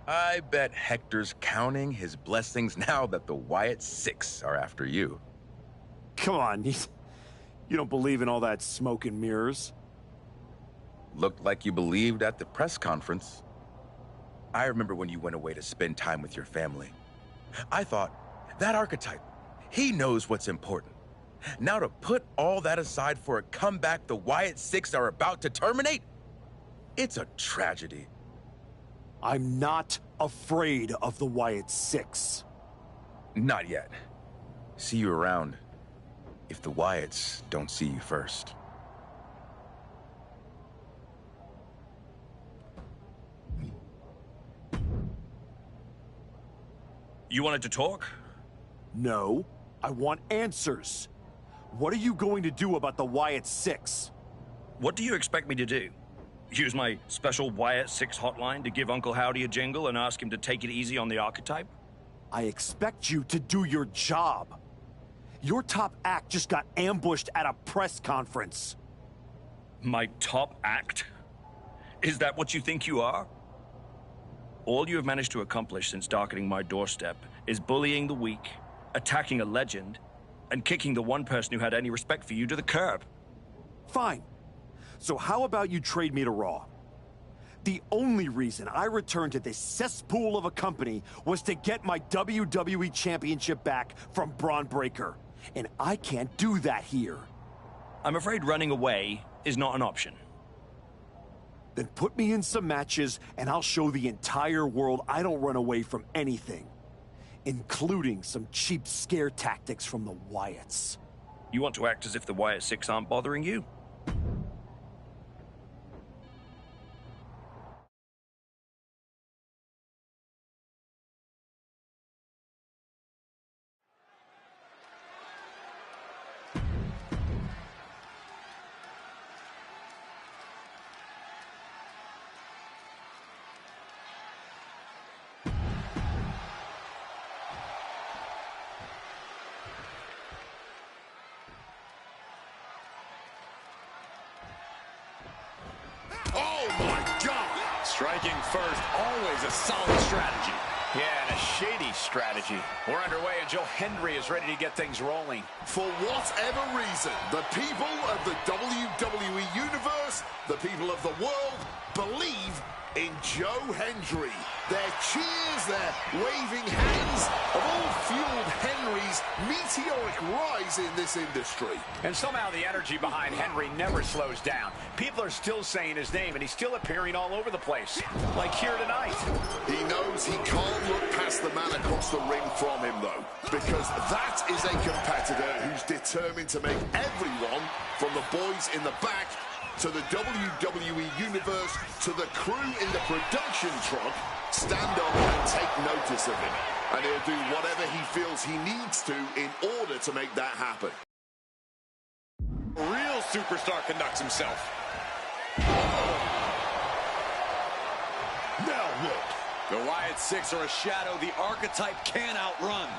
I bet Hector's counting his blessings now that the Wyatt Six are after you. Come on, you don't believe in all that smoke and mirrors? Looked like you believed at the press conference. I remember when you went away to spend time with your family. I thought, that archetype, he knows what's important. Now to put all that aside for a comeback the Wyatt Six are about to terminate? It's a tragedy. I'm not afraid of the Wyatt Six. Not yet. See you around if the Wyatts don't see you first. You wanted to talk? No, I want answers. What are you going to do about the Wyatt Six? What do you expect me to do? Use my special Wyatt Six hotline to give Uncle Howdy a jingle and ask him to take it easy on the archetype? I expect you to do your job. Your top act just got ambushed at a press conference. My top act? Is that what you think you are? All you have managed to accomplish since darkening my doorstep is bullying the weak, attacking a legend, and kicking the one person who had any respect for you to the curb. Fine. So how about you trade me to Raw? The only reason I returned to this cesspool of a company was to get my WWE Championship back from Braun Breaker. And I can't do that here. I'm afraid running away is not an option. Then put me in some matches, and I'll show the entire world I don't run away from anything. Including some cheap scare tactics from the Wyatts. You want to act as if the Wyatt Six aren't bothering you? Oh, my God! Striking first, always a solid strategy. Yeah, and a shady strategy. We're underway, and Joe Hendry is ready to get things rolling. For whatever reason, the people of the WWE Universe, the people of the world, believe in Joe Hendry. Their cheers, their waving hands have all fueled Henry's meteoric rise in this industry. And somehow the energy behind Henry never slows down. People are still saying his name, and he's still appearing all over the place, like here tonight. He knows he can't look past the man across the ring from him, though, because that is a competitor who's determined to make everyone, from the boys in the back to the WWE Universe to the crew in the production truck, stand up and take notice of him. And he'll do whatever he feels he needs to in order to make that happen. A real superstar conducts himself. Now look. The Wyatt Six are a shadow the archetype can't outrun.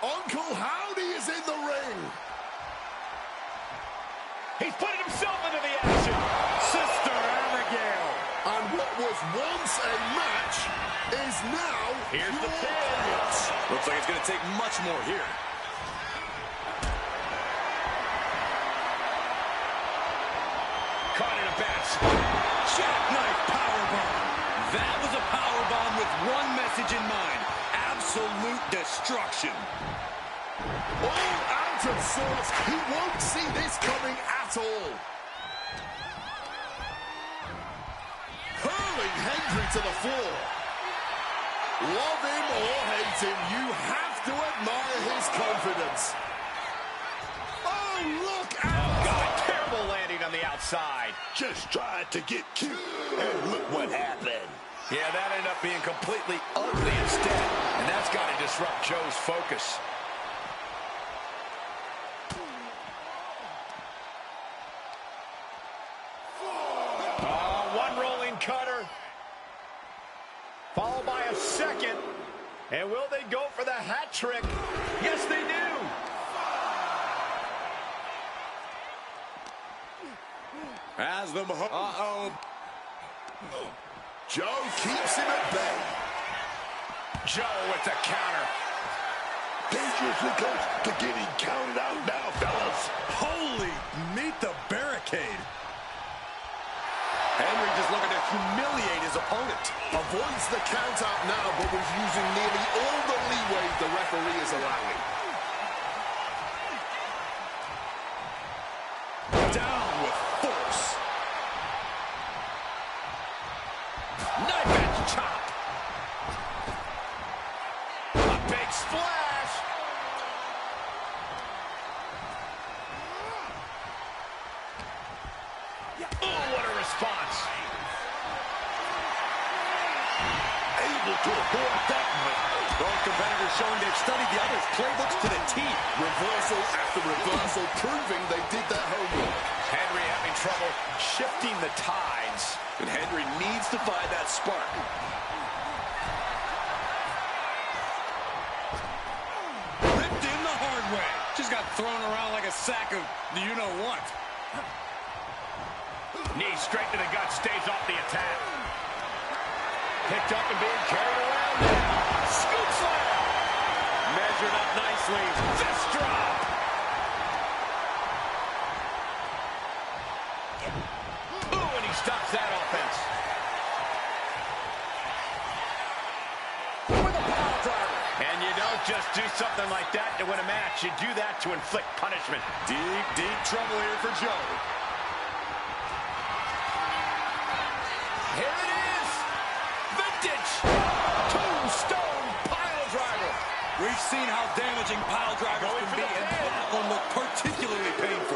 Uncle Howdy is in the ring. He's putting himself into the action. Sister Abigail. And what was once a match is now Here's the pin. Looks like it's going to take much more here. Caught in a bad spot. Jackknife powerbomb. That was a powerbomb with one message in mind. Absolute destruction. All out of sorts. He won't see this coming at all. Hurling Hendry to the floor. Love him or hate him, you have to admire his confidence. Oh, look out! God, terrible landing on the outside. Just tried to get cute, and look what happened. Yeah, that ended up being completely ugly instead. And that's got to disrupt Joe's focus. One rolling cutter. Followed by a second. And will they go for the hat trick? Yes, they do. As the Joe keeps him at bay. Joe with the counter. Dangerously close to getting counted out now, fellas. Holy, meet the barricade. Henry just looking to humiliate his opponent. Avoids the count out now, but was using nearly all the leeway the referee is allowing. Down with force. Knife edge chop. A big splash. Oh, what a response. Able to avoid that one. Both competitors showing they've studied the other's playbooks to the teeth. Reversal after reversal, proving they did their homework. Henry having trouble shifting the tides. And Henry needs to find that spark. Ripped in the hard way. Just got thrown around like a sack of you-know-what. Knee straight to the gut, stays off the attack. Picked up and being carried around now. Scoop slam. Measured up nicely. Fist drop. Ooh, and he stops that offense. With a power driver. And you don't just do something like that to win a match. You do that to inflict punishment. Deep, deep trouble here for Joe. Here it is. Vintage. Tombstone pile driver. We've seen how damaging pile drivers can be, and that one looked particularly painful.